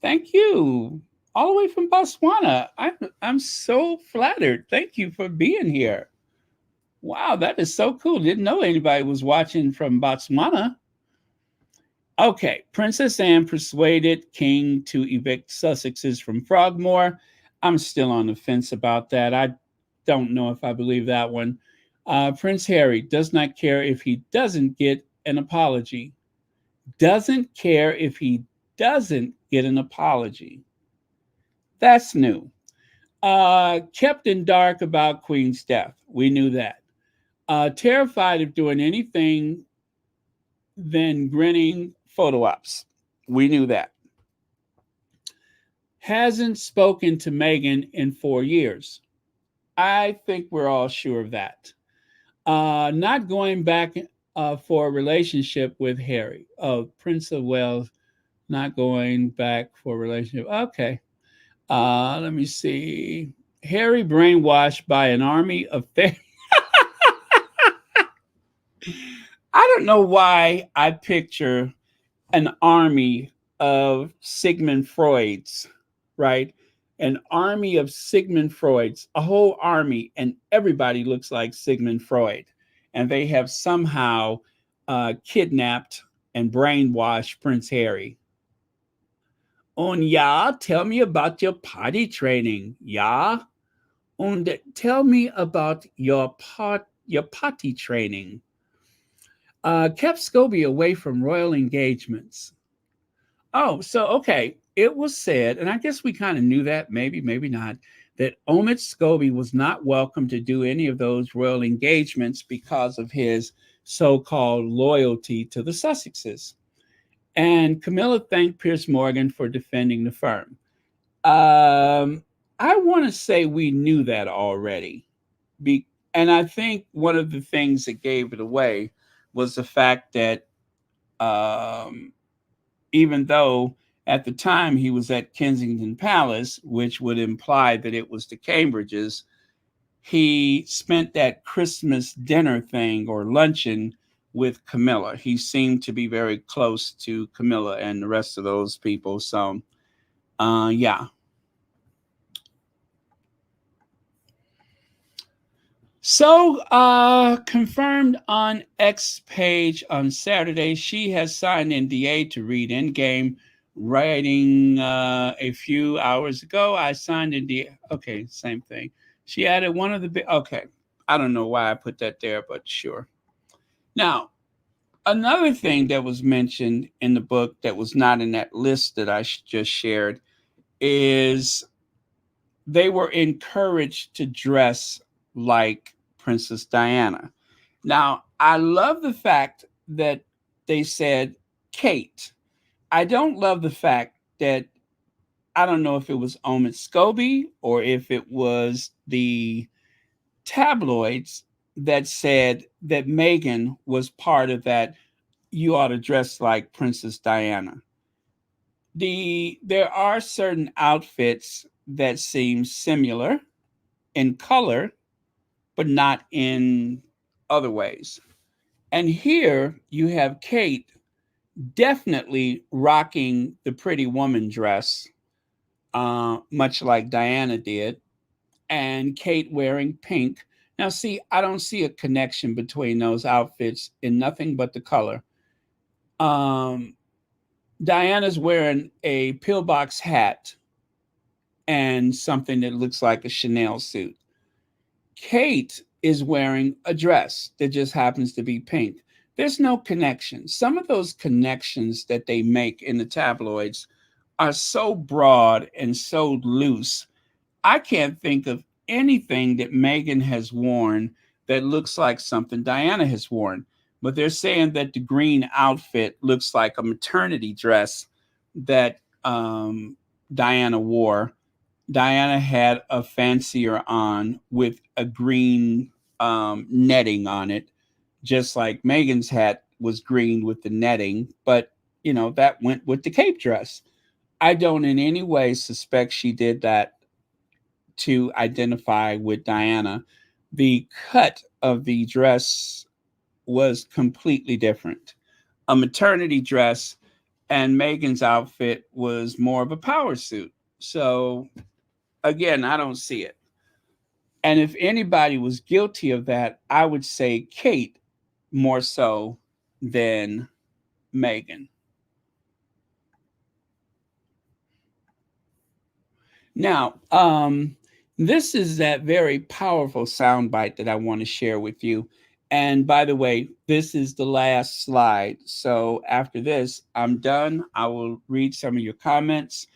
Thank you. All the way from Botswana. I'm so flattered. Thank you for being here. Wow, that is so cool. Didn't know anybody was watching from Botswana. Okay, Princess Anne persuaded King to evict Sussexes from Frogmore. I'm still on the fence about that. I don't know if I believe that one. Prince Harry does not care if he doesn't get an apology. Doesn't care if he doesn't get an apology. That's new. Kept in dark about Queen's death. We knew that. Terrified of doing anything than grinning photo ops. We knew that. Hasn't spoken to Meghan in 4 years. I think we're all sure of that. Not going back for a relationship with Harry. Oh, Prince of Wales, not going back for a relationship. Okay. Let me see. Harry brainwashed by an army of fairies. I don't know why I picture an army of Sigmund Freuds, right? An army of Sigmund Freuds, a whole army, and everybody looks like Sigmund Freud. And they have somehow kidnapped and brainwashed Prince Harry. Und ja, tell me about your potty training. Ja? Und tell me about your potty training. Kept Scobie away from royal engagements. Oh, so okay. It was said, and I guess we kind of knew that, maybe not, that Omid Scobie was not welcome to do any of those royal engagements because of his so-called loyalty to the Sussexes. And Camilla thanked Piers Morgan for defending the firm. I want to say we knew that already. And I think one of the things that gave it away was the fact that even though at the time he was at Kensington Palace, which would imply that it was the Cambridges, he spent that Christmas dinner thing or luncheon with Camilla. He seemed to be very close to Camilla and the rest of those people. So, yeah. So, confirmed on X page on Saturday, she has signed NDA to read Endgame, writing a few hours ago. I signed NDA. Okay, same thing. She added one of the okay. I don't know why I put that there, but sure. Now, another thing that was mentioned in the book that was not in that list that I just shared is they were encouraged to dress like Princess Diana. Now, I love the fact that they said Kate. I don't love the fact that I don't know if it was Omid Scobie or if it was the tabloids that said that Meghan was part of that. You ought to dress like Princess Diana. There are certain outfits that seem similar in color, but not in other ways. And here you have Kate definitely rocking the pretty woman dress, much like Diana did, and Kate wearing pink. Now, see, I don't see a connection between those outfits in nothing but the color. Diana's wearing a pillbox hat and something that looks like a Chanel suit. Kate is wearing a dress that just happens to be pink. There's no connection. Some of those connections that they make in the tabloids are so broad and so loose. I can't think of anything that Meghan has worn that looks like something Diana has worn. But they're saying that the green outfit looks like a maternity dress that Diana wore. Diana had a fancier on with a green netting on it, just like Megan's hat was green with the netting, but that went with the cape dress. I don't in any way suspect she did that to identify with Diana. The cut of the dress was completely different. A maternity dress, and Megan's outfit was more of a power suit. So again, I don't see it. And if anybody was guilty of that, I would say Kate more so than Megan. Now, this is that very powerful soundbite that I want to share with you. And by the way, this is the last slide. So after this, I'm done. I will read some of your comments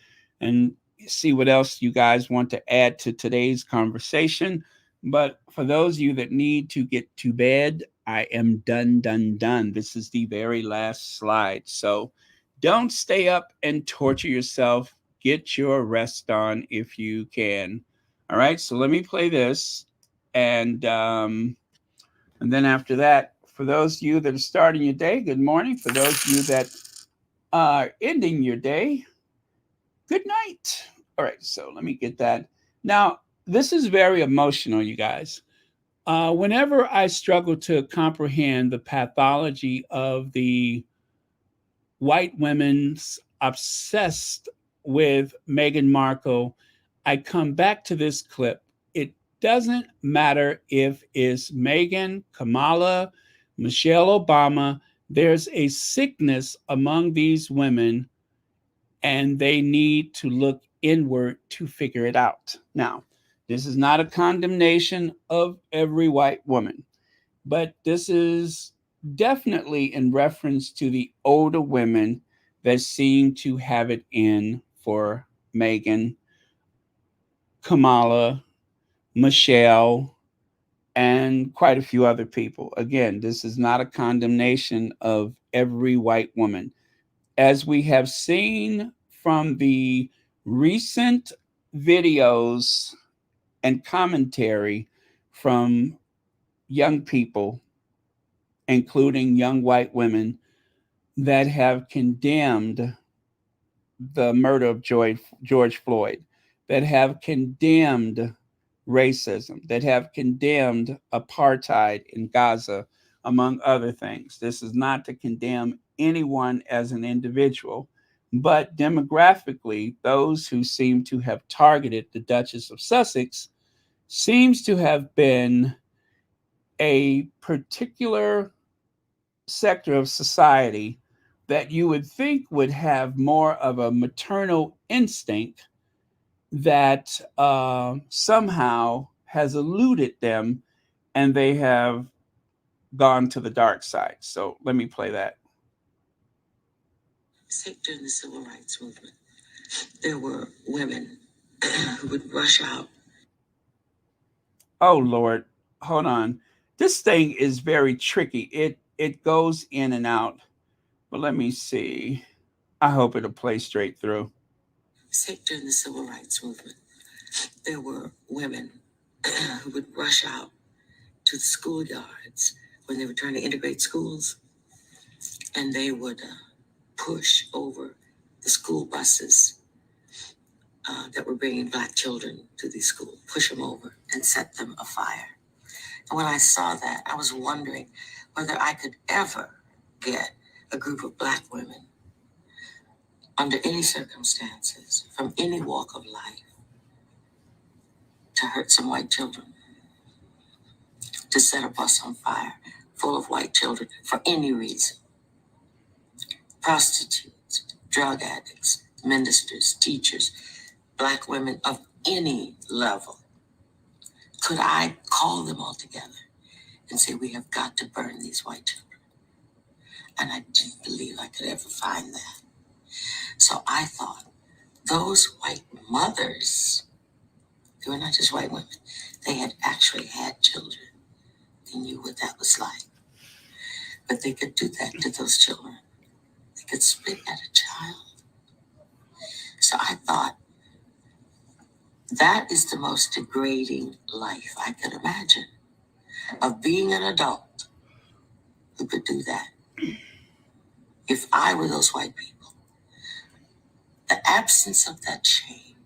and see what else you guys want to add to today's conversation. But for those of you that need to get to bed, I am done, done, done. This is the very last slide. So don't stay up and torture yourself. Get your rest on if you can. All right, so let me play this, and then after that, for those of you that are starting your day, good morning. For those of you that are ending your day, good night. All right, so let me get that. Now, this is very emotional, you guys. Whenever I struggle to comprehend the pathology of the white women's obsessed with Meghan Markle, I come back to this clip. It doesn't matter if it's Meghan, Kamala, Michelle Obama. There's a sickness among these women, and they need to look inward to figure it out. Now, this is not a condemnation of every white woman, but this is definitely in reference to the older women that seem to have it in for Meghan, Kamala, Michelle, and quite a few other people. Again, this is not a condemnation of every white woman. As we have seen from the recent videos and commentary from young people, including young white women, that have condemned the murder of George Floyd, that have condemned racism, that have condemned apartheid in Gaza, among other things. This is not to condemn anyone as an individual, but demographically, those who seem to have targeted the Duchess of Sussex seems to have been a particular sector of society that you would think would have more of a maternal instinct that somehow has eluded them, and they have gone to the dark side. So let me play that. During the civil rights movement, there were women who would rush out. Oh Lord, hold on. This thing is very tricky. It goes in and out. But let me see. I hope it'll play straight through. During the civil rights movement, there were women who would rush out to the schoolyards when they were trying to integrate schools, and they would push over the school buses that were bringing Black children to these schools, push them over and set them afire. And when I saw that, I was wondering whether I could ever get a group of Black women, under any circumstances, from any walk of life, to hurt some white children, to set a bus on fire full of white children for any reason. Prostitutes, drug addicts, ministers, teachers, Black women of any level. Could I call them all together and say, we have got to burn these white children? And I didn't believe I could ever find that. So I thought, those white mothers, they were not just white women, they had actually had children. They knew what that was like. But they could do that to those children. They could spit at a child So I thought, that is the most degrading life I could imagine, of being an adult who could do that. If I were those white people, the absence of that shame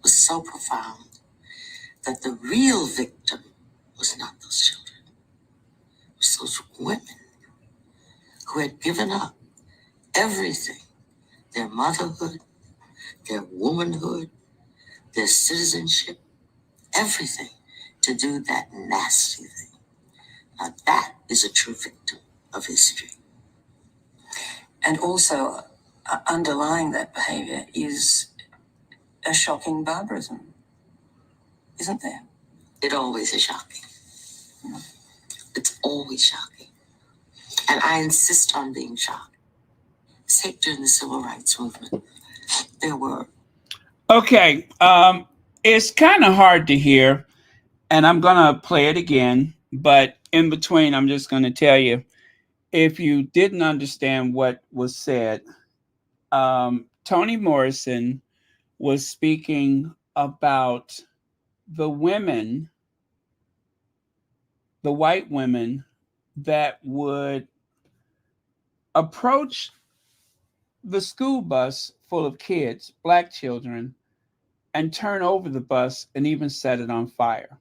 was so profound that the real victim was not those children. It was those women who had given up everything, their motherhood, their womanhood, their citizenship, everything, to do that nasty thing. Now that is a true victim of history. And also, underlying that behaviour is a shocking barbarism, isn't there? It always is shocking. It's always shocking. And I insist on being shocked. Say during the civil rights movement, there were. Okay, it's kind of hard to hear, and I'm gonna play it again. But in between, I'm just gonna tell you, if you didn't understand what was said, Toni Morrison was speaking about the women, the white women that would approach the school bus full of kids, black children, and turn over the bus and even set it on fire.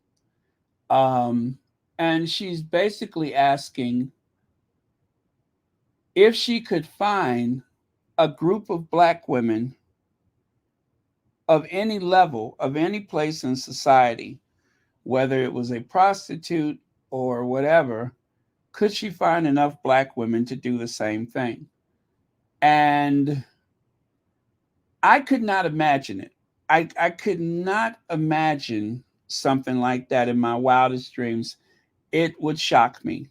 Um, and she's basically asking if she could find a group of black women of any level, of any place in society, whether it was a prostitute or whatever, could she find enough black women to do the same thing? And I could not imagine it. I could not imagine something like that in my wildest dreams. It would shock me.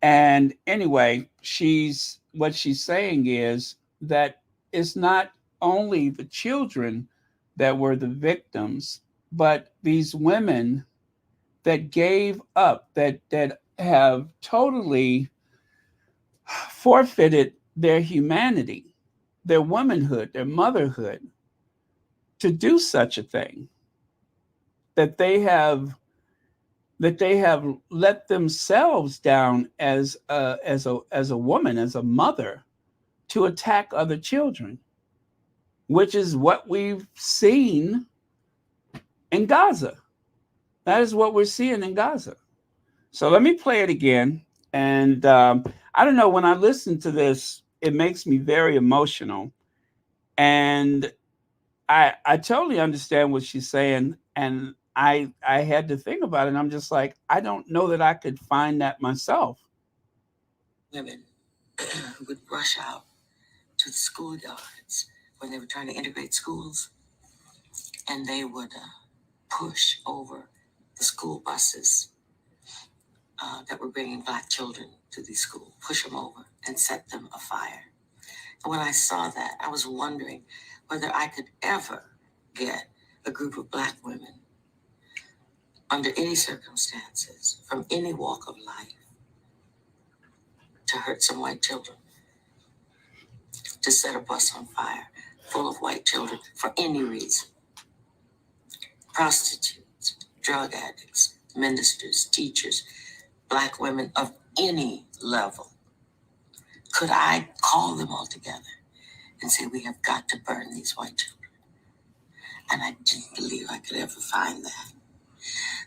And anyway, what she's saying is that it's not only the children that were the victims, but these women that gave up, that have totally forfeited their humanity, their womanhood, their motherhood, to do such a thing, that they have let themselves down as a woman, as a mother, to attack other children, which is what we've seen in Gaza. That is what we're seeing in Gaza. So let me play it again. And I don't know, when I listen to this, it makes me very emotional. And I totally understand what she's saying. And I had to think about it. And I'm just like, I don't know that I could find that myself. Women who would rush out to the schoolyards when they were trying to integrate schools, and they would push over the school buses that were bringing black children to these schools, push them over and set them afire. And when I saw that, I was wondering whether I could ever get a group of black women under any circumstances, from any walk of life, to hurt some white children, to set a bus on fire full of white children for any reason. Prostitutes, drug addicts, ministers, teachers, black women of any level. Could I call them all together and say, we have got to burn these white children? And I didn't believe I could ever find that.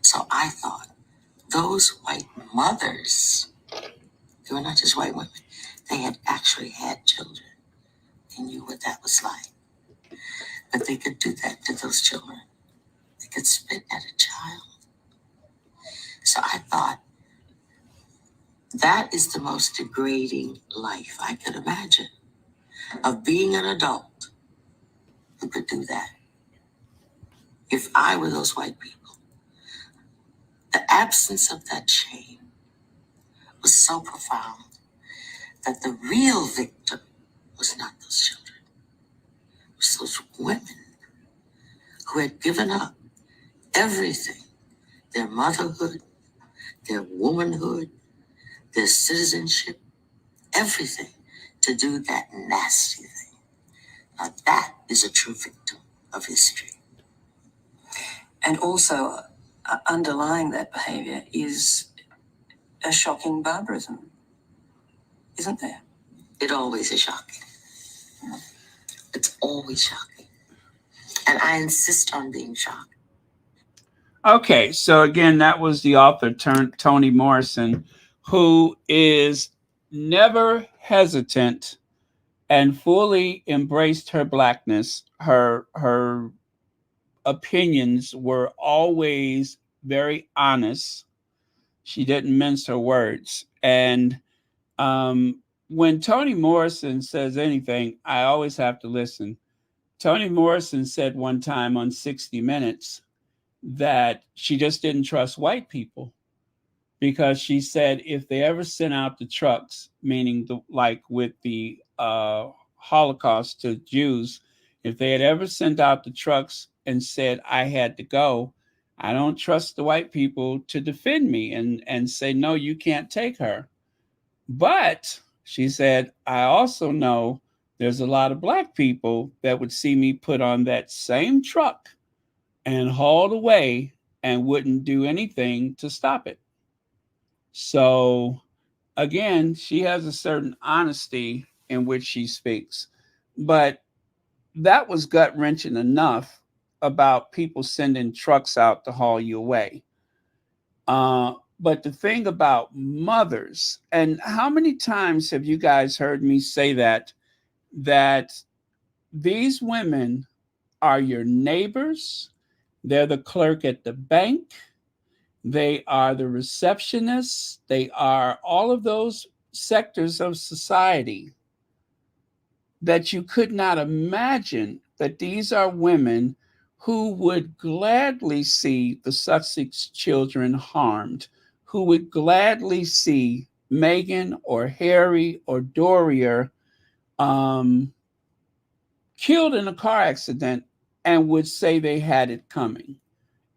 So I thought, those white mothers, they were not just white women, they had actually had children. They knew what that was like. But they could do that to those children. They could spit at a child. So I thought, that is the most degrading life I could imagine, of being an adult who could do that. If I were those white people, the absence of that shame was so profound that the real victim was not those children. It was those women who had given up everything, their motherhood, their womanhood, their citizenship, everything, to do that nasty thing. Now that is a true victim of history. And also, underlying that behaviour is a shocking barbarism, isn't there? It always is shocking. It's always shocking. And I insist on being shocked. Okay, so again, that was the author Toni Morrison, who is never hesitant and fully embraced her blackness. Her opinions were always very honest. She didn't mince her words. And when Toni Morrison says anything, I always have to listen. Toni Morrison said one time on 60 Minutes that she just didn't trust white people, because she said if they ever sent out the trucks, meaning like with the Holocaust to Jews, if they had ever sent out the trucks and said I had to go, I don't trust the white people to defend me and say, no, you can't take her. But she said, I also know there's a lot of black people that would see me put on that same truck and hauled away and wouldn't do anything to stop it. So again, she has a certain honesty in which she speaks. But that was gut-wrenching enough about people sending trucks out to haul you away. But the thing about mothers, and how many times have you guys heard me say that these women are your neighbors, they're the clerk at the bank, they are the receptionists, they are all of those sectors of society that you could not imagine that these are women who would gladly see the Sussex children harmed, who would gladly see Meghan or Harry or Doria killed in a car accident, and would say they had it coming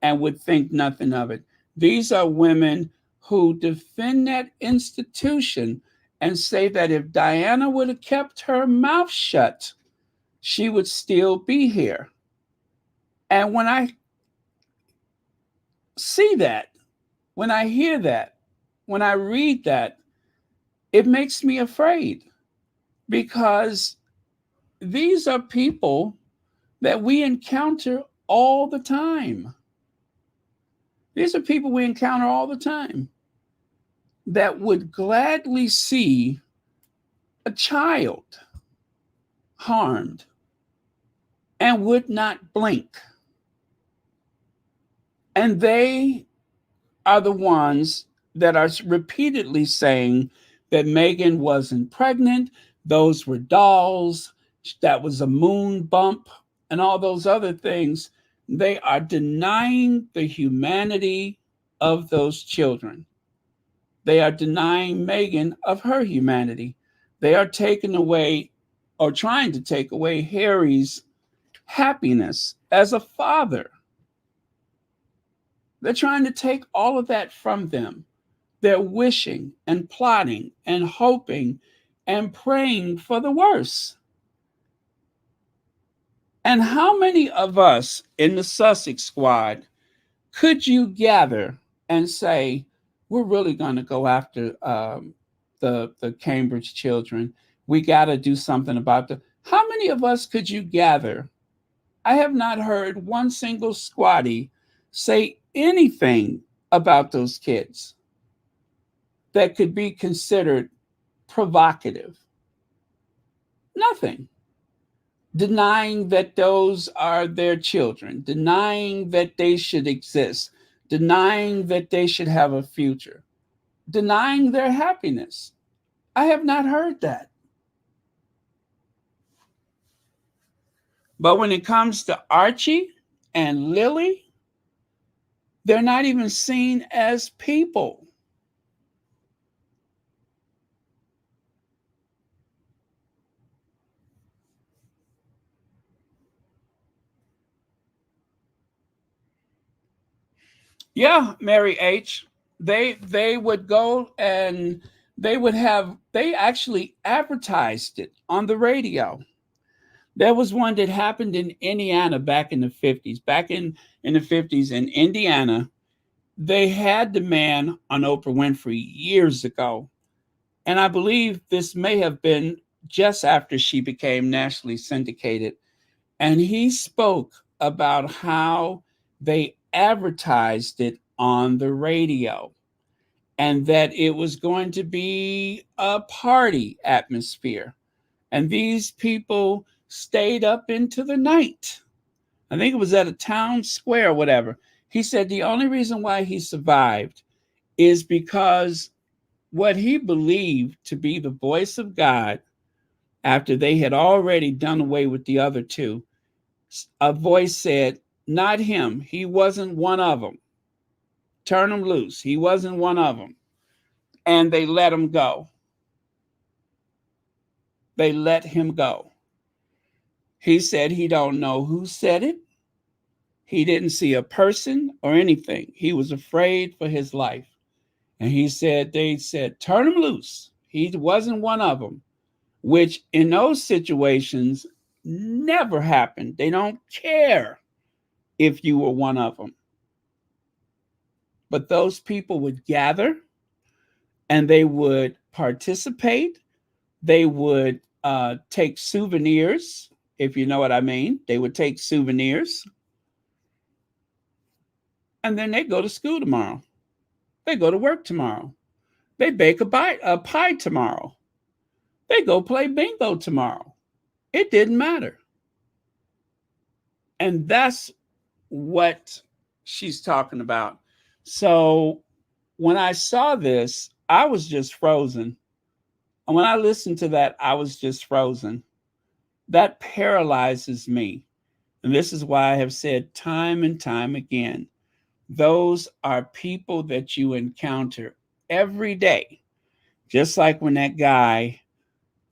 and would think nothing of it. These are women who defend that institution and say that if Diana would have kept her mouth shut, she would still be here. And when I see that, when I hear that, when I read that, it makes me afraid, because these are people that we encounter all the time. These are people we encounter all the time that would gladly see a child harmed and would not blink. And they are the ones that are repeatedly saying that Meghan wasn't pregnant, those were dolls, that was a moon bump, and all those other things. They are denying the humanity of those children. They are denying Meghan of her humanity. They are taking away, or trying to take away, Harry's happiness as a father. They're trying to take all of that from them. They're wishing and plotting and hoping and praying for the worst. And how many of us in the Sussex squad could you gather and say, we're really going to go after the Cambridge children? We got to do something about them. How many of us could you gather? I have not heard one single squatty say anything about those kids that could be considered provocative. Nothing. Denying that those are their children, denying that they should exist, denying that they should have a future, denying their happiness. I have not heard that. But when it comes to Archie and Lily, they're not even seen as people. Yeah, Mary H. They would go and they actually advertised it on the radio. There was one that happened in Indiana back in the 50s. Back in the 50s in Indiana, they had the man on Oprah Winfrey years ago. And I believe this may have been just after she became nationally syndicated. And he spoke about how they advertised it on the radio and that it was going to be a party atmosphere. And these people stayed up into the night. I think it was at a town square or whatever. He said the only reason why he survived is because what he believed to be the voice of God, after they had already done away with the other two, a voice said, not him. He wasn't one of them. Turn him loose. He wasn't one of them. And they let him go. They let him go. He said he don't know who said it. He didn't see a person or anything. He was afraid for his life. And he said, they said, turn him loose. He wasn't one of them, which in those situations never happened. They don't care if you were one of them. But those people would gather and they would participate. They would take souvenirs, if you know what I mean. They would take souvenirs. And then they go to school tomorrow. They go to work tomorrow. They bake a pie tomorrow. They go play bingo tomorrow. It didn't matter. And that's what she's talking about. So when I saw this, I was just frozen. And when I listened to that, I was just frozen. That paralyzes me. And this is why I have said time and time again, those are people that you encounter every day. Just like when that guy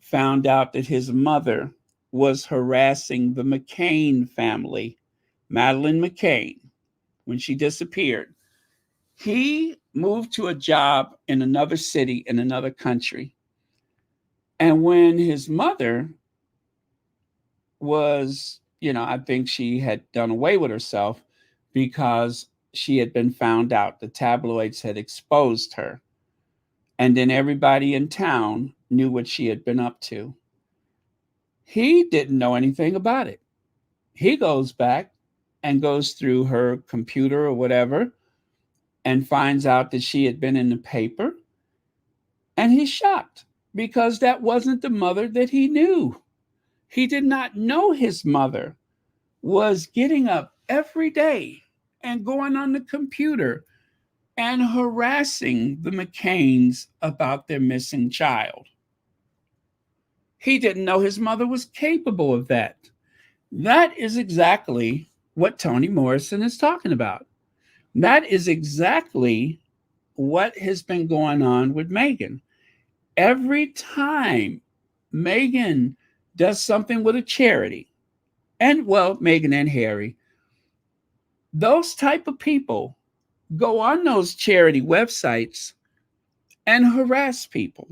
found out that his mother was harassing the McCain family, Madeleine McCain, when she disappeared. He moved to a job in another city, in another country. And when his mother was, I think she had done away with herself because she had been found out. The tabloids had exposed her. And then everybody in town knew what she had been up to. He didn't know anything about it. He goes back and goes through her computer or whatever and finds out that she had been in the paper. And he's shocked because that wasn't the mother that he knew. He did not know his mother was getting up every day and going on the computer and harassing the McCains about their missing child. He didn't know his mother was capable of that. That is exactly what Toni Morrison is talking about. That is exactly what has been going on with Meghan. Every time Meghan does something with a charity, and well, Meghan and Harry, those type of people go on those charity websites and harass people.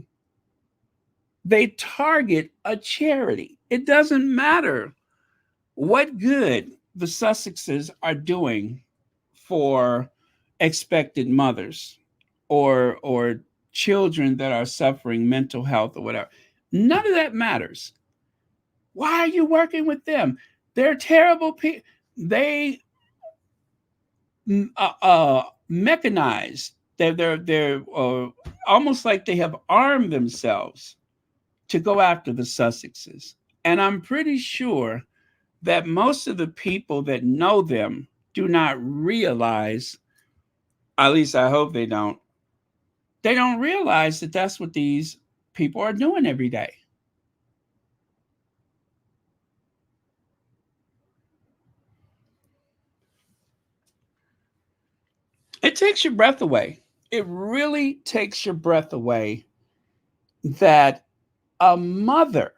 They target a charity. It doesn't matter what good the Sussexes are doing for expected mothers or children that are suffering mental health or whatever. None of that matters. Why are you working with them? They're terrible people. They mechanized. They're almost like they have armed themselves to go after the Sussexes. And I'm pretty sure that most of the people that know them do not realize, at least I hope they don't realize that that's what these people are doing every day. It takes your breath away. It really takes your breath away that a mother,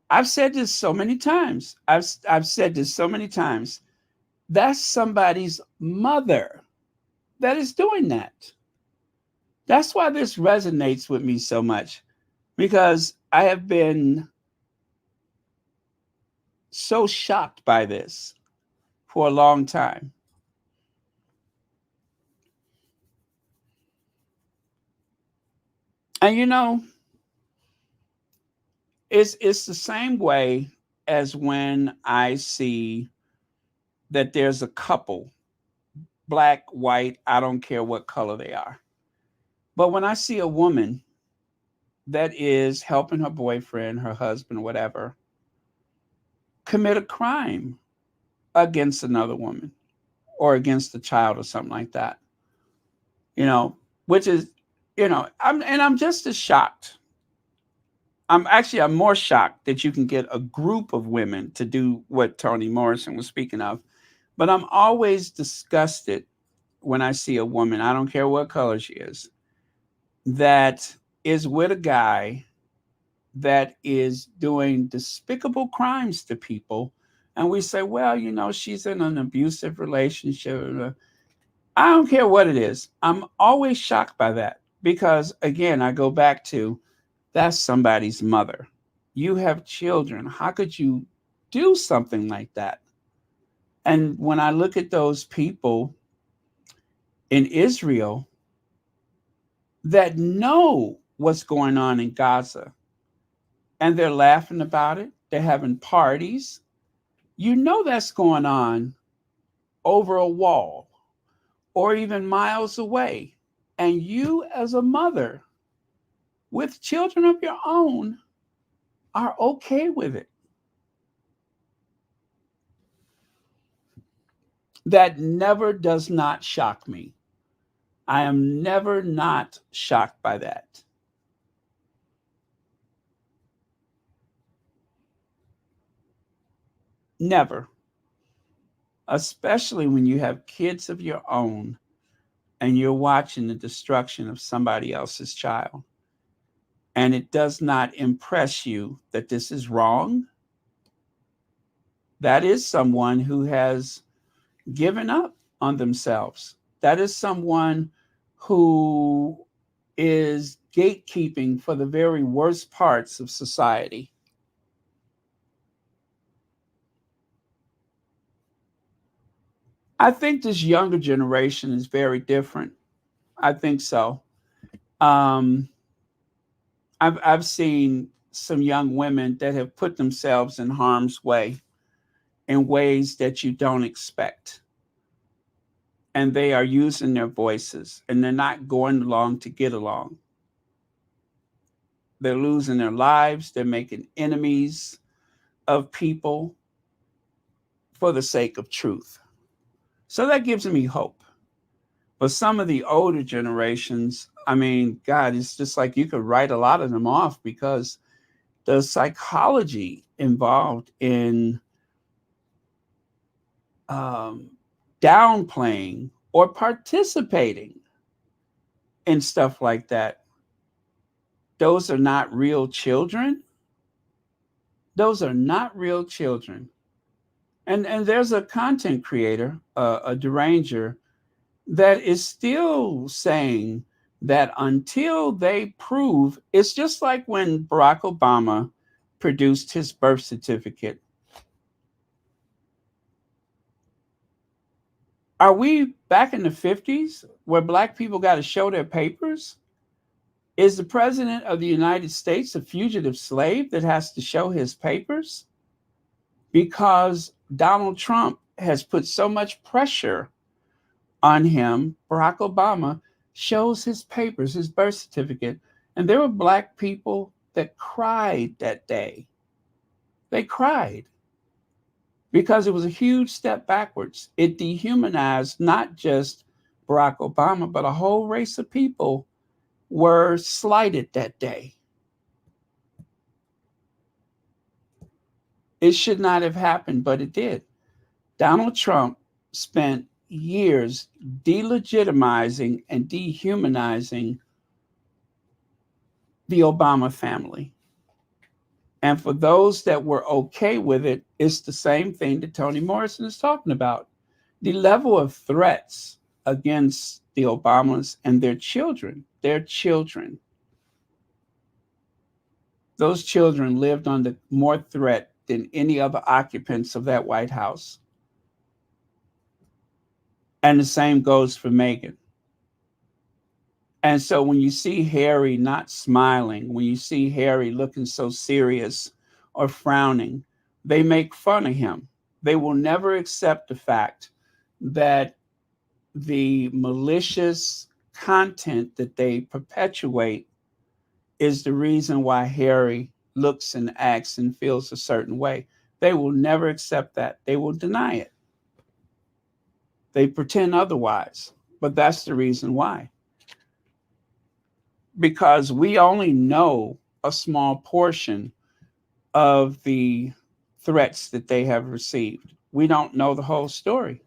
I've said this so many times. I've said this so many times. That's somebody's mother that is doing that. That's why this resonates with me so much, because I have been so shocked by this for a long time. And you know, it's the same way as when I see that there's a couple, black, white, I don't care what color they are. But when I see a woman that is helping her boyfriend, her husband, whatever, commit a crime against another woman or against a child or something like that, you know, which is, I'm just as shocked. I'm more shocked that you can get a group of women to do what Toni Morrison was speaking of. But I'm always disgusted when I see a woman, I don't care what color she is, that is with a guy that is doing despicable crimes to people. And we say, well, she's in an abusive relationship. I don't care what it is. I'm always shocked by that because, again, I go back to that's somebody's mother. You have children. How could you do something like that? And when I look at those people in Israel that know what's going on in Gaza and they're laughing about it, they're having parties, that's going on over a wall or even miles away. And you, as a mother with children of your own, are okay with it. That never does not shock me. I am never not shocked by that. Never. Especially when you have kids of your own and you're watching the destruction of somebody else's child. And it does not impress you that this is wrong. That is someone who has given up on themselves. That is someone who is gatekeeping for the very worst parts of society. I think this younger generation is very different. I think so. I've seen some young women that have put themselves in harm's way in ways that you don't expect. And they are using their voices and they're not going along to get along. They're losing their lives. They're making enemies of people for the sake of truth. So that gives me hope. But some of the older generations, I mean, God, it's just like you could write a lot of them off because the psychology involved in downplaying or participating in stuff like that, those are not real children. Those are not real children. And there's a content creator, a deranger, that is still saying that until they prove, it's just like when Barack Obama produced his birth certificate. Are we back in the 50s where Black people got to show their papers? Is the president of the United States a fugitive slave that has to show his papers? Because Donald Trump has put so much pressure on him, Barack Obama shows his papers, his birth certificate, and there were Black people that cried that day. They cried because it was a huge step backwards. It dehumanized not just Barack Obama, but a whole race of people were slighted that day. It should not have happened, but it did. Donald Trump spent years delegitimizing and dehumanizing the Obama family. And for those that were okay with it, it's the same thing that Toni Morrison is talking about. The level of threats against the Obamas and their children, those children lived under more threat than any other occupants of that White House. And the same goes for Meghan. And so when you see Harry not smiling, when you see Harry looking so serious or frowning, they make fun of him. They will never accept the fact that the malicious content that they perpetuate is the reason why Harry looks and acts and feels a certain way. They will never accept that. They will deny it. They pretend otherwise, but that's the reason why. Because we only know a small portion of the threats that they have received. We don't know the whole story.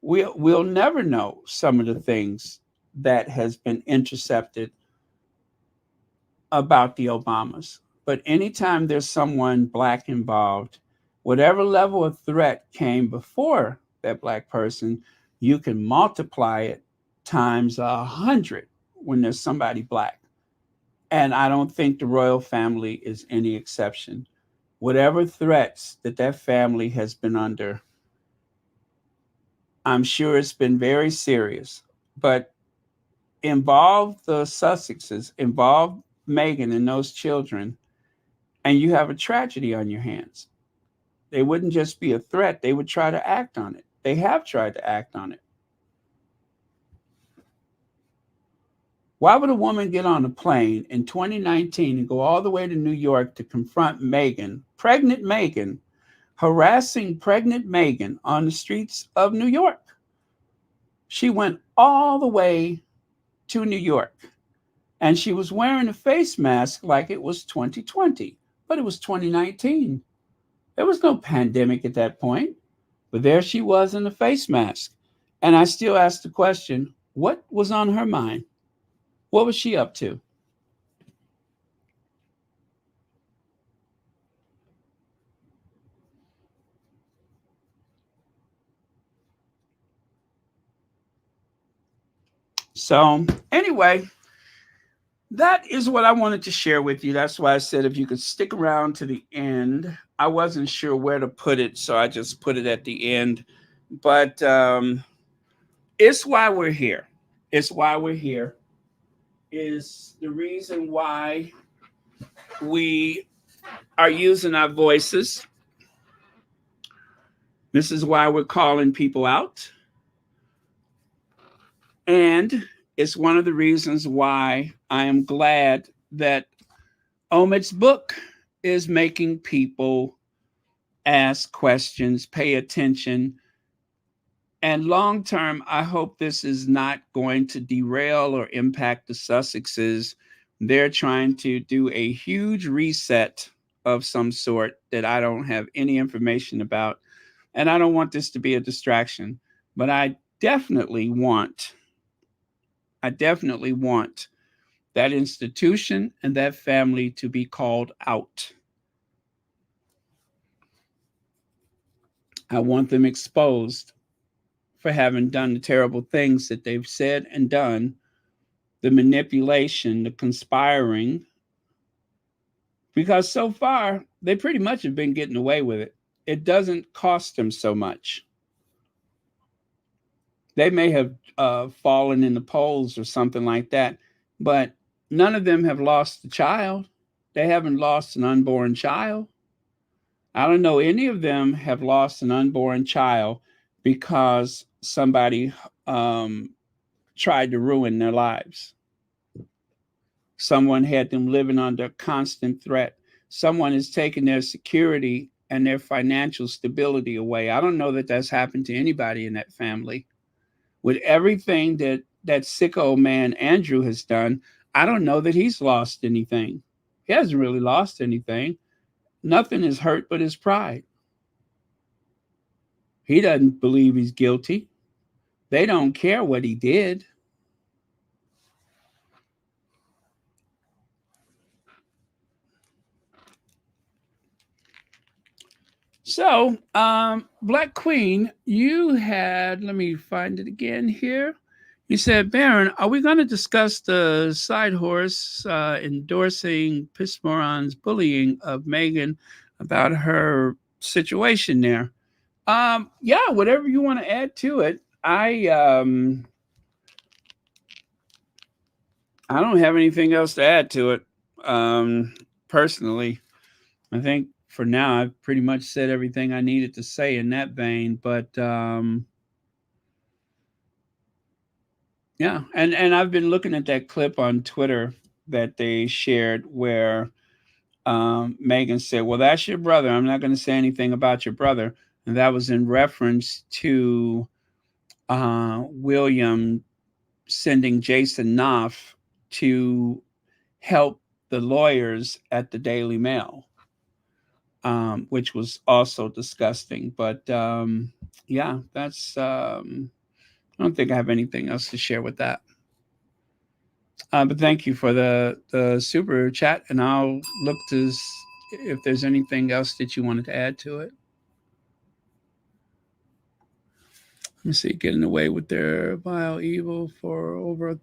We'll never know some of the things that has been intercepted about the Obamas. But anytime there's someone Black involved, whatever level of threat came before that Black person, you can multiply it times 100 when there's somebody Black. And I don't think the royal family is any exception. Whatever threats that family has been under, I'm sure it's been very serious. But involve the Sussexes, involve Meghan and those children, and you have a tragedy on your hands. They wouldn't just be a threat, they would try to act on it. They have tried to act on it. Why would a woman get on a plane in 2019 and go all the way to New York to confront Meghan, pregnant Meghan, harassing pregnant Meghan on the streets of New York? She went all the way to New York, and she was wearing a face mask like it was 2020, but it was 2019. There was no pandemic at that point, but there she was in a face mask. And I still ask the question, what was on her mind? What was she up to? So anyway, that is what I wanted to share with you. That's why I said if you could stick around to the end. I wasn't sure where to put it, so I just put it at the end. But it's why we're here. It's why we're here. Is the reason why we are using our voices. This is why we're calling people out. And it's one of the reasons why I am glad that Omid's book is making people ask questions, pay attention. And long term, I hope this is not going to derail or impact the Sussexes. They're trying to do a huge reset of some sort that I don't have any information about. And I don't want this to be a distraction, but I definitely want that institution and that family to be called out. I want them exposed for having done the terrible things that they've said and done, the manipulation, the conspiring, because so far they pretty much have been getting away with it. It doesn't cost them so much. They may have fallen in the polls or something like that, but none of them have lost a child. They haven't lost an unborn child. I don't know any of them have lost an unborn child because somebody tried to ruin their lives. Someone had them living under constant threat. Someone has taken their security and their financial stability away. I don't know that that's happened to anybody in that family. With everything that sicko man Andrew has done, I don't know that he's lost anything. He hasn't really lost anything. Nothing is hurt but his pride. He doesn't believe he's guilty. They don't care what he did. So, Black Queen, you had, let me find it again here. You said, Baron, are we going to discuss the side horse endorsing Pismoron's bullying of Meghan about her situation there. Yeah, whatever you want to add to it. I don't have anything else to add to it. Personally, I think for now I've pretty much said everything I needed to say in that vein. But yeah, and I've been looking at that clip on Twitter that they shared where Megan said, "Well, that's your brother. I'm not going to say anything about your brother," and that was in reference to William sending Jason Knopf to help the lawyers at the Daily Mail, which was also disgusting. But yeah, that's. I don't think I have anything else to share with that. But thank you for the super chat, and I'll look to if there's anything else that you wanted to add to it. Let me see. Getting away with their vile evil for over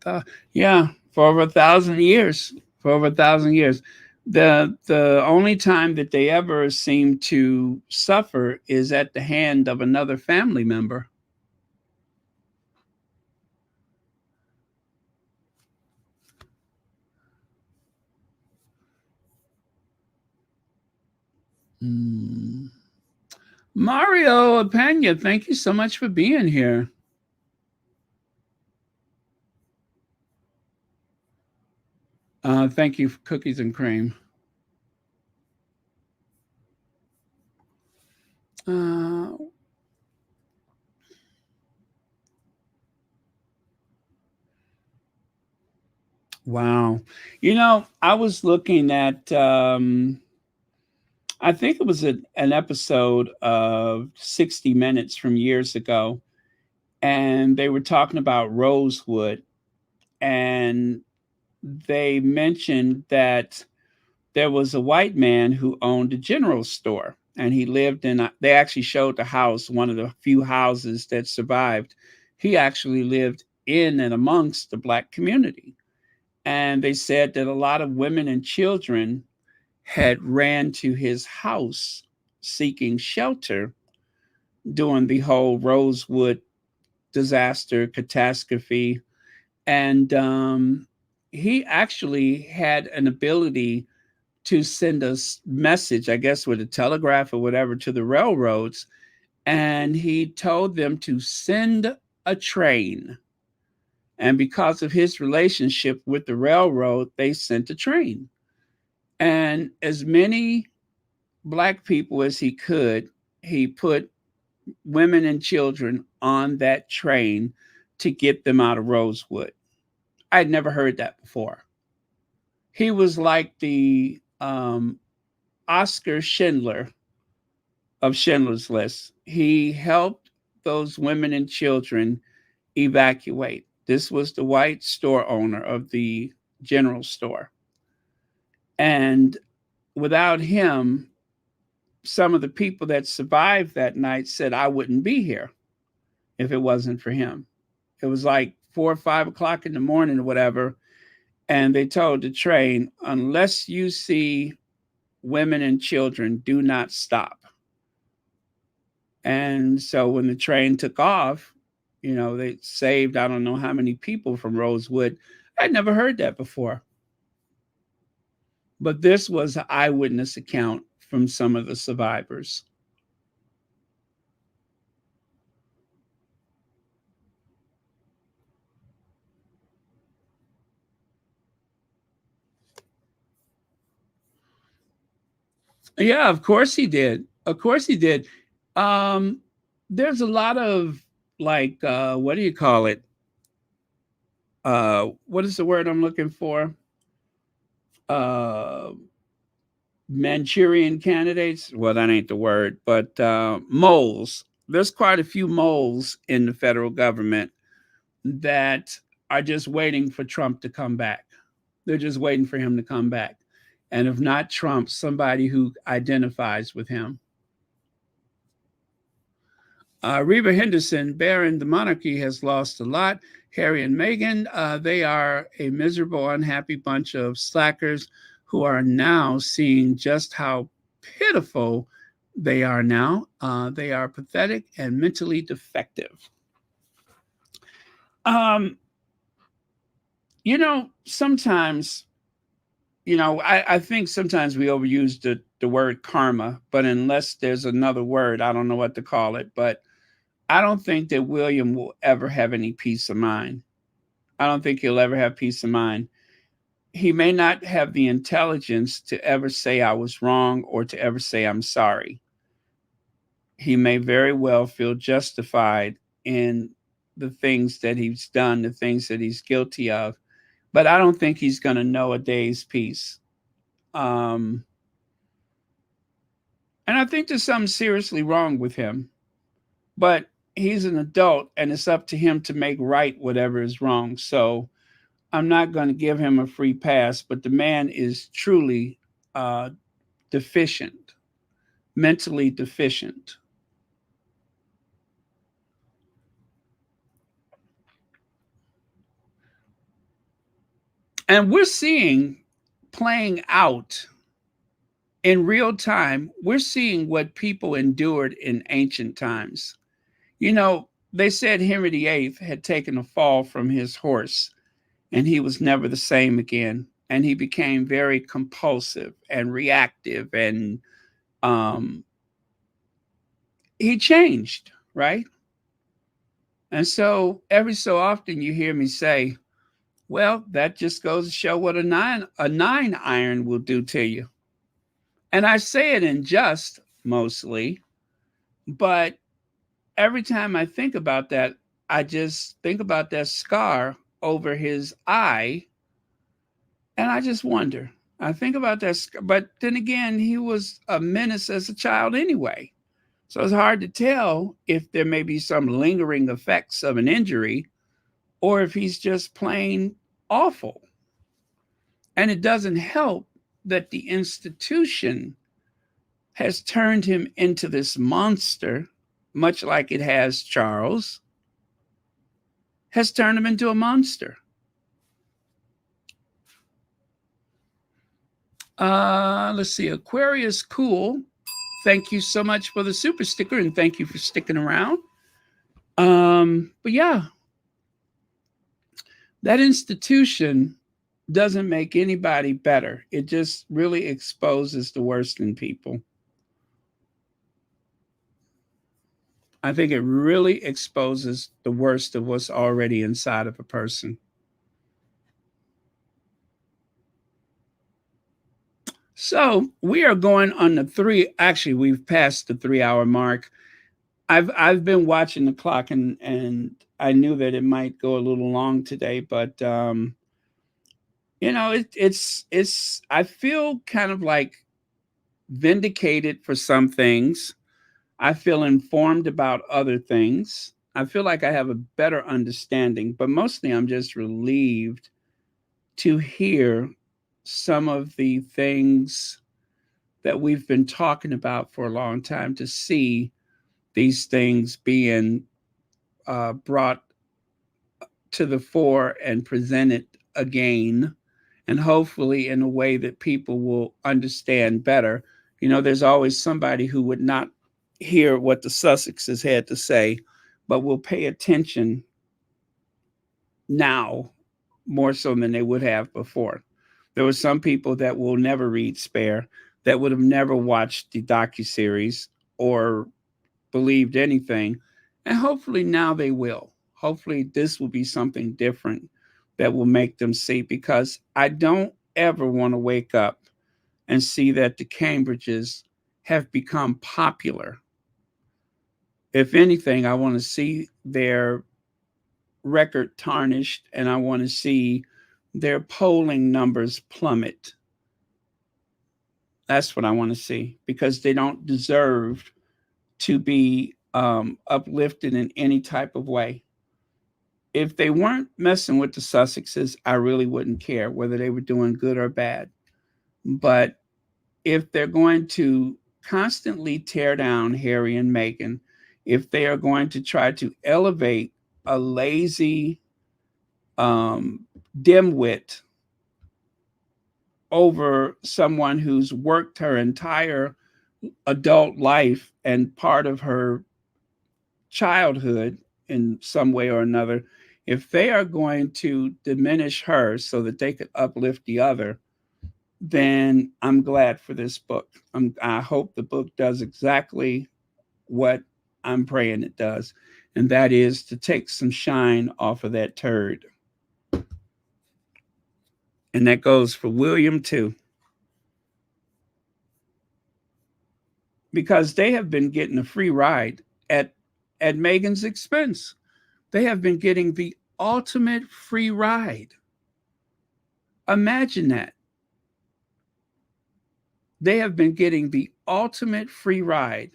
for over 1,000 years. For over 1,000 years. The only time that they ever seem to suffer is at the hand of another family member. Mario Pena, thank you so much for being here. Thank you for cookies and cream. Wow. You know, I was looking at, I think it was an episode of 60 Minutes from years ago, and they were talking about Rosewood, and they mentioned that there was a white man who owned a general store, and he lived in they actually showed the house, one of the few houses that survived. He actually lived in and amongst the Black community. And they said that a lot of women and children had ran to his house seeking shelter during the whole Rosewood disaster catastrophe. And he actually had an ability to send a message, I guess with a telegraph or whatever, to the railroads. And he told them to send a train. And because of his relationship with the railroad, they sent a train. And as many Black people as he could, he put women and children on that train to get them out of Rosewood. I'd never heard that before. He was like the Oscar Schindler of Schindler's List. He helped those women and children evacuate. This was the white store owner of the general store. And without him, some of the people that survived that night said, I wouldn't be here if it wasn't for him. It was like 4 or 5 o'clock in the morning or whatever. And they told the train, unless you see women and children, do not stop. And so when the train took off, you know, they saved, I don't know how many people from Rosewood. I'd never heard that before. But this was an eyewitness account from some of the survivors. Yeah, of course he did. Of course he did. There's a lot of like, what do you call it? What is the word I'm looking for? Manchurian candidates. Well, that ain't the word, but moles. There's quite a few moles in the federal government that are just waiting for Trump to come back. They're just waiting for him to come back. And if not Trump, somebody who identifies with him. Reba Henderson, Barron, the monarchy has lost a lot. Harry and Meghan, they are a miserable, unhappy bunch of slackers who are now seeing just how pitiful they are now. They are pathetic and mentally defective. Um, sometimes, I think sometimes we overuse the word karma, but unless there's another word, I don't know what to call it. But I don't think that William will ever have any peace of mind. I don't think he'll ever have peace of mind. He may not have the intelligence to ever say I was wrong or to ever say I'm sorry. He may very well feel justified in the things that he's done, the things that he's guilty of, but I don't think he's going to know a day's peace. Um, and I think there's something seriously wrong with him, but he's an adult and it's up to him to make right whatever is wrong. So I'm not going to give him a free pass, but the man is truly uh, deficient, mentally deficient. And we're seeing playing out in real time, we're seeing what people endured in ancient times. They said Henry VIII had taken a fall from his horse and he was never the same again. And he became very compulsive and reactive and um, he changed, right? And so every so often you hear me say, well, that just goes to show what a nine iron will do to you. And I say it in jest mostly, but every time I think about that, I just think about that scar over his eye and I just wonder. I think about that, but then again, he was a menace as a child anyway. So it's hard to tell if there may be some lingering effects of an injury or if he's just plain awful. And it doesn't help that the institution has turned him into this monster, much like it has Charles, has turned him into a monster. Let's see. Aquarius Cool. Thank you so much for the super sticker and thank you for sticking around. But yeah, that institution doesn't make anybody better. It just really exposes the worst in people. I think it really exposes the worst of what's already inside of a person. So we are going on the three. Actually, we've passed the 3 hour mark. I've been watching the clock and I knew that it might go a little long today, but it's I feel kind of like vindicated for some things. I feel informed about other things. I feel like I have a better understanding, but mostly I'm just relieved to hear some of the things that we've been talking about for a long time, to see these things being brought to the fore and presented again, and hopefully in a way that people will understand better. There's always somebody who would not hear what the Sussexes had to say, but will pay attention now more so than they would have before. There were some people that will never read Spare, that would have never watched the docuseries or believed anything. And hopefully now they will. Hopefully this will be something different that will make them see, because I don't ever want to wake up and see that the Cambridges have become popular. If anything, I want to see their record tarnished and I want to see their polling numbers plummet. That's what I want to see, because they don't deserve to be uplifted in any type of way. If they weren't messing with the Sussexes, I really wouldn't care whether they were doing good or bad. But if they're going to constantly tear down Harry and Meghan, if they are going to try to elevate a lazy dimwit over someone who's worked her entire adult life and part of her childhood in some way or another, if they are going to diminish her so that they could uplift the other, then I'm glad for this book. I hope the book does exactly what I'm praying it does, and that is to take some shine off of that turd. And that goes for William too. Because they have been getting a free ride at Megan's expense. They have been getting the ultimate free ride. Imagine that. They have been getting the ultimate free ride.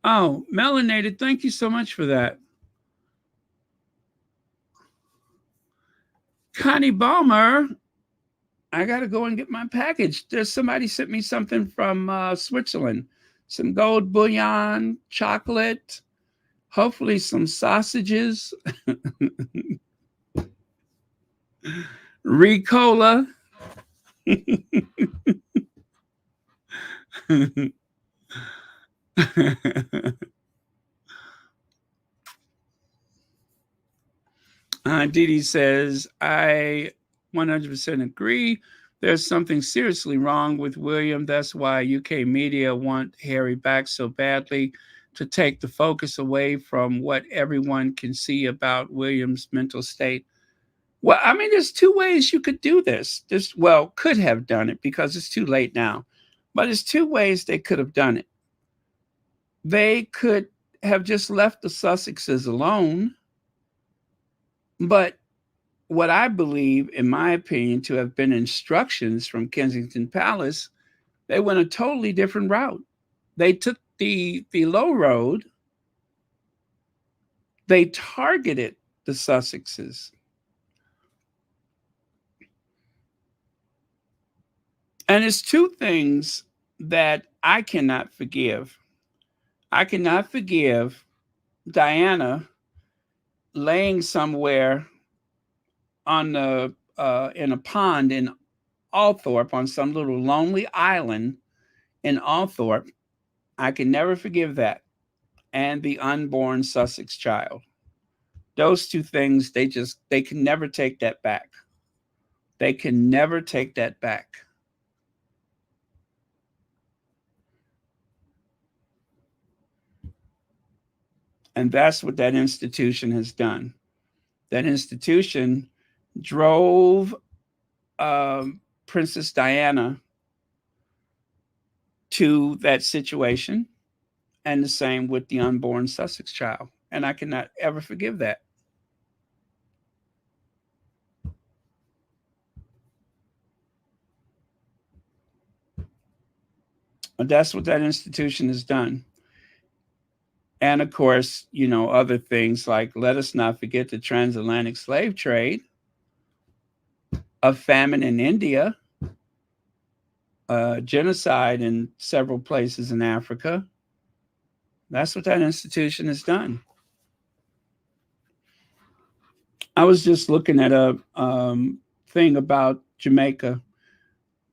Oh, Melanated, thank you so much for that. Connie Balmer, I got to go and get my package. There's somebody sent me something from Switzerland, some gold bullion, chocolate, hopefully some sausages, Ricola. Didi says, I 100% agree. There's something seriously wrong with William. That's why UK media want Harry back so badly, to take the focus away from what everyone can see about William's mental state. Well, I mean, there's two ways you could do this. Could have done it because it's too late now. But there's two ways they could have done it. They could have just left the Sussexes alone. But what I believe, in my opinion, to have been instructions from Kensington Palace, they went a totally different route. They took the low road. They targeted the Sussexes. And it's two things that I cannot forgive. I cannot forgive Diana laying somewhere on the in a pond in Althorpe, on some little lonely island in Althorpe. I can never forgive that. And the unborn Sussex child. Those two things, they can never take that back. They can never take that back. And that's what that institution has done. That institution drove Princess Diana to that situation, and the same with the unborn Sussex child. And I cannot ever forgive that. And that's what that institution has done. And of course, other things like, let us not forget the transatlantic slave trade, a famine in India, genocide in several places in Africa. That's what that institution has done. I was just looking at a thing about Jamaica.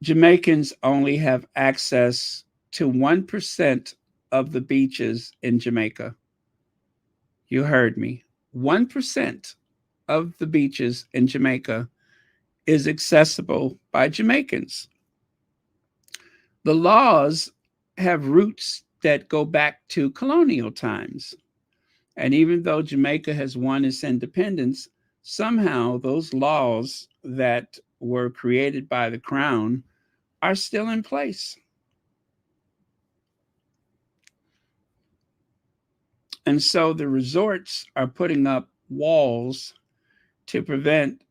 Jamaicans only have access to 1% of the beaches in Jamaica. You heard me. 1% of the beaches in Jamaica is accessible by Jamaicans. The laws have roots that go back to colonial times. And even though Jamaica has won its independence, somehow those laws that were created by the Crown are still in place. And so the resorts are putting up walls to prevent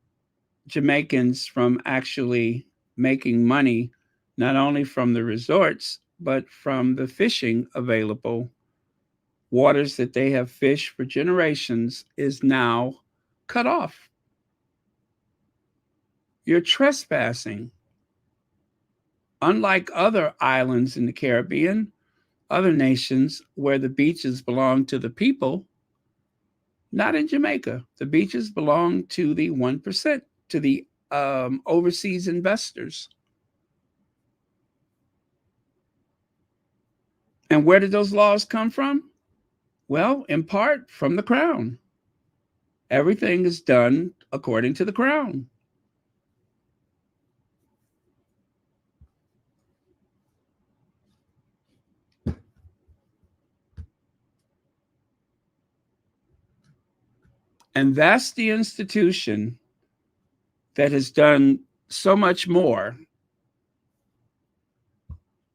Jamaicans from actually making money, not only from the resorts, but from the fishing available. Waters that they have fished for generations is now cut off. You're trespassing. Unlike other islands in the Caribbean, other nations where the beaches belong to the people, Not in Jamaica. The beaches belong to the 1%, to the overseas investors. And where did those laws come from? Well, in part from the crown. Everything is done according to the crown. And that's the institution that has done so much more.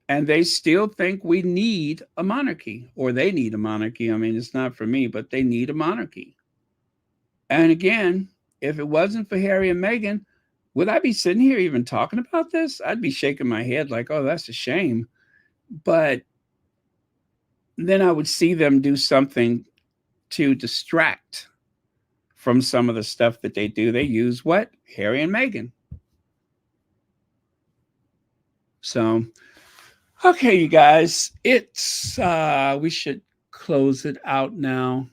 And they still think we need a monarchy, or they need a monarchy. I mean, it's not for me, but they need a monarchy. And again, if it wasn't for Harry and Meghan, would I be sitting here even talking about this? I'd be shaking my head like, oh, that's a shame. But then I would see them do something to distract from some of the stuff that they do. They use what? Harry and Meghan. So, okay, you guys, it's we should close it out now.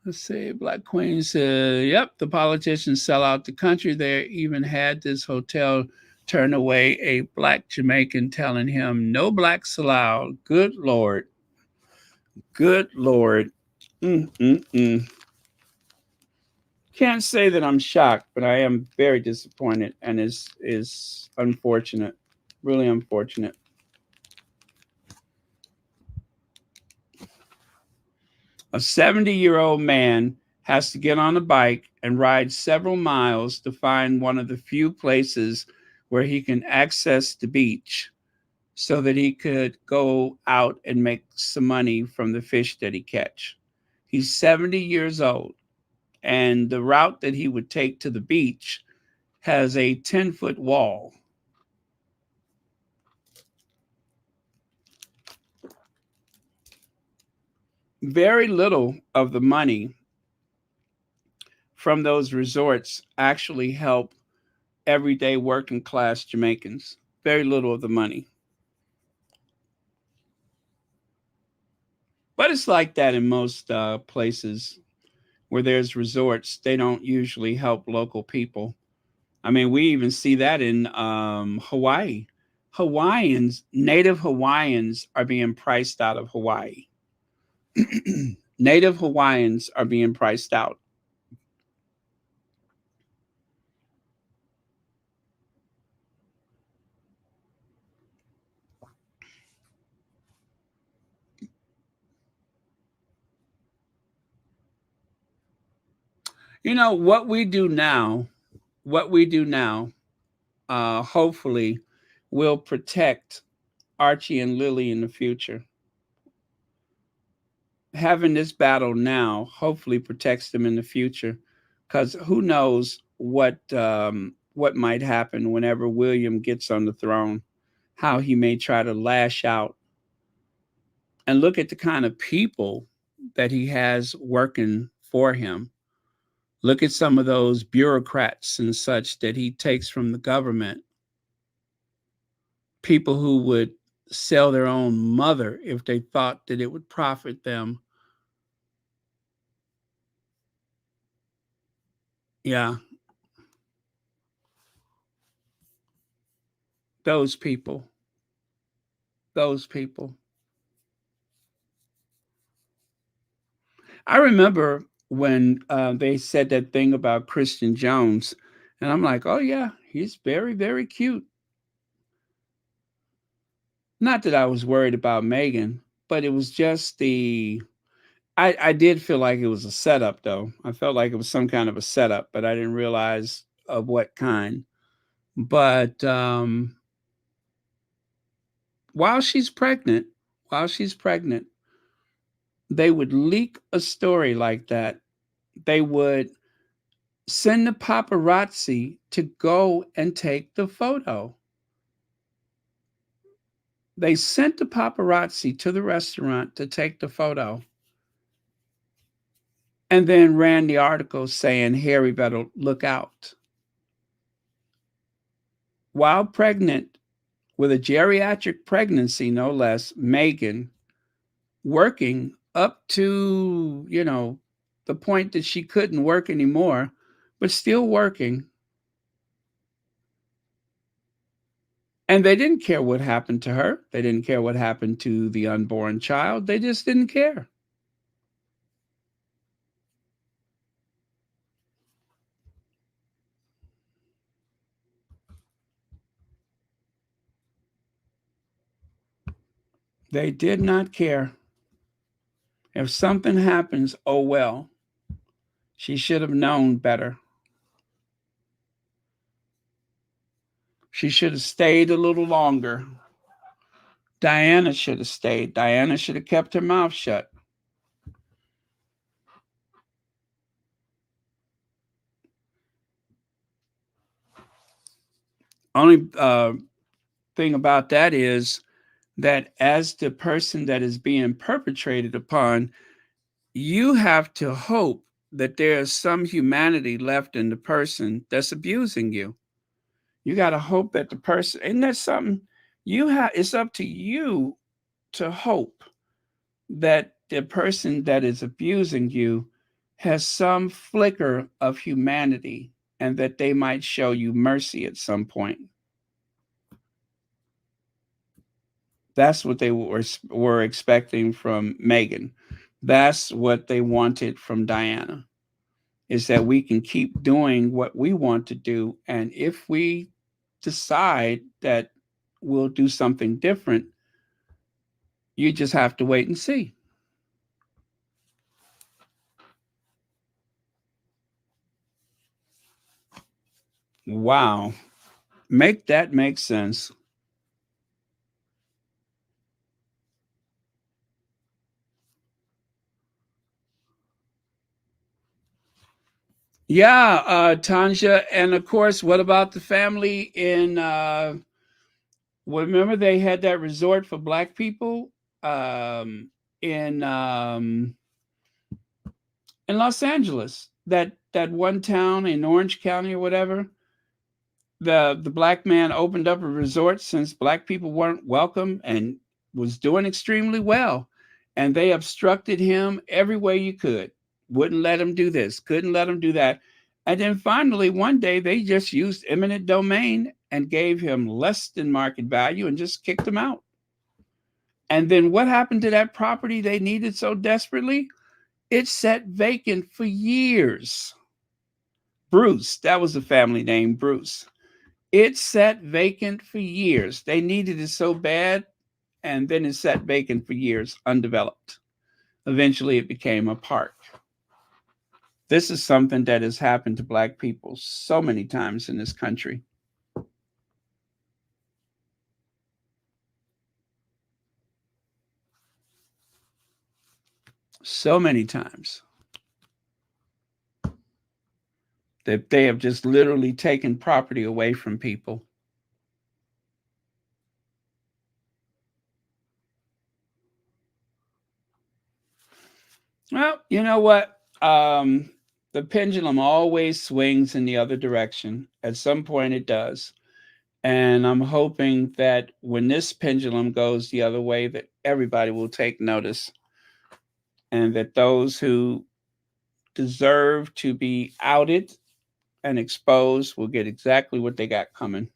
Let's see, Black Queen said, yep, the politicians sell out the country. They even had this hotel turn away a Black Jamaican telling him no blacks allowed. Good Lord. Good Lord. Can't say that I'm shocked, but I am very disappointed, and is unfortunate. Really unfortunate. A 70-year-old man has to get on a bike and ride several miles to find one of the few places where he can access the beach so that he could go out and make some money from the fish that he catch. He's 70 years old, and the route that he would take to the beach has a 10-foot wall. Very little of the money from those resorts actually help everyday working class Jamaicans. Very little of the money. But it's like that in most places where there's resorts. They don't usually help local people. I mean, we even see that in Hawaii. Native Hawaiians are being priced out of Hawaii. Native Hawaiians are being priced out. You know, what we do now, hopefully will protect Archie and Lily in the future. Having this battle now hopefully protects them in the future, because who knows what might happen whenever William gets on the throne, how he may try to lash out. And look at the kind of people that he has working for him. Look at some of those bureaucrats and such that he takes from the government. People who would sell their own mother if they thought that it would profit them. Yeah. Those people. I remember when they said that thing about Christian Jones, and I'm like, oh yeah, he's very, very cute. Not that I was worried about Meghan, but it was just I did feel like it was a setup, though. I felt like it was some kind of a setup, but I didn't realize of what kind. But while she's pregnant, they would leak a story like that. They would send the paparazzi to go and take the photo. They sent the paparazzi to the restaurant to take the photo, and then ran the article saying, Harry better look out. While pregnant with a geriatric pregnancy, no less, Meghan working up to, the point that she couldn't work anymore, but still working. And they didn't care what happened to her. They didn't care what happened to the unborn child. They just didn't care. They did not care. If something happens, oh well. She should have known better. She should have stayed a little longer. Diana should have stayed. Diana should have kept her mouth shut. Only thing about that is that as the person that is being perpetrated upon, you have to hope that there is some humanity left in the person that's abusing you. You got to hope that the person, isn't that something you have? It's up to you to hope that the person that is abusing you has some flicker of humanity and that they might show you mercy at some point. That's what they were expecting from Megan. That's what they wanted from Diana, is that we can keep doing what we want to do. And if we decide that we'll do something different, you just have to wait and see. Wow. Make that make sense. Yeah, Tanja. And of course, what about the family in, remember they had that resort for Black people in Los Angeles, that one town in Orange County or whatever. The Black man opened up a resort since Black people weren't welcome and was doing extremely well. And they obstructed him every way you could. Wouldn't let him do this, couldn't let him do that. And then finally, one day, they just used eminent domain and gave him less than market value and just kicked him out. And then what happened to that property they needed so desperately? It sat vacant for years. Bruce, that was the family name, Bruce. It sat vacant for years. They needed it so bad, and then it sat vacant for years, undeveloped. Eventually, it became a park. This is something that has happened to Black people so many times in this country. So many times that they have just literally taken property away from people. Well, you know what? The pendulum always swings in the other direction. At some point, it does. And I'm hoping that when this pendulum goes the other way, that everybody will take notice and that those who deserve to be outed and exposed will get exactly what they got coming.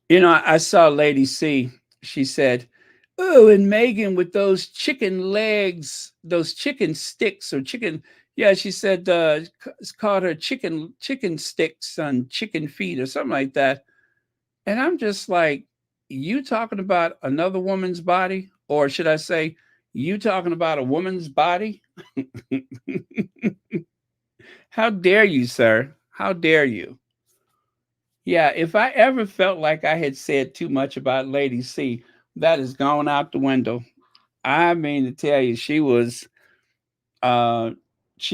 I saw Lady C. She said, "Oh, and Megan with those chicken legs, those chicken sticks or chicken." Yeah, she said it's called her chicken sticks on chicken feet or something like that. And I'm just like, you talking about another woman's body, or should I say, you talking about a woman's body? How dare you, sir? How dare you? Yeah, if I ever felt like I had said too much about Lady C, that has gone out the window. I mean to tell you, she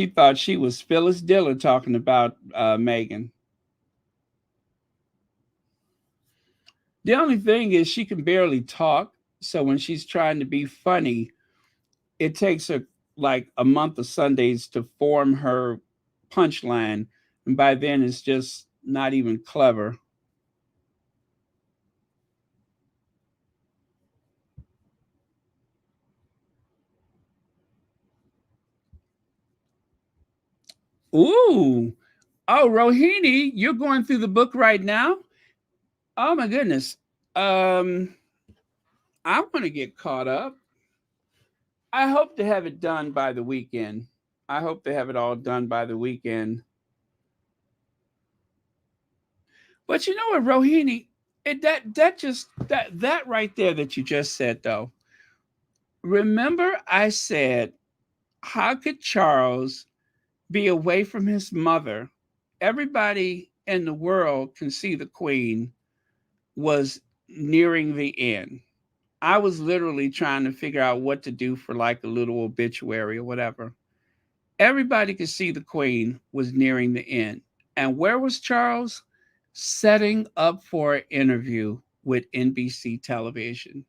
thought she was Phyllis Diller talking about Megan. The only thing is she can barely talk, so when she's trying to be funny, it takes her like a month of Sundays to form her punchline, and by then it's just not even clever. Ooh. Oh, Rohini, you're going through the book right now? Oh my goodness. I want to get caught up. I hope to have it done by the weekend. I hope to have it all done by the weekend. But you know what, Rohini, that right there that you just said though. Remember, I said, how could Charles be away from his mother? Everybody in the world can see the Queen was nearing the end. I was literally trying to figure out what to do for like a little obituary or whatever. Everybody could see the Queen was nearing the end. And where was Charles? Setting up for an interview with NBC television.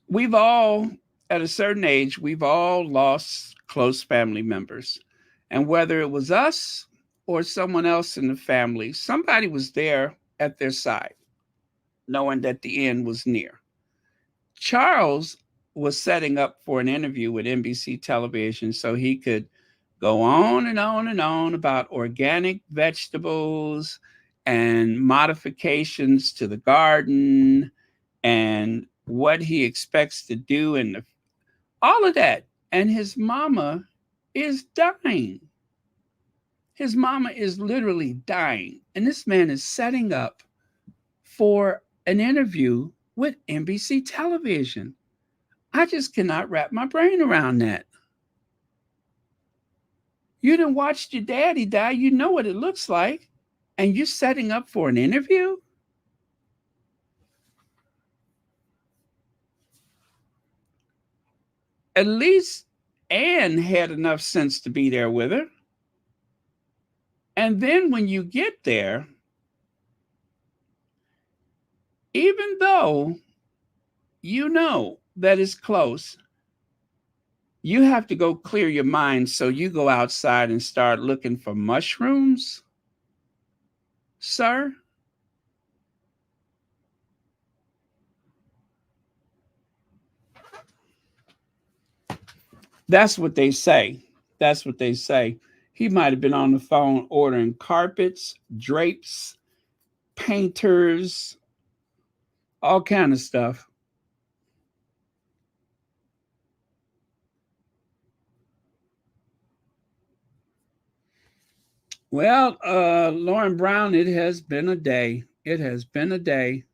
We've all, at a certain age, we've all lost close family members. And whether it was us or someone else in the family, somebody was there at their side, knowing that the end was near. Charles was setting up for an interview with NBC television so he could go on and on and on about organic vegetables and modifications to the garden and what he expects to do and all of that. And his mama is dying. His mama is literally dying. And this man is setting up for an interview with NBC television. I just cannot wrap my brain around that. You done watched your daddy die. You know what it looks like. And you're setting up for an interview? At least Anne had enough sense to be there with her. And then when you get there, even though you know that it's close, you have to go clear your mind. So you go outside and start looking for mushrooms, sir. That's what they say. That's what they say. He might have been on the phone ordering carpets, drapes, painters, all kind of stuff. Well, Lauren Brown, it has been a day. It has been a day.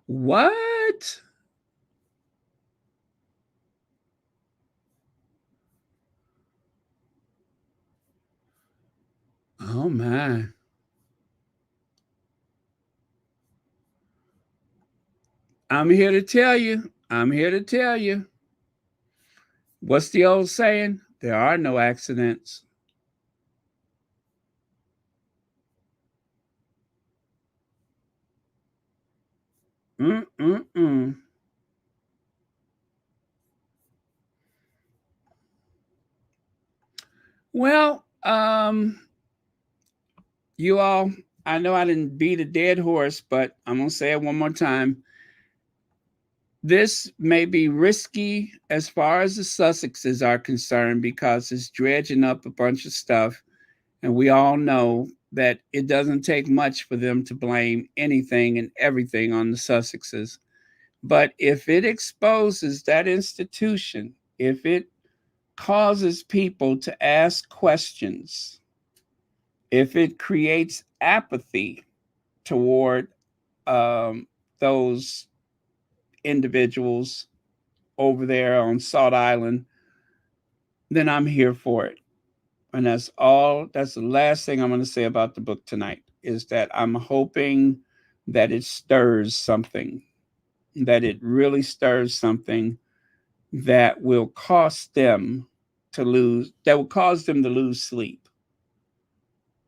What? Oh my. I'm here to tell you. I'm here to tell you. What's the old saying? There are no accidents. Mm-mm-mm. Well, you all, I know I didn't beat a dead horse, but I'm going to say it one more time. This may be risky as far as the Sussexes are concerned because it's dredging up a bunch of stuff. And we all know that it doesn't take much for them to blame anything and everything on the Sussexes. But if it exposes that institution, if it causes people to ask questions, if it creates apathy toward those individuals over there on Salt Island, then I'm here for it. And that's the last thing I'm going to say about the book tonight is that I'm hoping that it stirs something, that it really stirs something that will cause them to lose sleep,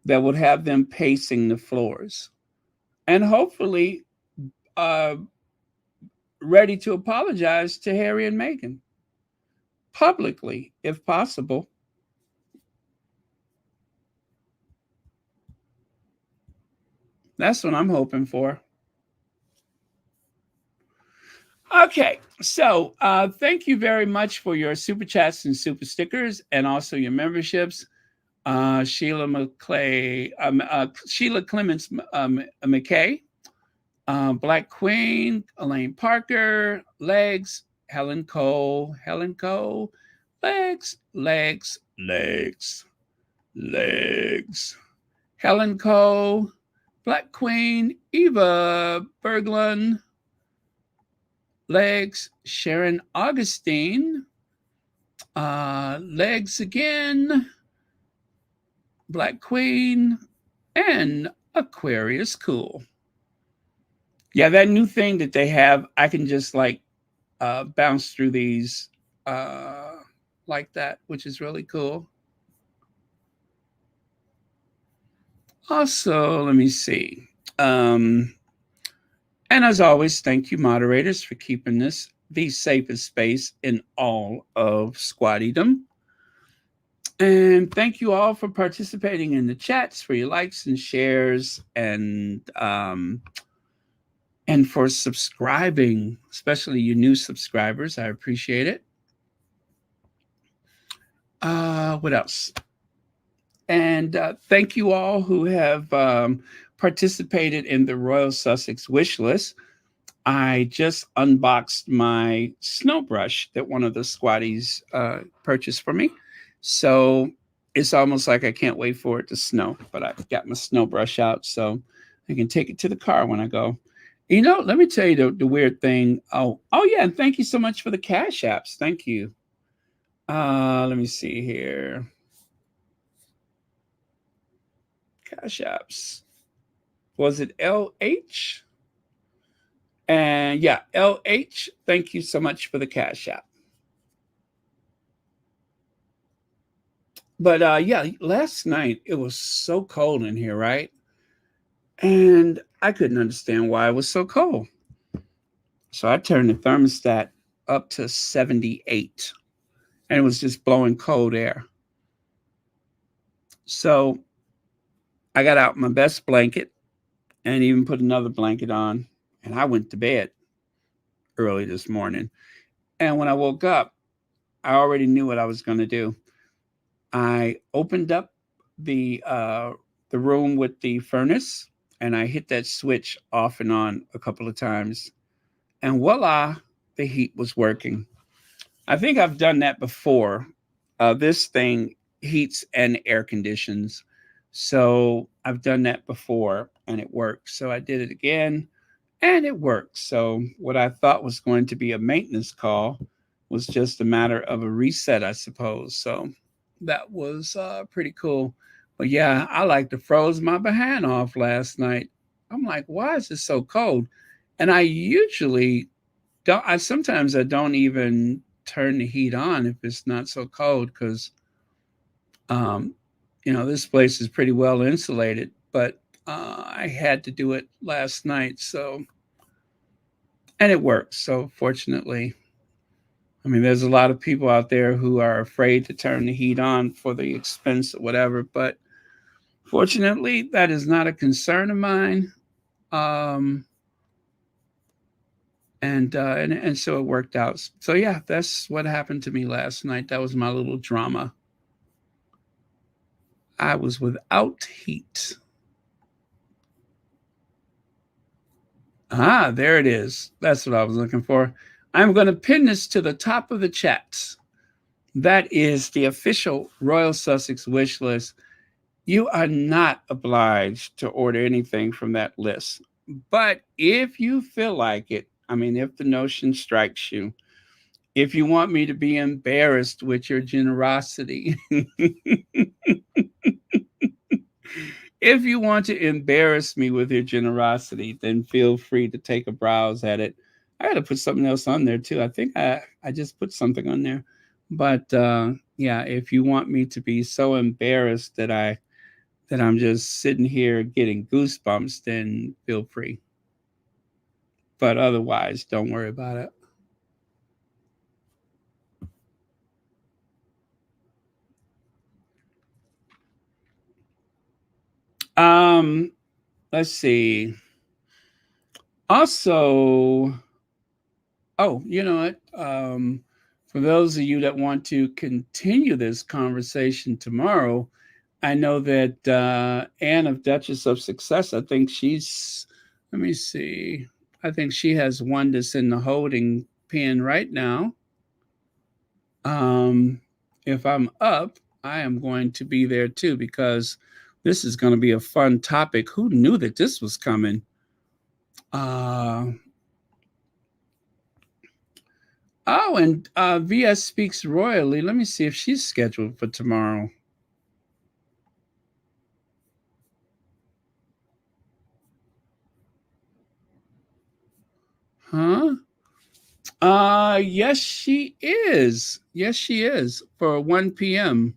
that would have them pacing the floors, and hopefully ready to apologize to Harry and Meghan publicly, if possible. That's what I'm hoping for. Okay, so thank you very much for your super chats and super stickers, and also your memberships. Sheila Clements McKay, Black Queen, Elaine Parker, Legs, Helen Cole, Legs, Helen Cole, Black Queen, Eva Berglund, Legs, Sharon Augustine, Legs again, Black Queen, and Aquarius Cool. Yeah, that new thing that they have, I can just like bounce through these like that, which is really cool. Also, let me see. And as always, thank you, moderators, for keeping this the safest space in all of squattydom. And thank you all for participating in the chats, for your likes and shares, and for subscribing, especially you new subscribers. I appreciate it. What else? And thank you all who have participated in the Royal Sussex wish list. I just unboxed my snow brush that one of the squatties purchased for me. So it's almost like I can't wait for it to snow, but I got my snow brush out so I can take it to the car when I go. You know, let me tell you the weird thing. Oh yeah, and thank you so much for the Cash Apps. Thank you. Let me see here. Cash Apps. Was it LH? And yeah, LH, thank you so much for the Cash App. But yeah, last night it was so cold in here, right? And I couldn't understand why it was so cold. So I turned the thermostat up to 78, and it was just blowing cold air. So I got out my best blanket and even put another blanket on, and I went to bed early this morning. And when I woke up, I already knew what I was going to do. I opened up the room with the furnace, and I hit that switch off and on a couple of times, and voila, the heat was working. I think I've done that before. This thing heats and air conditions, so I've done that before, and it works. So I did it again, and it worked. So what I thought was going to be a maintenance call was just a matter of a reset, I suppose. So that was pretty cool. But yeah, I like to froze my behind off last night. I'm like, why is it so cold? And I usually don't. Sometimes I don't even turn the heat on if it's not so cold because, um, this place is pretty well insulated. But I had to do it last night, and it works. So fortunately, I mean, there's a lot of people out there who are afraid to turn the heat on for the expense or whatever, but fortunately, that is not a concern of mine. And so it worked out. So yeah, that's what happened to me last night. That was my little drama. I was without heat. There it is. That's what I was looking for. I'm going to pin this to the top of the chat. That is the official Royal Sussex wish list. You are not obliged to order anything from that list. But if you feel like it, I mean, if the notion strikes you, if you want me to be embarrassed with your generosity, if you want to embarrass me with your generosity, then feel free to take a browse at it. I got to put something else on there too. I think I just put something on there. But yeah, if you want me to be so embarrassed that I'm just sitting here getting goosebumps, then feel free. But otherwise, don't worry about it. let's see. Also, oh, you know what? For those of you that want to continue this conversation tomorrow, I know that Anne of Duchess of Success, I think she's, let me see, I think she has one that's in the holding pen right now. If I'm up, I am going to be there too because this is going to be a fun topic. Who knew that this was coming? Oh, and VS Speaks Royally. Let me see if she's scheduled for tomorrow. Huh? Yes, she is. Yes, she is for 1 p.m.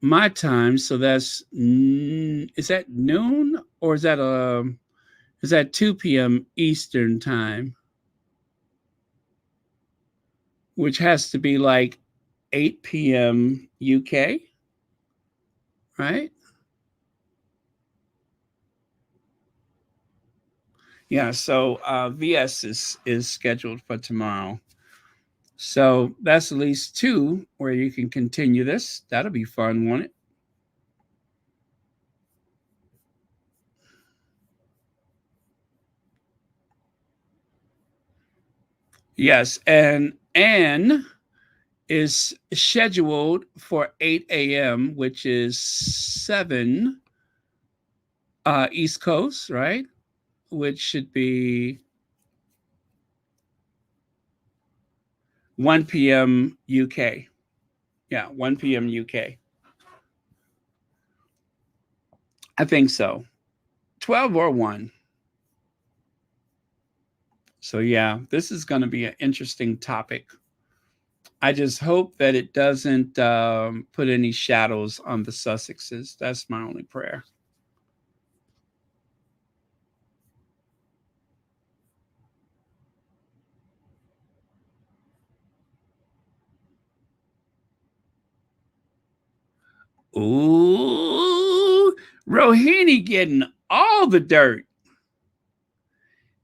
my time. So that's is that noon or is that 2 p.m. Eastern time, which has to be like 8 p.m. UK, right? Yeah. So VS is scheduled for tomorrow. So that's at least two where you can continue this. That'll be fun, won't it? Yes, and Anne is scheduled for 8 a.m., which is 7 East Coast, right? Which should be 1 p.m. UK. Yeah, 1 p.m. UK. I think so. 12 or 1. So, yeah, this is going to be an interesting topic. I just hope that it doesn't put any shadows on the Sussexes. That's my only prayer. Ooh, Rohini getting all the dirt.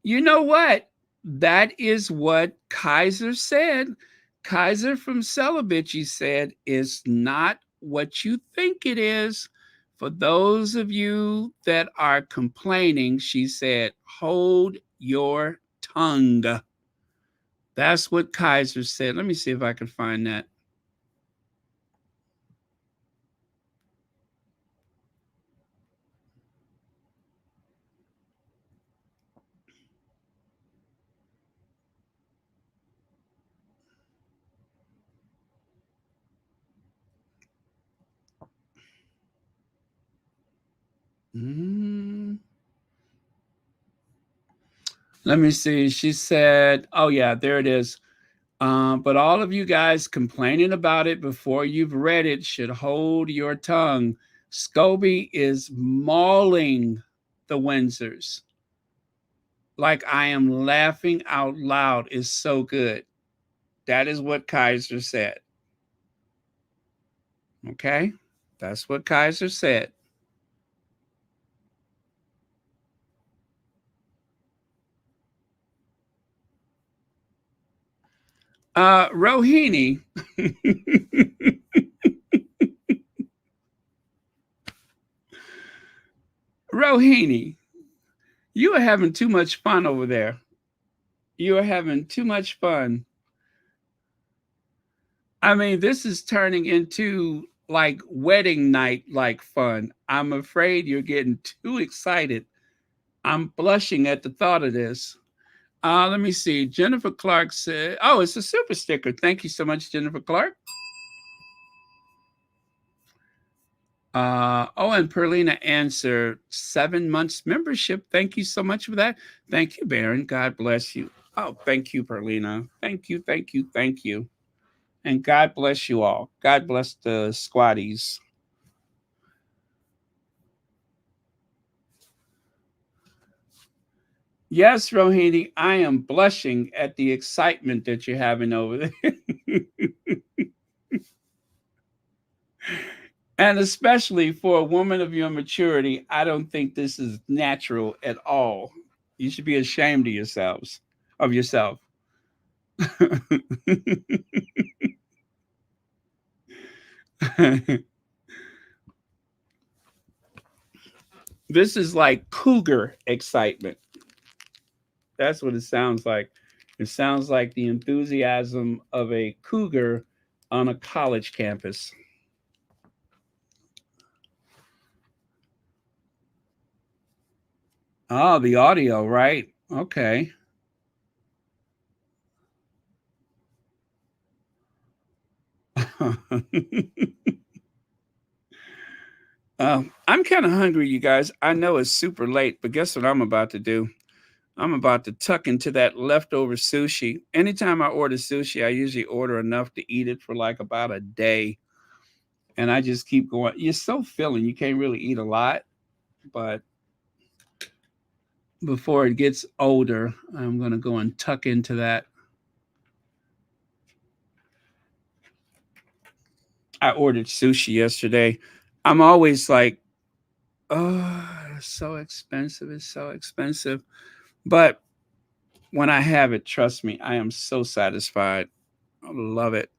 You know what? That is what Kaiser said. Kaiser from Celibici said it's not what you think it is. For those of you that are complaining, she said, hold your tongue. That's what Kaiser said. Let me see if I can find that. Let me see. She said, oh, yeah, there it is. But all of you guys complaining about it before you've read it should hold your tongue. Scobie is mauling the Windsors. Like I am laughing out loud is so good. That is what Kaiser said. Okay? That's what Kaiser said. Rohini. Rohini, you are having too much fun over there. You are having too much fun. I mean, this is turning into like wedding night like fun. I'm afraid you're getting too excited. I'm blushing at the thought of this. Let me see. Jennifer Clark said, oh, it's a super sticker. Thank you so much, Jennifer Clark. And Perlina answered 7 months membership. Thank you so much for that. Thank you, Baron. God bless you. Oh, thank you, Perlina. Thank you, thank you, thank you. And God bless you all. God bless the squatties. Yes, Rohini, I am blushing at the excitement that you're having over there. And especially for a woman of your maturity, I don't think this is natural at all. You should be ashamed of yourself. This is like cougar excitement. That's what it sounds like. It sounds like the enthusiasm of a cougar on a college campus. Oh, the audio, right? Okay. I'm kind of hungry, you guys. I know it's super late, but guess what I'm about to do? I'm about to tuck into that leftover sushi. Anytime I order sushi, I usually order enough to eat it for like about a day. And I just keep going. You're so filling, you can't really eat a lot. But before it gets older, I'm going to go and tuck into that. I ordered sushi yesterday. I'm always like, oh, it's so expensive. It's so expensive. But when I have it, trust me, I am so satisfied. I love it.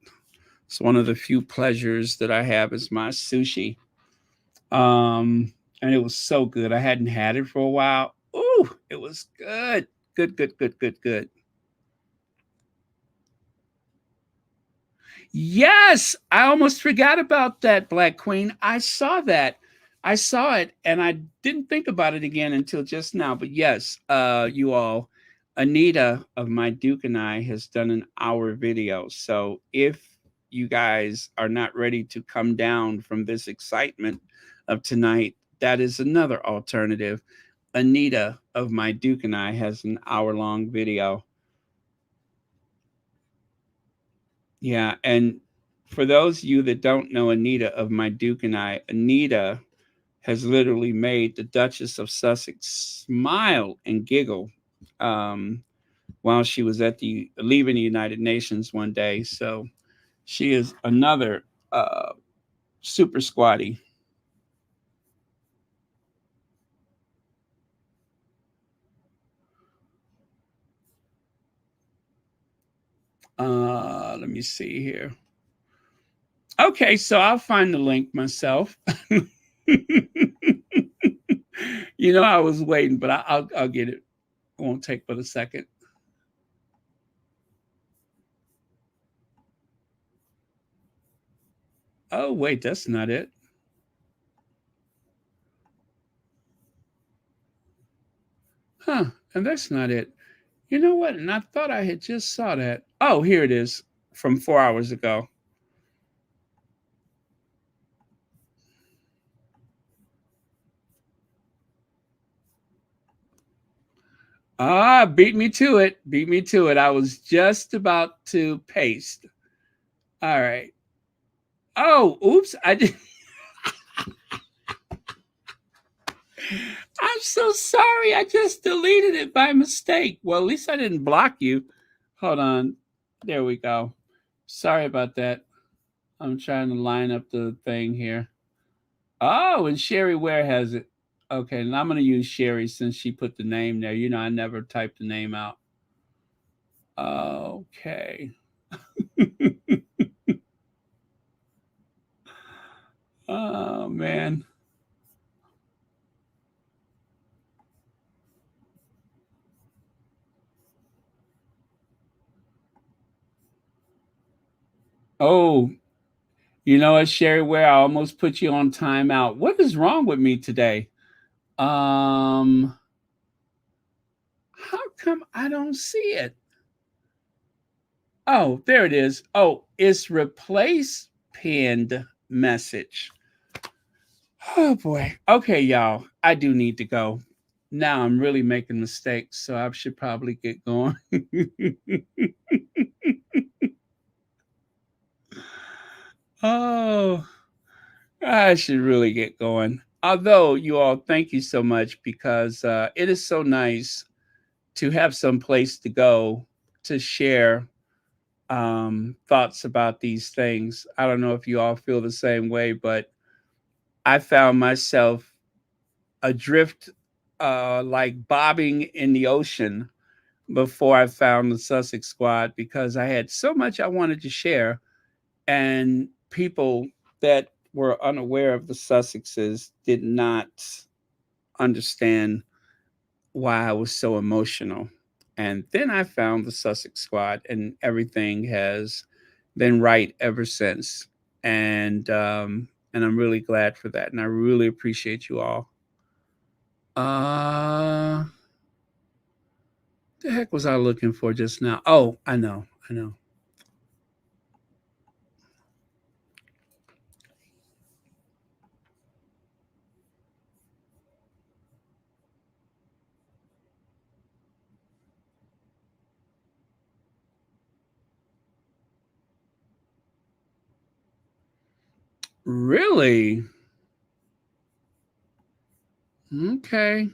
It's one of the few pleasures that I have is my sushi. And it was so good. I hadn't had it for a while. Ooh, it was good. Good, good, good, good, good. Yes, I almost forgot about that, Black Queen. I saw that. I saw it and I didn't think about it again until just now. But yes, you all, Anita of My Duke and I has done an hour video. So if you guys are not ready to come down from this excitement of tonight, that is another alternative. Anita of My Duke and I has an hour-long video. Yeah, and for those of you that don't know Anita of My Duke and I, Anita has literally made the Duchess of Sussex smile and giggle while she was at the leaving the United Nations one day. So she is another super squatty. Let me see here. Okay, so I'll find the link myself. You know, I was waiting, but I'll get it. It won't take but a second. Oh, wait, that's not it. Huh, and that's not it. You know what? And I thought I had just saw that. Oh, here it is from 4 hours ago. Ah, beat me to it. Beat me to it. I was just about to paste. All right. Oh, oops. I did. I'm so sorry. I just deleted it by mistake. Well, at least I didn't block you. Hold on. There we go. Sorry about that. I'm trying to line up the thing here. Oh, and Sherry Ware has it. Okay, and I'm going to use Sherry since she put the name there. You know, I never typed the name out. Okay. Oh, man. Oh, you know what, Sherry Ware? I almost put you on timeout. What is wrong with me today? How come I don't see it? Oh, there it is. Oh, it's replace pinned message. Oh boy. Okay, y'all. I do need to go. Now I'm really making mistakes, so I should probably get going. Oh, I should really get going. Although, you all, thank you so much because it is so nice to have some place to go to share thoughts about these things. I don't know if you all feel the same way, but I found myself adrift, like bobbing in the ocean before I found the Sussex Squad, because I had so much I wanted to share, and people that were unaware of the Sussexes did not understand why I was so emotional. And then I found the Sussex Squad, and everything has been right ever since. And I'm really glad for that, and I really appreciate you all. The heck was I looking for just now? Oh, I know, I know. Really? Okay.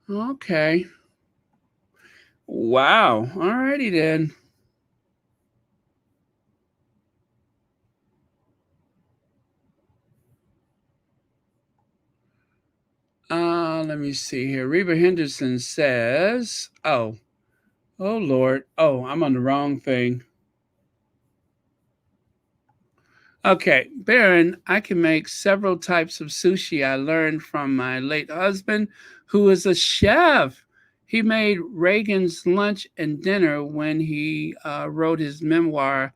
Okay. Wow. Alrighty then. Let me see here. Reba Henderson says, oh Lord. Oh, I'm on the wrong thing. Okay, Baron, I can make several types of sushi I learned from my late husband, who is a chef. He made Reagan's lunch and dinner when he wrote his memoir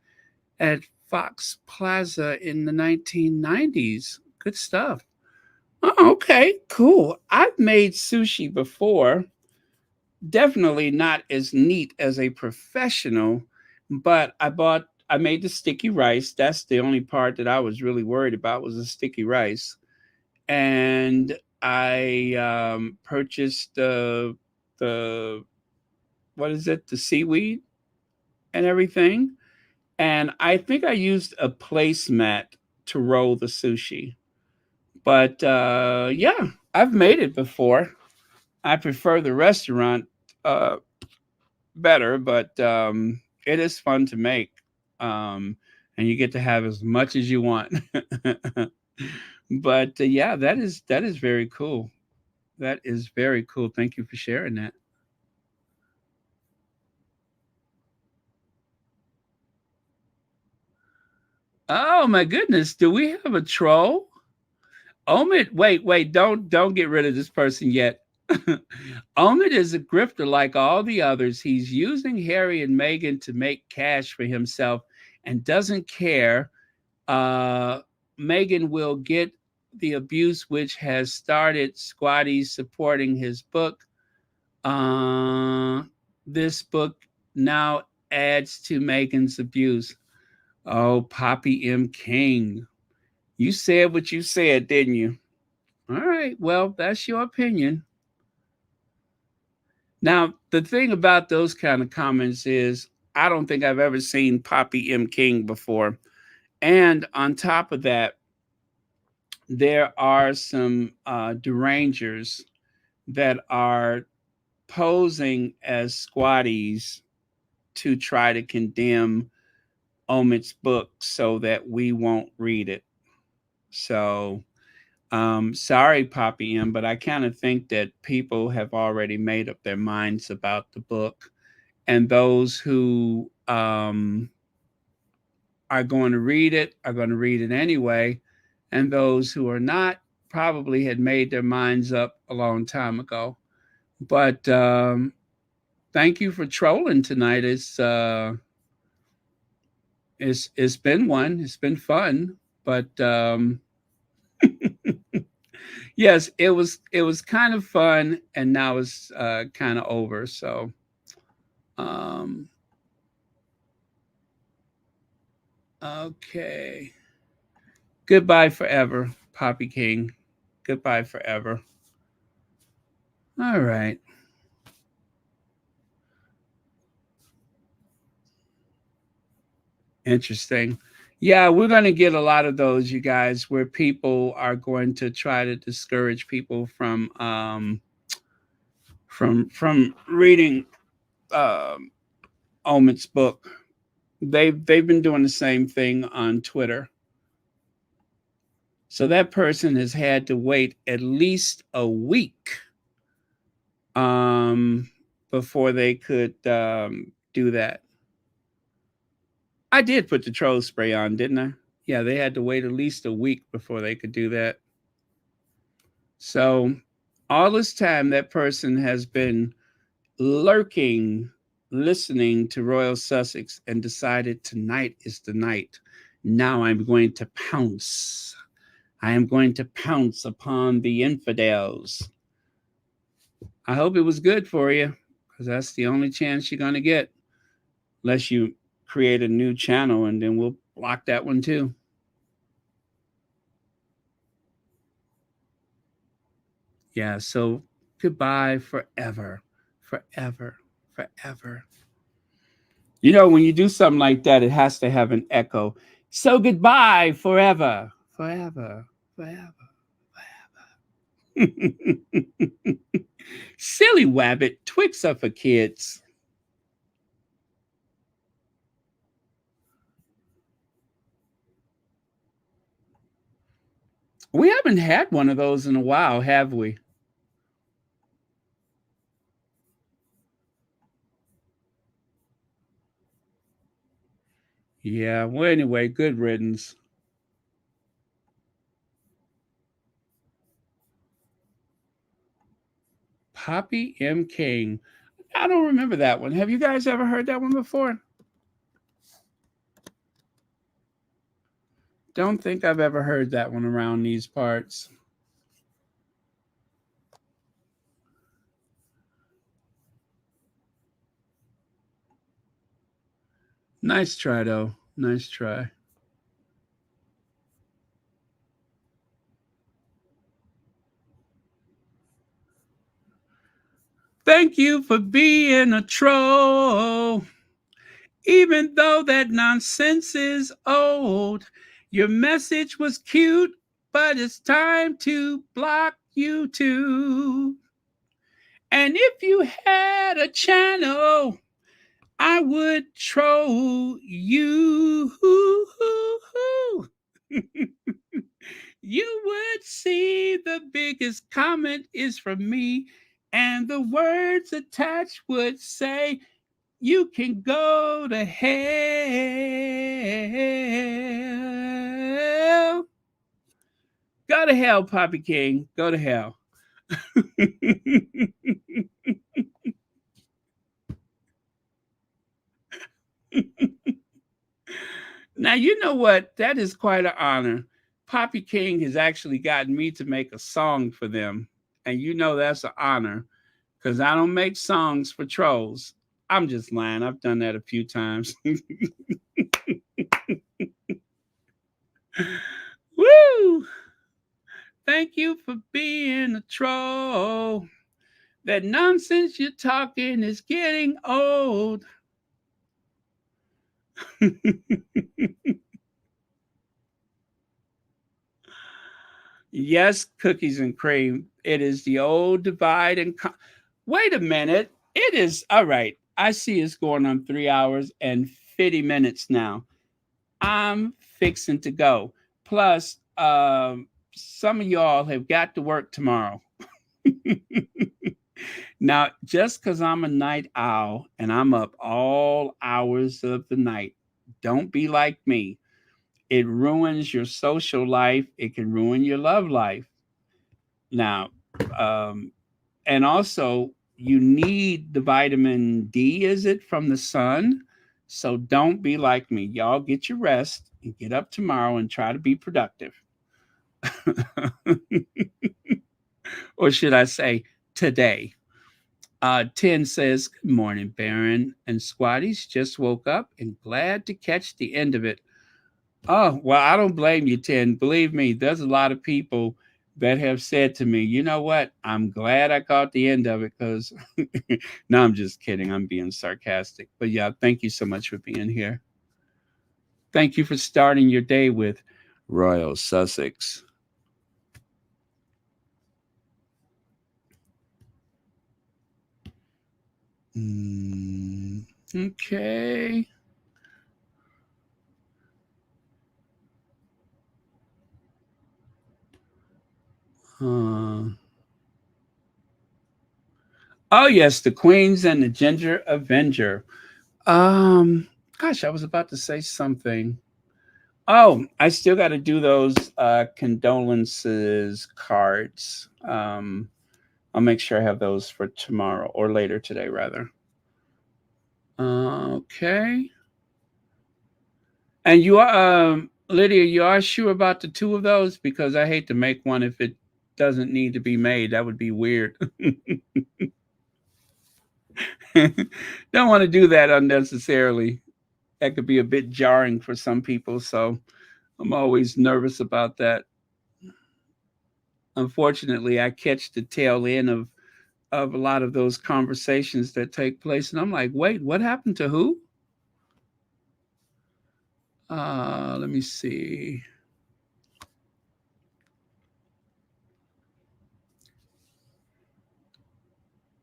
at Fox Plaza in the 1990s. Good stuff. Oh, okay, cool. I've made sushi before. Definitely not as neat as a professional, but I made the sticky rice. That's the only part that I was really worried about, was the sticky rice. And I purchased the what is it? The seaweed and everything. And I think I used a placemat to roll the sushi. But yeah, I've made it before. I prefer the restaurant uh, better, but it is fun to make, and you get to have as much as you want. But yeah, that is very cool. That is very cool. Thank you for sharing that. Oh my goodness, do we have a troll? Omid, wait, don't get rid of this person yet. Omid is a grifter like all the others. He's using Harry and Meghan to make cash for himself and doesn't care. uh, Megan will get the abuse, which has started squatties supporting his book. Uh, this book now adds to Megan's abuse. Oh, Poppy M. King. You said what you said, didn't you? All right. Well, that's your opinion. Now, the thing about those kind of comments is I don't think I've ever seen Poppy M. King before. And on top of that, there are some derangers that are posing as squatties to try to condemn Omid's book so that we won't read it. So, sorry, Poppy M, but I kind of think that people have already made up their minds about the book, and those who are going to read it are going to read it anyway, and those who are not probably had made their minds up a long time ago. But thank you for trolling tonight. It's been one. It's been fun, but yes, it was kind of fun, and now it's kind of over. So um, okay, goodbye forever, Poppy King. Goodbye forever. All right. Interesting. Yeah, we're going to get a lot of those, you guys, where people are going to try to discourage people from reading um, Omid's book. They've been doing the same thing on Twitter. So that person has had to wait at least a week um, before they could do that. I did put the troll spray on, didn't I? Yeah, they had to wait at least a week before they could do that. So all this time, that person has been lurking, listening to Royal Sussex, and decided tonight is the night. Now I'm going to pounce. I am going to pounce upon the infidels. I hope it was good for you, because that's the only chance you're going to get, unless you create a new channel, and then we'll block that one too. Yeah, so goodbye forever, forever, forever. You know, when you do something like that, it has to have an echo. So goodbye forever, forever, forever, forever. Silly Wabbit, Twix are for kids. We haven't had one of those in a while, have we? Yeah, well, anyway, good riddance. Poppy M. King. I don't remember that one. Have you guys ever heard that one before? Don't think I've ever heard that one around these parts. Nice try, though. Nice try. Thank you for being a troll. Even though that nonsense is old, your message was cute, but it's time to block you too. And if you had a channel, I would troll you. You would see the biggest comment is from me, and the words attached would say, you can go to hell. Go to hell, Poppy King. Go to hell. Now, you know what? That is quite an honor. Poppy King has actually gotten me to make a song for them. And you know that's an honor, because I don't make songs for trolls. I'm just lying. I've done that a few times. Woo! Thank you for being a troll. That nonsense you're talking is getting old. Yes, cookies and cream. It is the old divide and wait a minute. It is all right. I see it's going on 3 hours and 50 minutes now. I'm fixing to go. Plus, some of y'all have got to work tomorrow. Now, just because I'm a night owl and I'm up all hours of the night, don't be like me. It ruins your social life. It can ruin your love life. Now, and also, you need the vitamin D, is it, from the sun? So don't be like me. Y'all get your rest and get up tomorrow and try to be productive. Or should I say, today? 10 says, good morning, Baron and Squatties. Just woke up and glad to catch the end of it. Oh, well, I don't blame you, 10. Believe me, there's a lot of people that have said to me, you know what? I'm glad I caught the end of it because, no, I'm just kidding. I'm being sarcastic. But yeah, thank you so much for being here. Thank you for starting your day with Royal Sussex. Okay. Oh yes, the Queens and the Ginger Avenger. Gosh, I was about to say something. Oh, I still got to do those condolences cards. I'll make sure I have those for tomorrow or later today, rather. Okay. And you are, Lydia, you are sure about the two of those? Because I hate to make one if it doesn't need to be made. That would be weird. Don't want to do that unnecessarily. That could be a bit jarring for some people. So I'm always nervous about that. Unfortunately, I catch the tail end of a lot of those conversations that take place, and I'm like, wait, what happened to who? Let me see.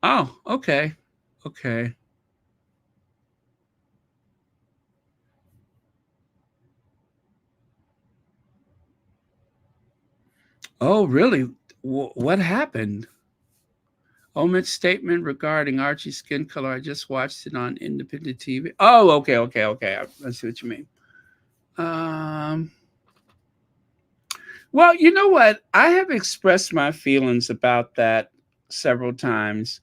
Oh, okay. Okay. Oh, really? What happened? Omid's statement regarding Archie's skin color. I just watched it on independent TV. Oh, okay, okay, okay. I see what you mean. Um, well, you know what? I have expressed my feelings about that several times.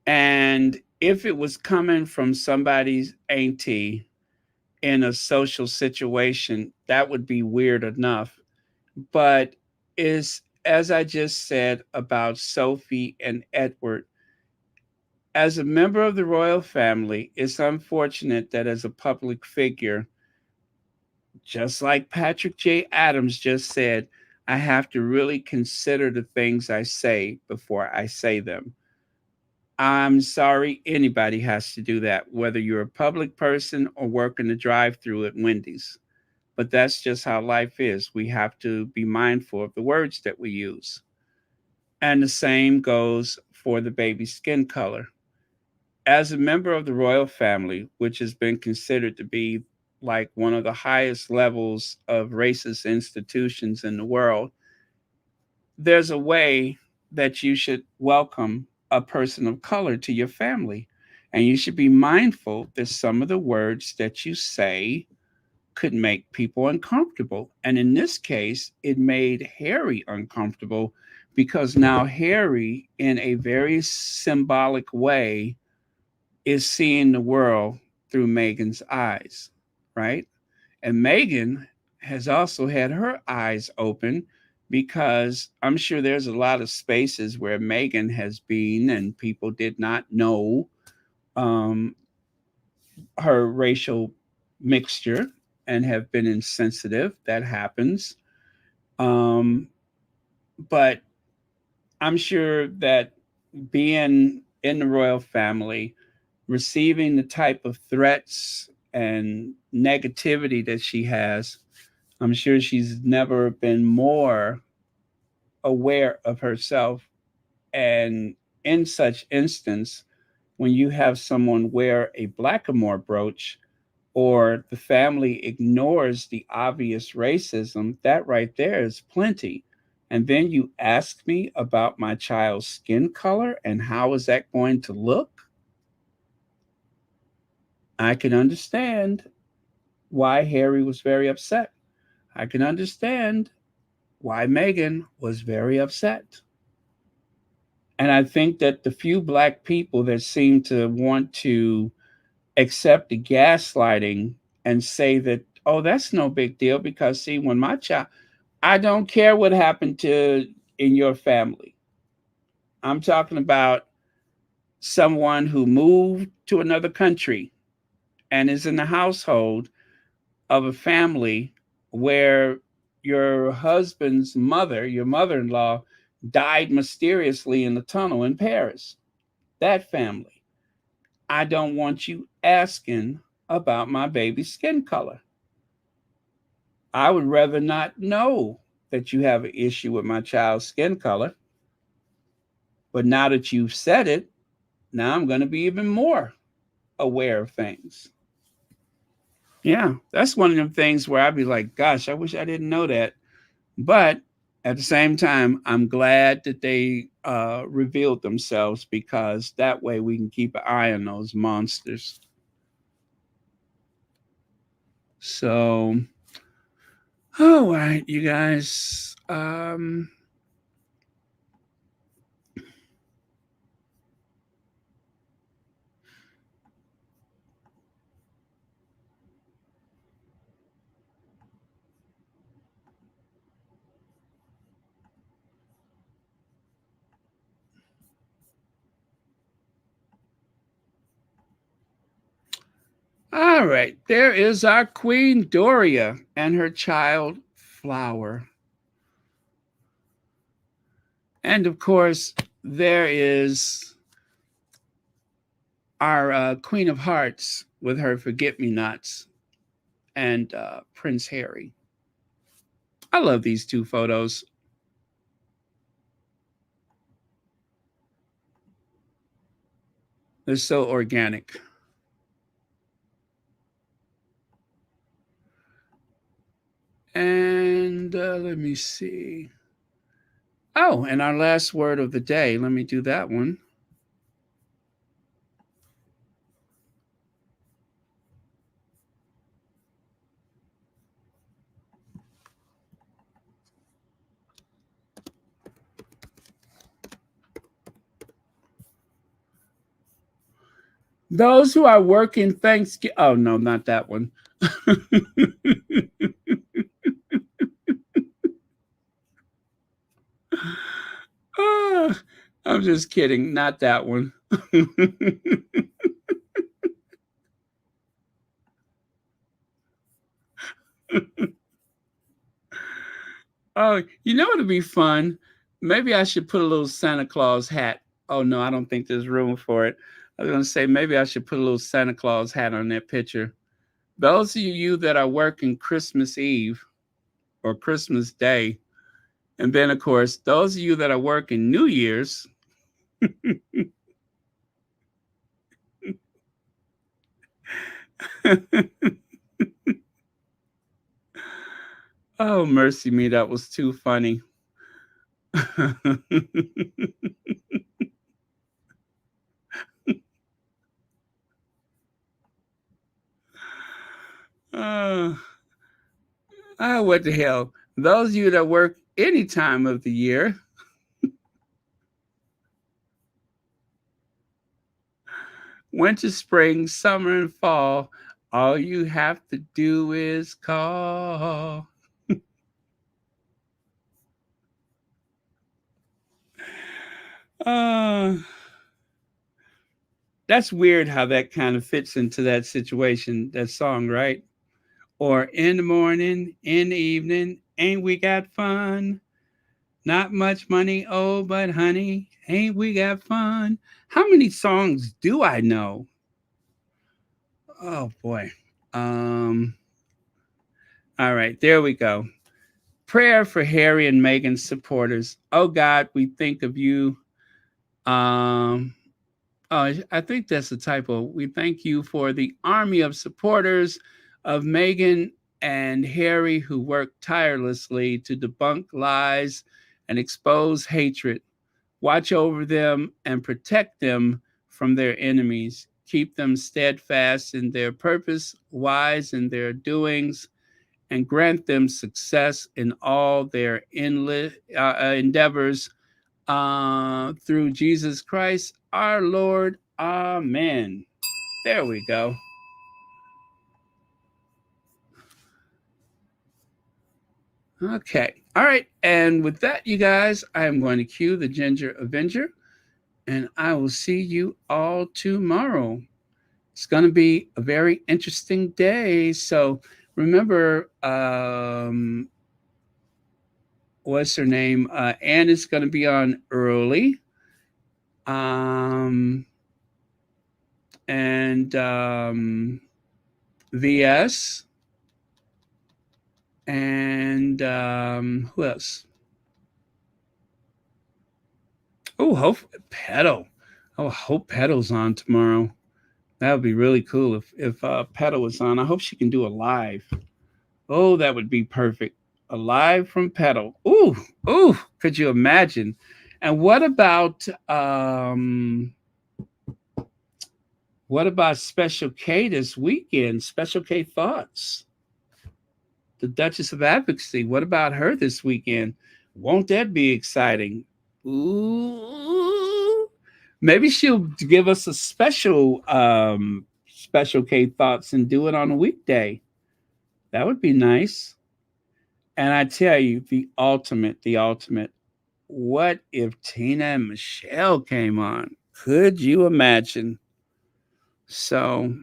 And if it was coming from somebody's auntie in a social situation, that would be weird enough. But is as I just said about Sophie and Edward, as a member of the royal family, it's unfortunate that as a public figure, just like Patrick J. Adams just said, I have to really consider the things I say before I say them. I'm sorry, anybody has to do that, whether you're a public person or working the drive through at Wendy's. But that's just how life is. We have to be mindful of the words that we use. And the same goes for the baby's skin color. As a member of the royal family, which has been considered to be like one of the highest levels of racist institutions in the world, there's a way that you should welcome a person of color to your family. And you should be mindful that some of the words that you say could make people uncomfortable. And in this case, it made Harry uncomfortable because now Harry, in a very symbolic way, is seeing the world through Meghan's eyes, right? And Megan has also had her eyes open because I'm sure there's a lot of spaces where Megan has been and people did not know um, her racial mixture and have been insensitive. That happens. Um, but I'm sure that being in the royal family, receiving the type of threats and negativity that she has, I'm sure she's never been more aware of herself. And in such instance, when you have someone wear a blackamoor brooch or the family ignores the obvious racism, that right there is plenty. And then you ask me about my child's skin color and how is that going to look? I can understand why Harry was very upset. I can understand why Meghan was very upset. And I think that the few black people that seem to want to accept the gaslighting and say that, oh, that's no big deal because, see, when my child, I don't care what happened to in your family. I'm talking about someone who moved to another country and is in the household of a family where your husband's mother, your mother in law, died mysteriously in the tunnel in Paris. That family. I don't want you asking about my baby's skin color. I would rather not know that you have an issue with my child's skin color. But now that you've said it, now I'm going to be even more aware of things. Yeah, that's one of them things where I'd be like, gosh, I wish I didn't know that. But at the same time, I'm glad that they revealed themselves, because that way we can keep an eye on those monsters. So, all right, you guys. All right, there is our Queen Doria and her child Flower. And of course, there is our Queen of Hearts with her Forget Me Nots and Prince Harry. I love these two photos. They're so organic. And let me see. Oh, and our last word of the day. Let me do that one. Those who are working Thanksgiving. Oh, no, not that one. Oh, I'm just kidding. Not that one. Oh, you know what'd be fun? Maybe I should put a little Santa Claus hat. Oh no, I don't think there's room for it. I was gonna say maybe I should put a little Santa Claus hat on that picture. Those of you that are working Christmas Eve or Christmas Day, and then of course those of you that are working New Year's. Oh, mercy me, that was too funny. uh, what the hell? Those of you that work any time of the year, winter, spring, summer, and fall, all you have to do is call. uh, that's weird how that kind of fits into that situation, that song, right? Or in the morning, in the evening, ain't we got fun? Not much money, oh, but honey, ain't we got fun? How many songs do I know? Oh boy. Um, all right, there we go. Prayer for Harry and Meghan's supporters. Oh God, we think of you. Um, oh, I think that's a typo. We thank you for the army of supporters of Meghan and Harry who work tirelessly to debunk lies and expose hatred. Watch over them and protect them from their enemies. Keep them steadfast in their purpose, wise in their doings, and grant them success in all their endeavors through Jesus Christ our Lord. Amen. There we go. Okay. All right. And with that, you guys, I am going to cue the Ginger Avenger, and I will see you all tomorrow. It's going to be a very interesting day. So remember, what's her name? Anne is going to be on early. And VS And who else? Oh, hope Pedal. Oh, I hope Pedal's on tomorrow. That would be really cool if Pedal was on. I hope she can do a live. Oh, that would be perfect. A live from Pedal. Ooh, ooh, could you imagine? And what about Special K this weekend? Special K thoughts. The Duchess of Advocacy. What about her this weekend? Won't that be exciting? Ooh. Maybe she'll give us a Special K thoughts and do it on a weekday. That would be nice. And I tell you, the ultimate. What if Tina and Michelle came on? Could you imagine? So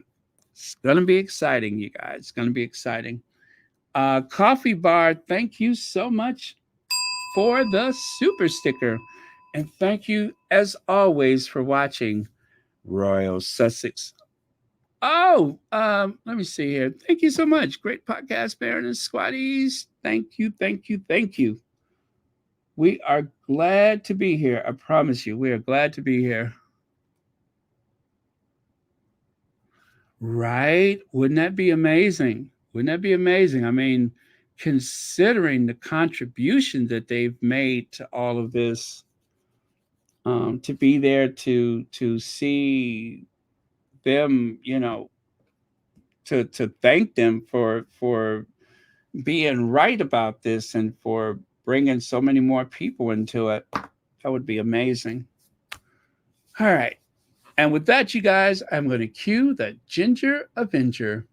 it's gonna be exciting, you guys. It's gonna be exciting. Coffee Bar, thank you so much for the super sticker. And thank you, as always, for watching Royal Sussex. Oh, let me see here. Thank you so much. Great podcast, Baron and Squatties. Thank you, thank you, thank you. We are glad to be here. I promise you, we are glad to be here. Right? Wouldn't that be amazing? Wouldn't that be amazing? I mean, considering the contribution that they've made to all of this, to be there to see them, to thank them for being right about this and for bringing so many more people into it. That would be amazing. All right. And with that, you guys, I'm going to cue the Ginger Avenger.